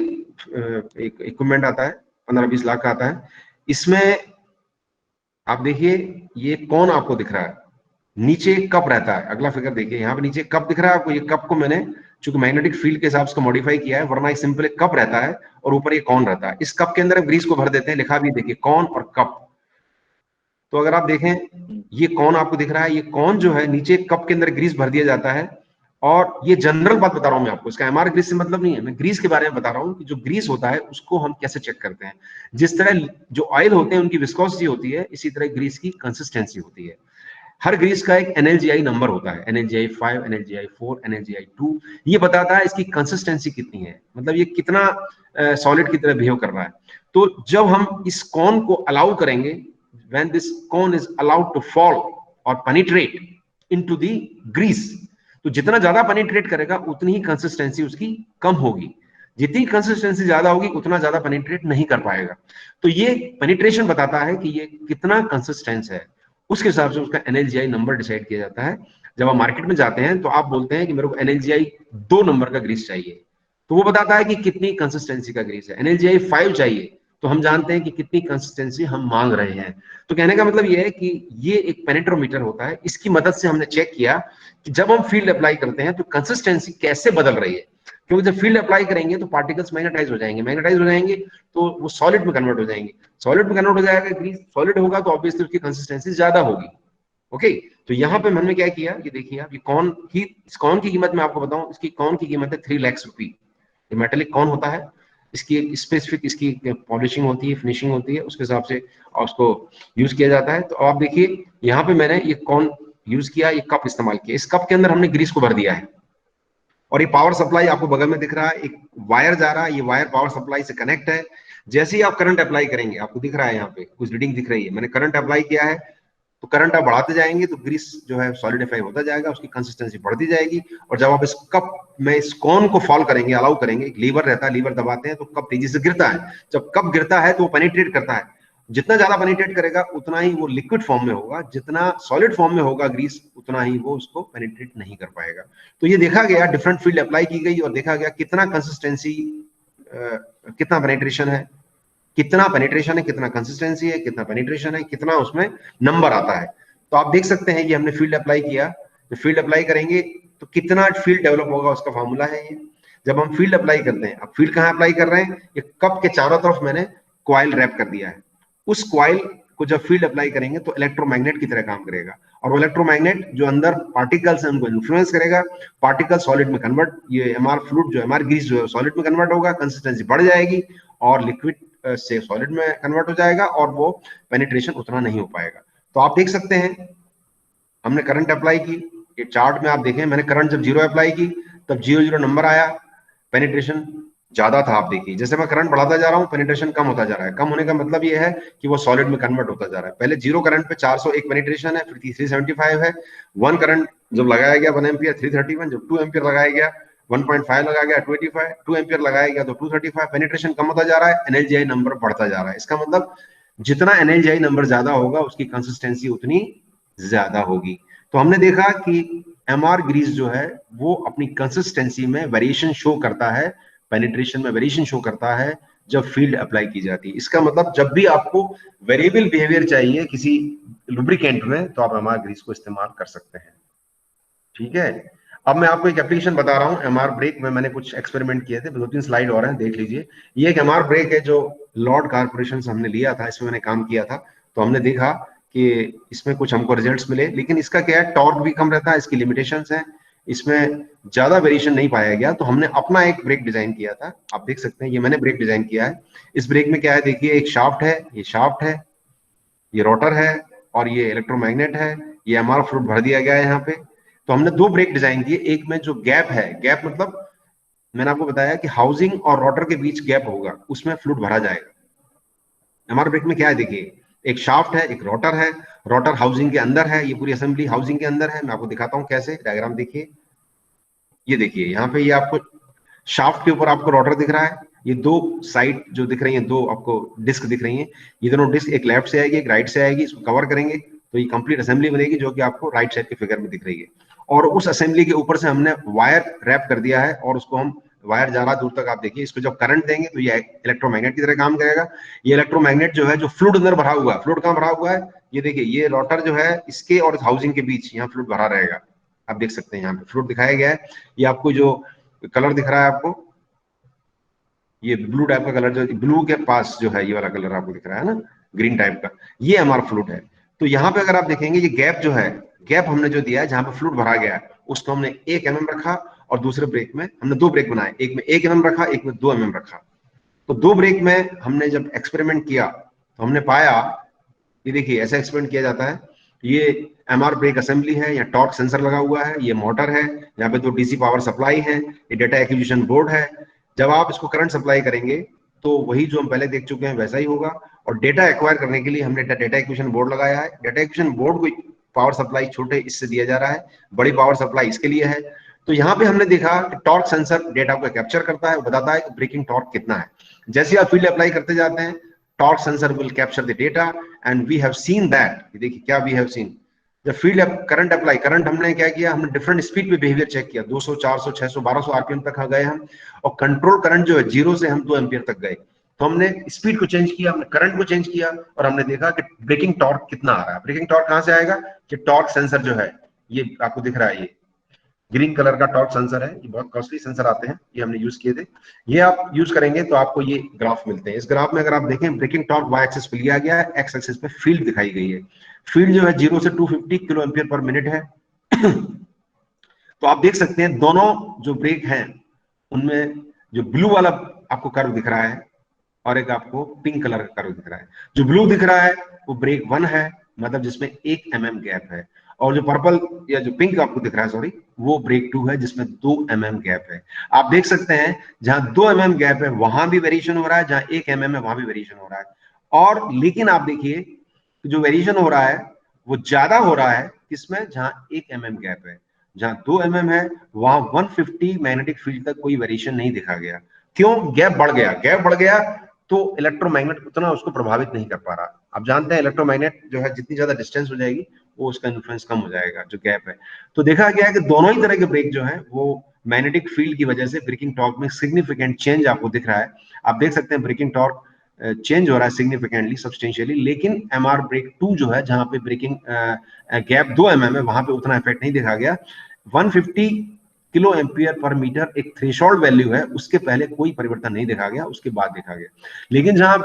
Speaker 2: एक इक्विपमेंट आता है, 15-20 लाख का आता है। इसमें आप देखिए ये कौन आपको दिख रहा है, नीचे कप रहता है। अगला फिगर देखिए, यहाँ पे नीचे कप दिख रहा है आपको। ये कप को मैंने चूंकि मैग्नेटिक फील्ड के हिसाब से मॉडिफाई किया है, वरना एक सिंपल एक कप रहता है और ऊपर ये कौन रहता है। इस कप के अंदर ग्रीस को भर देते हैं, लिखा भी देखिए कौन और कप। तो अगर आप देखें ये कौन आपको दिख रहा है, ये कौन जो है नीचे कप के अंदर ग्रीस भर दिया जाता है। और ये जनरल बात बता रहा हूं मैं आपको, इसका एमआर ग्रीस से मतलब नहीं है, मैं ग्रीस के बारे में बता रहा हूं कि जो ग्रीस होता है उसको हम कैसे चेक करते हैं। जिस तरह जो ऑयल होते हैं उनकी विस्कोसिटी होती है, इसी तरह ग्रीस की कंसिस्टेंसी होती है। हर ग्रीस का एक एनएलजीआई नंबर होता है, एनएलजीआई 5, एनएलजीआई 4, एनएलजीआई 2। ये बताता है इसकी कंसिस्टेंसी कितनी है, मतलब ये कितना सॉलिड की तरह बिहेव कर रहा है। तो जब हम इस कॉन को अलाउ करेंगे, when this cone is allowed to fall or penetrate into the grease, तो जितना ज्यादा पेनिट्रेट करेगा उतनी ही कंसिस्टेंसी उसकी कम होगी। जितनी कंसिस्टेंसी ज्यादा होगी उतना ज्यादा पेनिट्रेट नहीं कर पाएगा। तो ये पेनिट्रेशन बताता है कि ये कितना कंसिस्टेंस है, उसके हिसाब से उसका एनएलजीआई नंबर डिसाइड किया जाता है। जब आप मार्केट में जाते हैं तो आप बोलते हैं कि मेरे को एनएलजीआई 2 नंबर का ग्रीस चाहिए, तो वो बताता है कि कितनी कंसिस्टेंसी का ग्रीस है। एनएलजीआई 5 चाहिए तो हम जानते हैं कि कितनी कंसिस्टेंसी हम मांग रहे हैं। तो कहने का मतलब ये है कि ये एक पेनेट्रोमीटर होता है, इसकी मदद से हमने चेक किया कि जब हम फील्ड अप्लाई करते हैं तो कंसिस्टेंसी कैसे बदल रही है। क्योंकि जब फील्ड अप्लाई करेंगे तो पार्टिकल्स मैग्नेटाइज हो जाएंगे, मैग्नेटाइज हो जाएंगे तो वो सॉलिड में कन्वर्ट हो जाएंगे, सॉलिड में कन्वर्ट हो जाएगा, ग्रीस सॉलिड होगा तो ऑब्वियसली उसकी कंसिस्टेंसी ज्यादा होगी। ओके, तो यहाँ पे हमने क्या किया, ये देखिए आप, ये कौन की कीमत मैं आपको बताऊं, इसकी कौन की कीमत है 3 लाख रुपए। ये मेटेलिक कौन होता है, इसकी एक स्पेसिफिक इसकी पॉलिशिंग होती है, फिनिशिंग होती है, उसके हिसाब से उसको यूज किया जाता है। तो आप देखिए यहाँ पे मैंने ये कौन यूज किया, ये कप इस्तेमाल किया, इस कप के अंदर हमने ग्रीस को भर दिया है। और ये पावर सप्लाई आपको बगल में दिख रहा है, एक वायर जा रहा है, ये वायर पावर सप्लाई से कनेक्ट है। जैसे ही आप करंट अप्लाई करेंगे, आपको दिख रहा है यहाँ पे कुछ रीडिंग दिख रही है, मैंने करंट अप्लाई किया है, तो करंट आप बढ़ाते जाएंगे तो ग्रीस जो है सॉलिडिफाई होता जाएगा, उसकी कंसिस्टेंसी बढ़ती जाएगी। और जब आप इस कप में इस कॉन को फॉल करेंगे, अलाउ करेंगे, एक लीवर रहता है, लीवर दबाते हैं तो कप तेजी से गिरता है। जब कप गिरता है तो वो पेनिट्रेट करता है, जितना ज्यादा पेनिट्रेट करेगा उतना ही वो लिक्विड फॉर्म में होगा, जितना सॉलिड फॉर्म में होगा ग्रीस उतना ही वो उसको पेनिट्रेट नहीं कर पाएगा। तो ये देखा गया, डिफरेंट फील्ड अप्लाई की गई और देखा गया कितना कंसिस्टेंसी, कितना पेनिट्रेशन है, कितना पेनिट्रेशन है, कितना कंसिस्टेंसी है, कितना पेनिट्रेशन है, कितना उसमें नंबर आता है। तो आप देख सकते हैं कि हमने फील्ड अप्लाई किया, तो फील्ड अप्लाई करेंगे तो कितना फील्ड डेवलप होगा उसका फॉर्मूला है ये। जब हम फील्ड अप्लाई करते हैं, अब फील्ड कहाँ अप्लाई कर रहे हैं, ये कप के चारों तरफ मैंने कॉइल रैप कर दिया है। उस कॉइल को जब फील्ड अप्लाई करेंगे तो इलेक्ट्रोमैग्नेट की तरह काम करेगा, और वो इलेक्ट्रोमैग्नेट जो अंदर पार्टिकल्स हैं उनको इन्फ्लुएंस करेगा, पार्टिकल सॉलिड में कन्वर्ट, ये एमआर फ्लूइड जो एमआर ग्रीस जो है सॉलिड में कन्वर्ट होगा, कंसिस्टेंसी बढ़ जाएगी और लिक्विड से सॉलिड में कन्वर्ट हो जाएगा और वो पेनिट्रेशन उतना नहीं हो पाएगा। तो आप देख सकते हैं हमने करंट अप्लाई की, ये चार्ट में आप देखें मैंने करंट जब 0 अप्लाई की तब 0 नंबर आया, पेनिट्रेशन ज्यादा था। आप देखिए जैसे मैं करंट बढ़ाता जा रहा हूँ पेनिट्रेशन कम होता जा रहा है। कम होने का मतलब ये है कि वो सॉलिड में कन्वर्ट होता जा रहा है। पहले 0 करंट पे 401 पेनिट्रेशन है, फिर 375 है, 1 करंट जब लगाया गया 1 एम्पियर 331, जब 2 एम्पियर लगाया गया 1.5 लगाया गया 285, 2 एम्पियर लगाया गया तो 235। पेनिट्रेशन कम होता जा रहा है, एनएलजीआई नंबर बढ़ता जा रहा है। इसका मतलब जितना एनएलजीआई नंबर ज्यादा होगा उसकी कंसिस्टेंसी उतनी ज्यादा होगी। तो हमने देखा कि एमआर ग्रीस जो है वो अपनी कंसिस्टेंसी में वेरिएशन शो करता है, पेनिट्रेशन में वेरिएशन शो करता है जब फील्ड अप्लाई की जाती है। इसका मतलब जब भी आपको वेरिएबल बिहेवियर चाहिए किसी लुब्रिकेंट में तो आप एमआर ग्रीस को इस्तेमाल कर सकते हैं। ठीक है, अब मैं आपको एक एप्लीकेशन बता रहा हूँ एमआर ब्रेक में। मैंने कुछ एक्सपेरिमेंट किए थे, 2-3 स्लाइड और हैं, देख लीजिए। ये एक एमआर ब्रेक है जो लॉर्ड कारपोरेशन से हमने लिया था, इसमें मैंने काम किया था। तो हमने देखा कि इसमें कुछ हमको रिजल्ट्स मिले, लेकिन इसका क्या है, टॉर्क भी कम रहता है, इसकी लिमिटेशंस हैं, इसमें ज्यादा वेरिएशन नहीं पाया गया। तो हमने अपना एक ब्रेक डिजाइन किया था, आप देख सकते हैं ये मैंने ब्रेक डिजाइन किया है। इस ब्रेक में क्या है देखिए, एक शाफ्ट है, ये शाफ्ट है, ये रोटर है और ये इलेक्ट्रोमैग्नेट है, ये एमआर फ्लूइड भर दिया गया है यहाँ पे। तो हमने 2 ब्रेक डिजाइन किए, एक में जो गैप है, गैप मतलब मैंने आपको बताया कि हाउसिंग और रोटर के बीच गैप होगा, उसमें फ्लूइड भरा जाएगा। एमआर ब्रेक में क्या है देखिए, एक शाफ्ट है, एक रोटर है, रोटर हाउसिंग के अंदर है, ये पूरी असेंबली हाउसिंग के अंदर है। मैं आपको दिखाता हूँ कैसे, डायग्राम देखिए, ये देखिए यहाँ पे, ये आपको शाफ्ट के ऊपर आपको रोटर दिख रहा है, ये 2 साइड जो दिख रही हैं, 2 आपको डिस्क दिख रही हैं, ये दोनों डिस्क एक लेफ्ट से आएगी एक राइट से आएगी, इसको कवर करेंगे तो ये कंप्लीट असेंबली बनेगी जो कि आपको राइट साइड के फिगर में दिख रही है। और उस असेंबली के ऊपर से हमने वायर रैप कर दिया है और उसको हम वायर जा रहा दूर तक, आप देखिए इसको जब करंट देंगे तो ये इलेक्ट्रोमैग्नेट की तरह काम करेगा। ये इलेक्ट्रोमैग्नेट जो है, जो फ्लूइड अंदर भरा हुआ है, फ्लूइड कहाँ भरा हुआ है, ये देखिए, ये रोटर जो है इसके और हाउसिंग के बीच यहाँ फ्लूइड भरा रहेगा। आप देख सकते हैं यहाँ पे फ्लूइड दिखाया गया है। ये आपको जो कलर दिख रहा है, आपको ये ब्लू टाइप का कलर, जो ब्लू के पास जो है ये वाला कलर आपको दिख रहा है ना, ग्रीन टाइप का, ये हमारा फ्लूइड है। तो यहाँ पे अगर आप देखेंगे, ये गैप जो है, गैप हमने जो दिया है जहां पे फ्लूइड भरा गया है, उसको हमने 1 mm रखा, और दूसरे ब्रेक में हमने 2 ब्रेक बनाए, एक में 1 mm रखा, एक में 2 mm रखा। तो 2 ब्रेक में हमने जब एक्सपेरिमेंट किया तो हमने पाया, ये देखिए ऐसा एक्सपेरिमेंट किया जाता है। ये एमआर ब्रेक असेंबली है, यहाँ टॉर्क सेंसर लगा हुआ है, ये मोटर है, यहाँ पे 2 डीसी पावर सप्लाई है, ये डेटा एक्विजिशन बोर्ड है। जब आप इसको करंट सप्लाई करेंगे तो वही जो हम पहले देख चुके हैं वैसा ही होगा। और डेटा एक्वायर करने के लिए हमने डेटा एक्विजिशन बोर्ड लगाया है। डेटा एक्विजिशन बोर्ड को पावर सप्लाई छोटे इससे दिया जा रहा है, बड़ी पावर सप्लाई इसके लिए है। तो यहाँ पे हमने देखा कि टॉर्क सेंसर डेटा को कैप्चर करता है, बताता है कि ब्रेकिंग टॉर्क कितना है। जैसे आप फील्ड अप्लाई करते जाते हैं, torque sensor will capture the data, and we have seen that. देखिए क्या वी हैव सीन, जब फील्ड करंट अप्लाई, करंट हमने क्या किया, हमने डिफरेंट स्पीड पे बिहेवियर चेक किया, 200, 400, 600, 1200 आरपीएम तक गए हम, और कंट्रोल करंट जो है 0 से हम 2 एम्पियर तक गए। तो हमने स्पीड को चेंज किया, हमने करंट को चेंज किया, और हमने देखा कि ब्रेकिंग टॉर्क कितना आ रहा है। ब्रेकिंग टॉर्क कहां से आएगा, कि टॉर्क सेंसर जो है, ये आपको दिख रहा है, ये ग्रीन कलर का टॉर्क सेंसर है। ये बहुत कॉस्टली सेंसर आते हैं, ये हमने यूज किए थे। ये आप यूज करेंगे तो आपको ये ग्राफ मिलते हैं। इस ग्राफ में अगर आप देखें, ब्रेकिंग टॉर्क वाई एक्सिस पे लिया गया है, एक्स एक्सिस पे फील्ड दिखाई गई है। फील्ड जो है 0 से 250 किलो एम्पियर पर मिनट है। तो आप देख सकते हैं दोनों जो ब्रेक हैं उनमें जो ब्लू वाला आपको कर्व दिख रहा है, और एक आपको पिंक कलर का कर्व दिख रहा है। जो ब्लू दिख रहा है वो ब्रेक 1 है, मतलब जिसमें 1 mm गैप है, और जो पर्पल या जो पिंक आपको दिख रहा है, सॉरी, वो ब्रेक 2 है जिसमें 2 mm गैप है। आप देख सकते हैं जहां 2 mm गैप है वहां भी वेरिएशन हो रहा है, जहां 1 mm है वहां भी वेरिएशन हो रहा है। और लेकिन आप देखिए जो वेरिएशन हो रहा है वो ज्यादा हो रहा है किसमें, जहां 1 mm गैप है। जहां 2 mm है वहां 150 मैग्नेटिक फील्ड तक कोई वेरिएशन नहीं दिखा गया। क्यों, गैप बढ़ गया। गैप बढ़ गया तो इलेक्ट्रोमैग्नेट उतना उसको प्रभावित नहीं कर पा रहा। आप जानते हैं इलेक्ट्रोमैग्नेट जो है जितनी ज्यादा डिस्टेंस हो जाएगी वो उसका इन्फ्लुएंस कम हो जाएगा, जो गैप है। तो देखा गया है कि दोनों ही तरह के ब्रेक जो है वो मैग्नेटिक फील्ड की वजह से ब्रेकिंग टॉर्क में सिग्निफिकेंट चेंज आपको दिख रहा है। आप देख सकते हैं ब्रेकिंग टॉर्क चेंज हो रहा है सिग्निफिकेंटली, सब्सटेंशियली। लेकिन एमआर ब्रेक 2 जो है, जहां पे ब्रेकिंग गैप 2 mm है, वहां पे उतना इफेक्ट नहीं देखा गया। 150 किलो एम्पियर पर मीटर एक थ्रेशोल्ड वैल्यू है, उसके पहले कोई परिवर्तन नहीं देखा गया, उसके बाद देखा गया। लेकिन जहां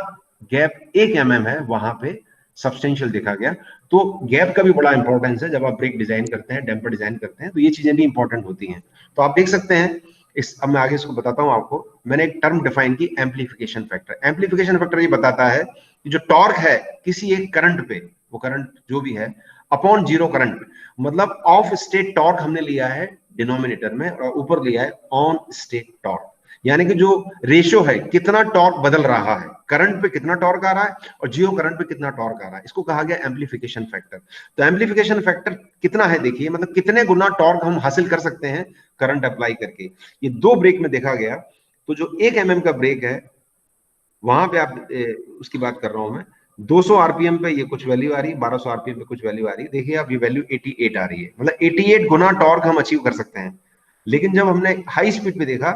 Speaker 2: गैप 1 mm है वहां पे सब्सटेंशियल देखा गया। तो गैप का भी बड़ा इंपॉर्टेंस है जब आप ब्रेक डिजाइन करते हैं, डैम्पर डिजाइन करते हैं, तो ये चीजें भी इंपॉर्टेंट होती हैं। तो आप देख सकते हैं अब मैं आगे इसको बताता हूं आपको। मैंने एक टर्म डिफाइन की, एम्पलीफिकेशन फैक्टर। एम्पलीफिकेशन फैक्टर ये बताता है कि जो टॉर्क है किसी एक करंट पे, वो करंट जो भी है, अपॉन जीरो करंट, मतलब ऑफ स्टेट टॉर्क हमने लिया है डिनोमिनेटर में, और ऊपर लिया है ऑन स्टेट टॉर्क। यानी कि जो रेशियो है, कितना टॉर्क बदल रहा है, करंट पे कितना टॉर्क आ रहा है और जीरो करंट पे कितना टॉर्क आ रहा है, इसको कहा गया एम्पलीफिकेशन फैक्टर। तो एम्पलीफिकेशन फैक्टर कितना है, देखिए, मतलब कितने गुना टॉर्क हम हासिल कर सकते हैं करंट अप्लाई करके। ये 2 ब्रेक में देखा गया। तो जो 1 mm का ब्रेक है वहां पे आप उसकी बात कर रहा हूं मैं, 200 आरपीएम पे ये कुछ वैल्यू आ रही है, 1200 आरपीएम पे कुछ वैल्यू आ रही है। देखिए अब ये वैल्यू 88 आ रही है, मतलब 88 गुना टॉर्क हम अचीव कर सकते हैं। लेकिन जब हमने हाई स्पीड पे देखा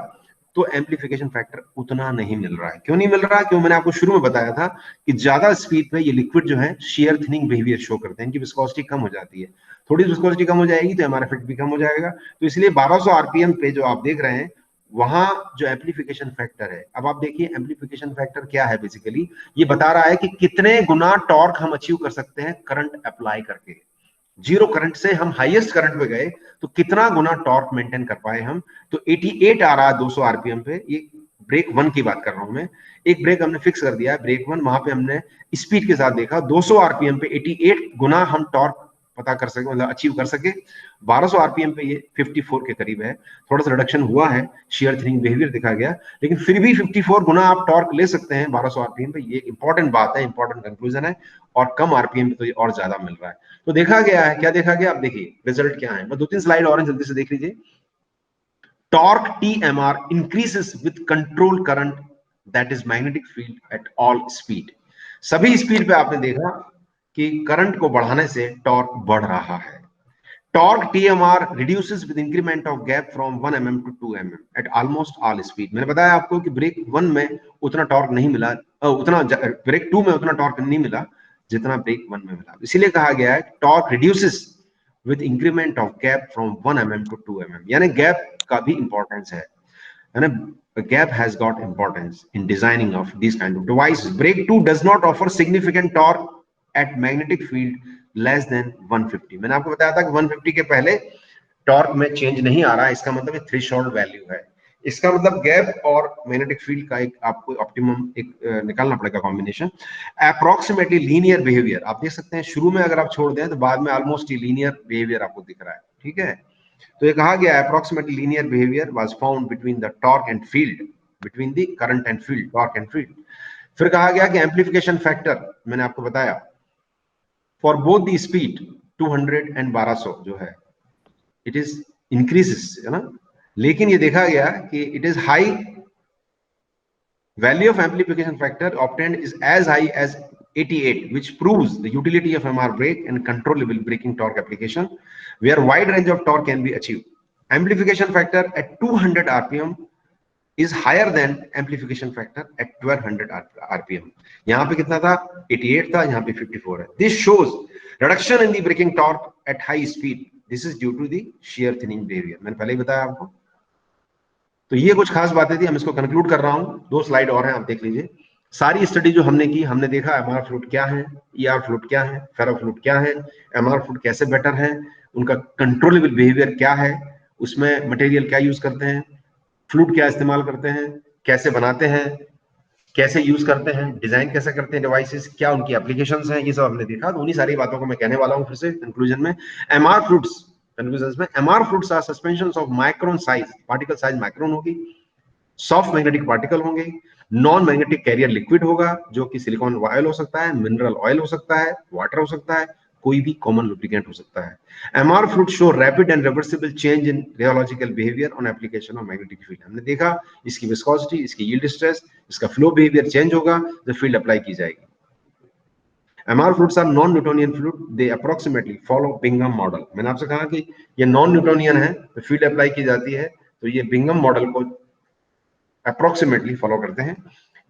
Speaker 2: तो एम्पलीफिकेशन फैक्टर उतना नहीं मिल रहा है। क्यों नहीं मिल रहा है, क्यों, मैंने आपको शुरू में बताया था कि ज्यादा स्पीड पे ये लिक्विड जो है शेयर थिनिंग बिहेवियर शो करते हैं, इनकी विस्कोसिटी कम हो जाती है। थोड़ी विस्कोसिटी कम हो जाएगी तो हमारा इफेक्ट भी कम हो जाएगा। तो इसलिए 1200 आरपीएम पे जो आप देख रहे हैं वहां जो एम्पलीफिकेशन फैक्टर है, अब आप देखिए एम्पलीफिकेशन फैक्टर क्या है, बेसिकली ये बता रहा है कि कितने गुना टॉर्क हम अचीव कर सकते हैं करंट अप्लाई करके। जीरो करंट से हम हाईएस्ट करंट पे गए तो कितना गुना टॉर्क मेंटेन कर पाए हम। तो 88 आ रहा है 200 आरपीएम पे। ये ब्रेक 1 की बात कर रहा हूं मैं। एक ब्रेक हमने फिक्स कर दिया है, ब्रेक 1, वहां पे हमने स्पीड के साथ देखा 200 आरपीएम पे 88 गुना हम टॉर्क पता कर सके, मतलब अचीव कर सके। 1200 आरपीएम पे ये 54 के करीब है, थोड़ा सा रिडक्शन हुआ है, शेयर थिनिंग बिहेवियर देखा गया, लेकिन फिर भी 54 गुना आप टॉर्क ले सकते हैं 1200 आरपीएम पे। ये इंपॉर्टेंट बात है, इंपॉर्टेंट कंक्लूजन है। और कम आरपीएम पे तो ये और ज्यादा मिल रहा है। तो देखा गया है, क्या देखा गया, आप देखिए रिजल्ट क्या है। मैं 2-3 स्लाइड और जल्दी से देख लीजिए। Torque TMR increases with control current, that is magnetic field at all speed। सभी स्पीड पे आपने देखा कि करंट को बढ़ाने से टॉर्क बढ़ रहा है। Torque TMR reduces with increment of gap from 1 mm to 2 mm at almost all speed. मैंने बताया आपको कि ब्रेक 1 में उतना टॉर्क नहीं मिला, ब्रेक 2 में उतना टॉर्क नहीं मिला जितना ब्रेक 1 में मिला। इसीलिए कहा गया है torque reduces with increment of gap from 1 mm to 2 mm, यानी गैप का भी इंपॉर्टेंस है ना, gap has got importance in designing of these kind of devices. Break 2 does not offer significant torque at magnetic field less than 150. मैंने आपको बताया था कि 150 के पहले टॉर्क में चेंज नहीं आ रहा है, इसका मतलब एक थ्रेशोल्ड वैल्यू है। इसका मतलब गैप और मैग्नेटिक फील्ड का एक आपको ऑप्टिमम एक निकालना पड़ेगा कॉम्बिनेशन। अप्रोक्सीमेटली लीनियर बिहेवियर आप देख सकते हैं, शुरू में अगर आप छोड़ दें तो बाद में ऑलमोस्ट लीनियर बिहेवियर आपको दिख रहा है, ठीक है। तो ये कहा गया approximately linear behaviour was found between the torque and field, between the current and field, torque and field. फिर कहा गया कि एम्प्लीफिकेशन फैक्टर मैंने आपको बताया for both the speed 200 and 1200 जो है इट इज इंक्रीजेस, है ना, लेकिन ये देखा गया कि it is high value of amplification factor obtained is as high as 88, which proves the utility of MR brake and controllable braking torque application where wide range of torque can be achieved. Amplification factor at 200 rpm is higher than amplification factor at 1200 rpm. यहाँ पे कितना था? 88 था, यहाँ पे 54 है. This shows reduction in the braking torque at high speed. This is due to the shear thinning behavior. मैंने पहले ही बताया आपको। तो ये कुछ खास बातें थी, हम इसको कंक्लूड कर रहा हूं। 2 स्लाइड और हैं, आप देख लीजिए। सारी स्टडी जो हमने की, हमने देखा एमआर फ्लूइड क्या है, ईआर फ्लूइड क्या है, फेरो फ्लूइड क्या है, एमआर फ्लूइड कैसे बेटर है, उनका कंट्रोलेबल बिहेवियर क्या है, उसमें मटेरियल क्या यूज करते हैं, फ्लूइड क्या इस्तेमाल करते हैं, कैसे बनाते हैं, कैसे यूज करते हैं, डिजाइन कैसे करते हैं डिवाइसेस, क्या उनकी एप्लीकेशंस हैं, ये सब हमने देखा। तो उन्हीं सारी बातों को मैं कहने वाला हूं फिर से कंक्लूजन में। एमआर फ्लूइड्स कंक्लूजन में, MR fluids are suspensions of micron size, particle size micron होगी, सॉफ्ट मैग्नेटिक पार्टिकल होंगे, नॉन मैग्नेटिक कैरियर लिक्विड होगा जो कि सिलिकॉन ऑयल हो सकता है, मिनरल ऑयल हो सकता है, वाटर हो सकता है, कोई भी कॉमन लुब्रिकेंट हो सकता है। MR fluid show rapid and reversible change in rheological behaviour on application of magnetic field. हमने देखा इसकी विस्कोसिटी, इसकी यील्ड स्ट्रेस, इसका फ्लो बिहेवियर चेंज होगा जब फील्ड अप्लाई की जाएगी। MR fluids are non-Newtonian fluid. They approximately follow Bingham model. मैंने आपसे कहा कि ये नॉन न्यूटोनियन है, तो फील्ड अप्लाई की जाती है तो ये बिंगम मॉडल को अप्रोक्सीमेटली फॉलो करते हैं।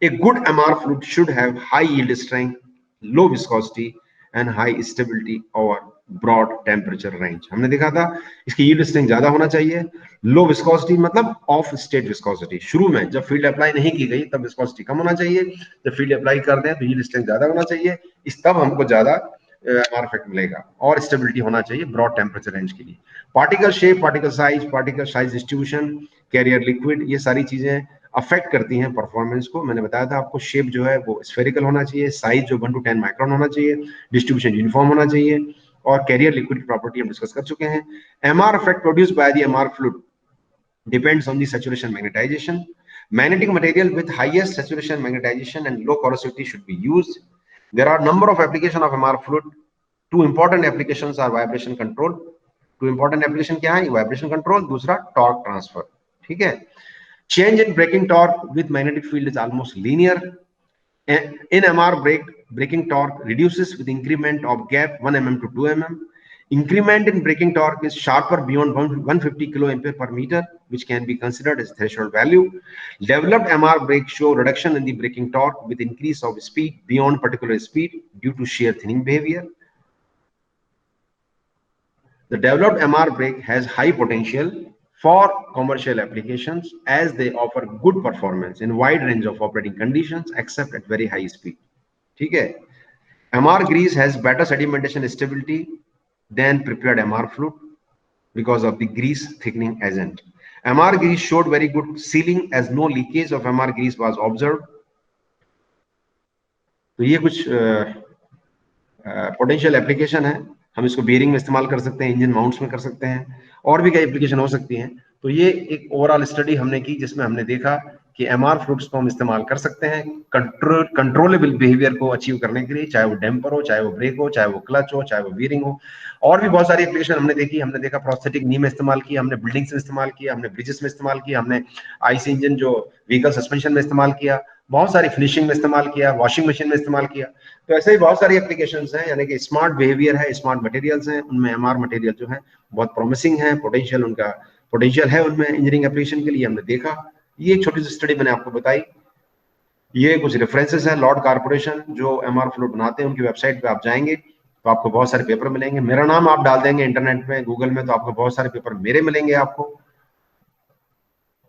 Speaker 2: A good MR fluid should have high yield strength, low viscosity and high stability over broad temperature range. हमने देखा था इसकी yield strength ज्यादा होना चाहिए, लो विस्कोसिटी मतलब ऑफ स्टेट विस्कोसिटी। शुरू में जब फील्ड अप्लाई नहीं की गई तब विस्कोसिटी कम होना चाहिए, जब फील्ड अप्लाई कर दें तो yield strength ज्यादा होना चाहिए, इस तब हमको ज्यादा MR इफेक्ट मिलेगा, और स्टेबिलिटी होना चाहिए ब्रॉड टेम्परेचर रेंज के लिए। Particle shape, particle size distribution, carrier liquid, ये सारी चीजें अफेक्ट करती हैं परफॉर्मेंस को। मैंने बताया था आपको शेप जो है वो स्फेरिकल होना चाहिए, साइज जो 1 to 10 माइक्रोन होना चाहिए, डिस्ट्रीब्यूशन यूनिफॉर्म होना चाहिए, और कैरियर लिक्विड की प्रॉपर्टी हम डिस्कस कर चुके हैं। MR effect produced by the MR fluid depends on the saturation magnetization. Magnetic material with highest saturation magnetization and low porosity should be used. There are number of application of MR fluid. 2 important applications are vibration control. 2 important application क्या है? Vibration control, दूसरा torque transfer. ठीक है? Change in braking torque with magnetic field is almost linear. In MR braking torque reduces with increment of gap 1 mm to 2 mm. Increment in braking torque is sharper beyond 150 kA per meter, which can be considered as threshold value. Developed MR brakes show reduction in the braking torque with increase of speed beyond particular speed due to shear thinning behavior. The developed MR brake has high potential for commercial applications as they offer good performance in wide range of operating conditions except at very high speed. ठीक है? MR grease has better sedimentation stability than prepared MR fluid because of the grease thickening agent. MR grease showed very good sealing as no leakage of MR grease was observed. तो ये कुछ potential application है, हम इसको bearing में इस्तेमाल कर सकते हैं, इंजन माउंट्स में कर सकते हैं, और भी कई एप्लीकेशन हो सकती हैं। तो ये एक ओवरऑल स्टडी हमने की जिसमें हमने देखा कि एमआर फ्लूइड्स को हम इस्तेमाल कर सकते हैं कंट्रोलेबल बिहेवियर को अचीव करने के लिए, चाहे वो डैम्पर हो, चाहे वो ब्रेक हो, चाहे वो क्लच हो, चाहे वो वीरिंग हो। और भी बहुत सारी एप्लीकेशन हमने देखी, हमने देखा प्रोस्थेटिक नी में इस्तेमाल किया, हमने बिल्डिंग्स में इस्तेमाल किया, हमने ब्रिजेस में इस्तेमाल किया, हमने आईसी इंजन जो व्हीकल सस्पेंशन में इस्तेमाल किया, बहुत सारी फिनिशिंग में इस्तेमाल किया, वॉशिंग मशीन में इस्तेमाल किया। तो ऐसे ही बहुत सारी एप्लीकेशंस हैं, यानी कि स्मार्ट बिहेवियर है, स्मार्ट मटेरियल्स हैं, उनमें एमआर मटेरियल जो है बहुत प्रॉमिसिंग है, पोटेंशियल है उनमें इंजीनियरिंग एप्लीकेशन के लिए, हमने देखा। ये एक छोटी सी स्टडी मैंने आपको बताई। ये कुछ रेफरेंसेस हैं, लॉर्ड कारपोरेशन जो एमआर फ्लूइड बनाते हैं, उनकी वेबसाइट पे आप जाएंगे तो आपको बहुत सारे पेपर मिलेंगे। मेरा नाम आप डाल देंगे इंटरनेट पे, गूगल में, तो आपको बहुत सारे पेपर मेरे मिलेंगे आपको।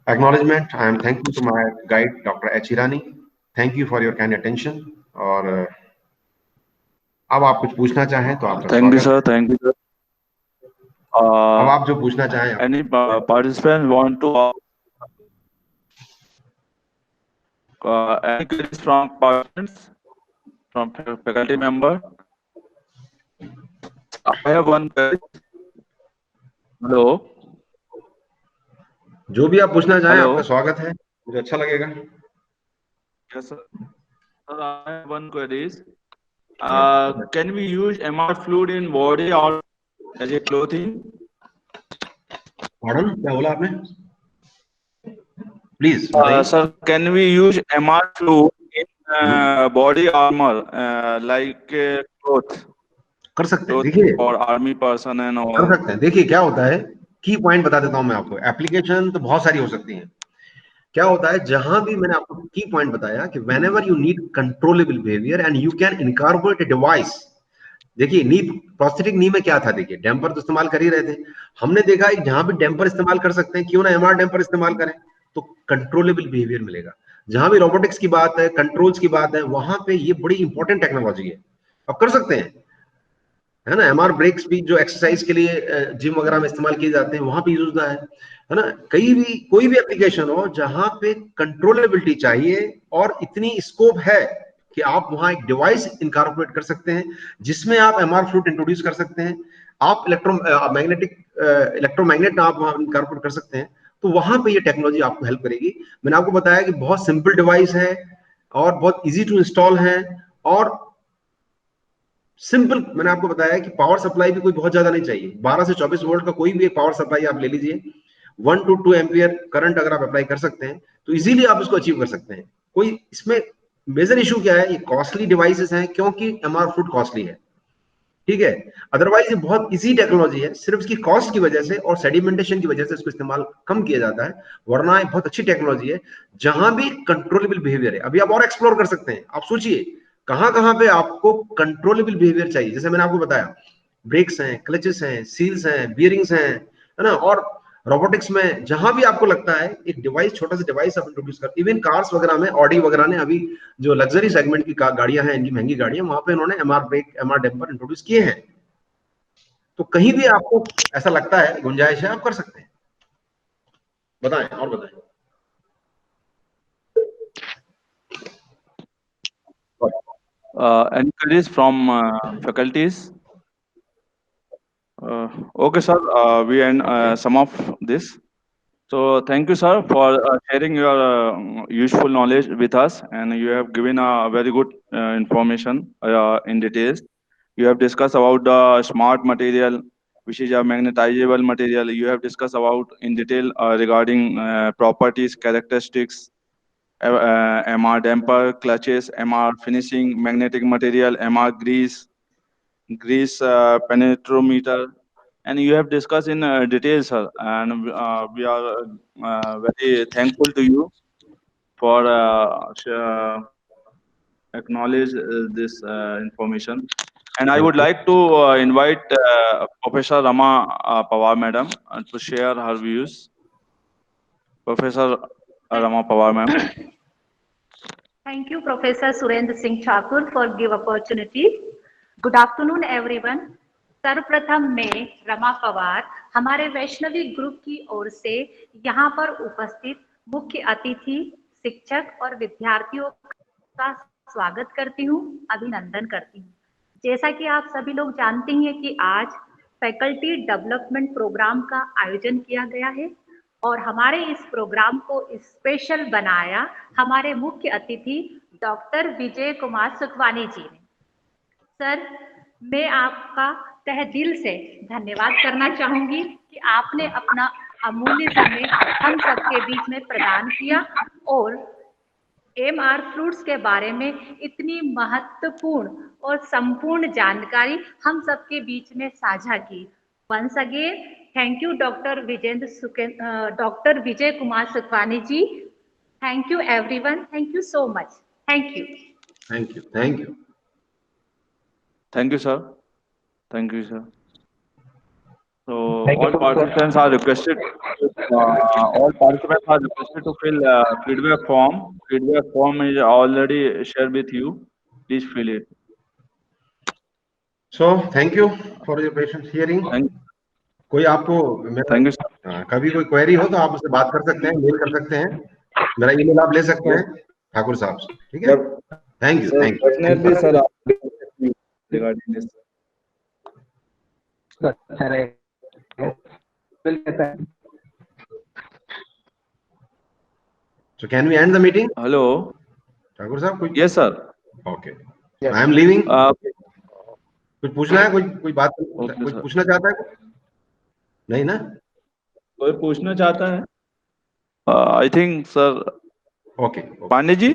Speaker 2: Acknowledgement, I am thankful to my guide doctor H Irani, thank you for your kind attention. और अब आप कुछ पूछना चाहें तो आपका
Speaker 1: थैंक यू
Speaker 2: स्वागत
Speaker 1: सर,
Speaker 2: है।
Speaker 1: Thank you sir.
Speaker 2: अब आप जो पूछना चाहें आप।
Speaker 1: Any participant want to any queries from participants, from faculty member? I have one query. Hello.
Speaker 2: जो भी आप पूछना चाहें
Speaker 1: Hello.
Speaker 2: आपका स्वागत है, मुझे अच्छा लगेगा।
Speaker 1: Yes, sir. Sir, I have one queries. Can we use MR fluid in body or as a clothing?
Speaker 2: पढ़न क्या बोला आपने? प्लीज बताइए।
Speaker 1: Sir, can we use MR fluid in body armor like clothes?
Speaker 2: कर सकते हैं,
Speaker 1: Clothes
Speaker 2: देखिए
Speaker 1: for army person and
Speaker 2: कर
Speaker 1: all.
Speaker 2: सकते हैं। देखिए क्या होता है, की पॉइंट बता देता हूं मैं आपको। एप्लीकेशन तो बहुत सारी हो सकती हैं। क्या होता है, जहां भी मैंने आपको की पॉइंट बताया कि when ever you need controllable behaviour and you can incorporate a device. देखिए नी प्रोस्थेटिक नी में क्या था, देखिए डैम्पर तो इस्तेमाल कर ही रहे थे। हमने देखा है जहां भी डैम्पर इस्तेमाल कर सकते हैं, क्यों ना एमआर डैम्पर इस्तेमाल करें, तो कंट्रोलेबल बिहेवियर मिलेगा। जहां भी रोबोटिक्स की बात है, कंट्रोल्स की बात है, वहां पे ये बड़ी इंपॉर्टेंट टेक्नोलॉजी है, अब कर सकते हैं, है ना। एमआर ब्रेक्स भी जो एक्सरसाइज के लिए जिम वगैरह में इस्तेमाल किए जाते हैं, वहां पे यूज है ना। कहीं भी कोई भी एप्लीकेशन हो जहां पे कंट्रोलेबिलिटी चाहिए और इतनी स्कोप है कि आप वहां एक डिवाइस इनकॉर्पोरेट कर सकते हैं जिसमें आप एमआर फ्लूइड इंट्रोड्यूस कर सकते हैं, आप इलेक्ट्रोमैग्नेट आप वहां इनकॉर्पोरेट कर सकते हैं, तो वहां पे ये टेक्नोलॉजी आपको हेल्प करेगी। मैंने आपको बताया कि बहुत सिंपल डिवाइस है और बहुत इजी टू इंस्टॉल है, और सिंपल मैंने आपको बताया कि पावर सप्लाई भी कोई बहुत ज्यादा नहीं चाहिए। 12 से 24 वोल्ट का कोई भी एक पावर सप्लाई आप ले लीजिए, 1 to 2 एम्पियर करंट अगर आप अप्लाई कर सकते हैं तो इजीली आप इसको अचीव कर सकते हैं। कोई इसमें मेजर इशू क्या है, ये कॉस्टली डिवाइसेस हैं क्योंकि एमआर फ्लूइड कॉस्टली है, ठीक है। अदरवाइज ये बहुत इजी टेक्नोलॉजी है, सिर्फ इसकी कॉस्ट की वजह से और सेडिमेंटेशन की वजह से इसको इस्तेमाल कम किया जाता है, वरना ये बहुत अच्छी टेक्नोलॉजी है जहां भी कंट्रोलेबल बिहेवियर है। अभी आप और एक्सप्लोर कर सकते हैं, आप सोचिए कहां कहां पे आपको कंट्रोलेबल बिहेवियर चाहिए। जैसे मैंने आपको बताया, ब्रेक्स हैं, क्लचेस हैं, सील्स हैं, बियरिंग्स हैं, है ना। और रोबोटिक्स में जहां भी आपको लगता है एक डिवाइस, छोटा सा डिवाइस आप इंट्रोड्यूस कर, इवन कार्स वगैरह में, ऑडी वगैरह ने अभी जो लग्जरी सेगमेंट की गाड़ियां हैं, इनकी महंगी गाड़ियां, वहां पे इन्होंने MR brake, MR damper introduce किए हैं। तो कहीं भी आपको ऐसा लगता है गुंजाइश है, आप कर सकते हैं। बताएं और बताएं।
Speaker 1: Any queries from faculties? Okay, sir. We end some of this. So thank you, sir, for sharing your useful knowledge with us, and you have given a very good information in details. You have discussed about the smart material, which is a magnetizable material. You have discussed about in detail regarding properties, characteristics, MR damper, clutches, MR finishing, magnetic material, MR grease penetrometer, and you have discussed in detail, sir. And we are very thankful to you for acknowledge this information. And I would like to invite Professor Rama Pawar, madam, to share her views. Professor Rama Pawar, ma'am.
Speaker 4: Thank you, Professor Surendra Singh Thakur, for give opportunity. Good afternoon, everyone. सर्वप्रथम मैं रमा पवार हमारे Vaishnavi group की ओर से यहाँ पर उपस्थित मुख्य अतिथि, शिक्षक और विद्यार्थियों का स्वागत करती हूँ, अभिनंदन करती हूँ। जैसा कि आप सभी लोग जानते हैं कि आज फैकल्टी डेवलपमेंट प्रोग्राम का आयोजन किया गया है और हमारे इस प्रोग्राम को स्पेशल बनाया हमारे मुख्य अतिथि डॉक्टर विजय कुमार सुखवानी जी ने। सर, मैं आपका तहे दिल से धन्यवाद करना चाहूंगी कि आपने अपना अमूल्य समय हम सबके बीच में प्रदान किया और MR फ्रूट्स के बारे में इतनी महत्वपूर्ण और संपूर्ण जानकारी हम सबके बीच में साझा की। Once again thank you doctor Vijay Kumar Sukhwani ji. Thank you everyone, thank you so much, thank you.
Speaker 2: Thank you, thank you,
Speaker 1: thank you sir, thank you sir. So all participants are requested to fill feedback form. Feedback form is already shared with you. Please fill it.
Speaker 2: So thank you for your patient hearing. कोई आपको
Speaker 1: Thank you sir.
Speaker 2: कभी कोई query हो तो आप मुझसे बात कर सकते हैं, मेल कर सकते हैं, मेरा ईमेल आप ले सकते हैं ठाकुर साहब से, ठीक है? Thank you, thank you.
Speaker 1: Definitely sir, regarding this.
Speaker 2: So can we end the meeting?
Speaker 1: Hello.
Speaker 2: Thakur साहब कुछ?
Speaker 1: Yes sir.
Speaker 2: Okay. I am leaving. कुछ पूछना है? कोई बात
Speaker 1: Okay,
Speaker 2: कुछ
Speaker 1: sir.
Speaker 2: पूछना चाहता है? नहीं ना?
Speaker 1: कोई पूछना चाहता है? I think sir.
Speaker 2: Okay.
Speaker 1: Pandey ji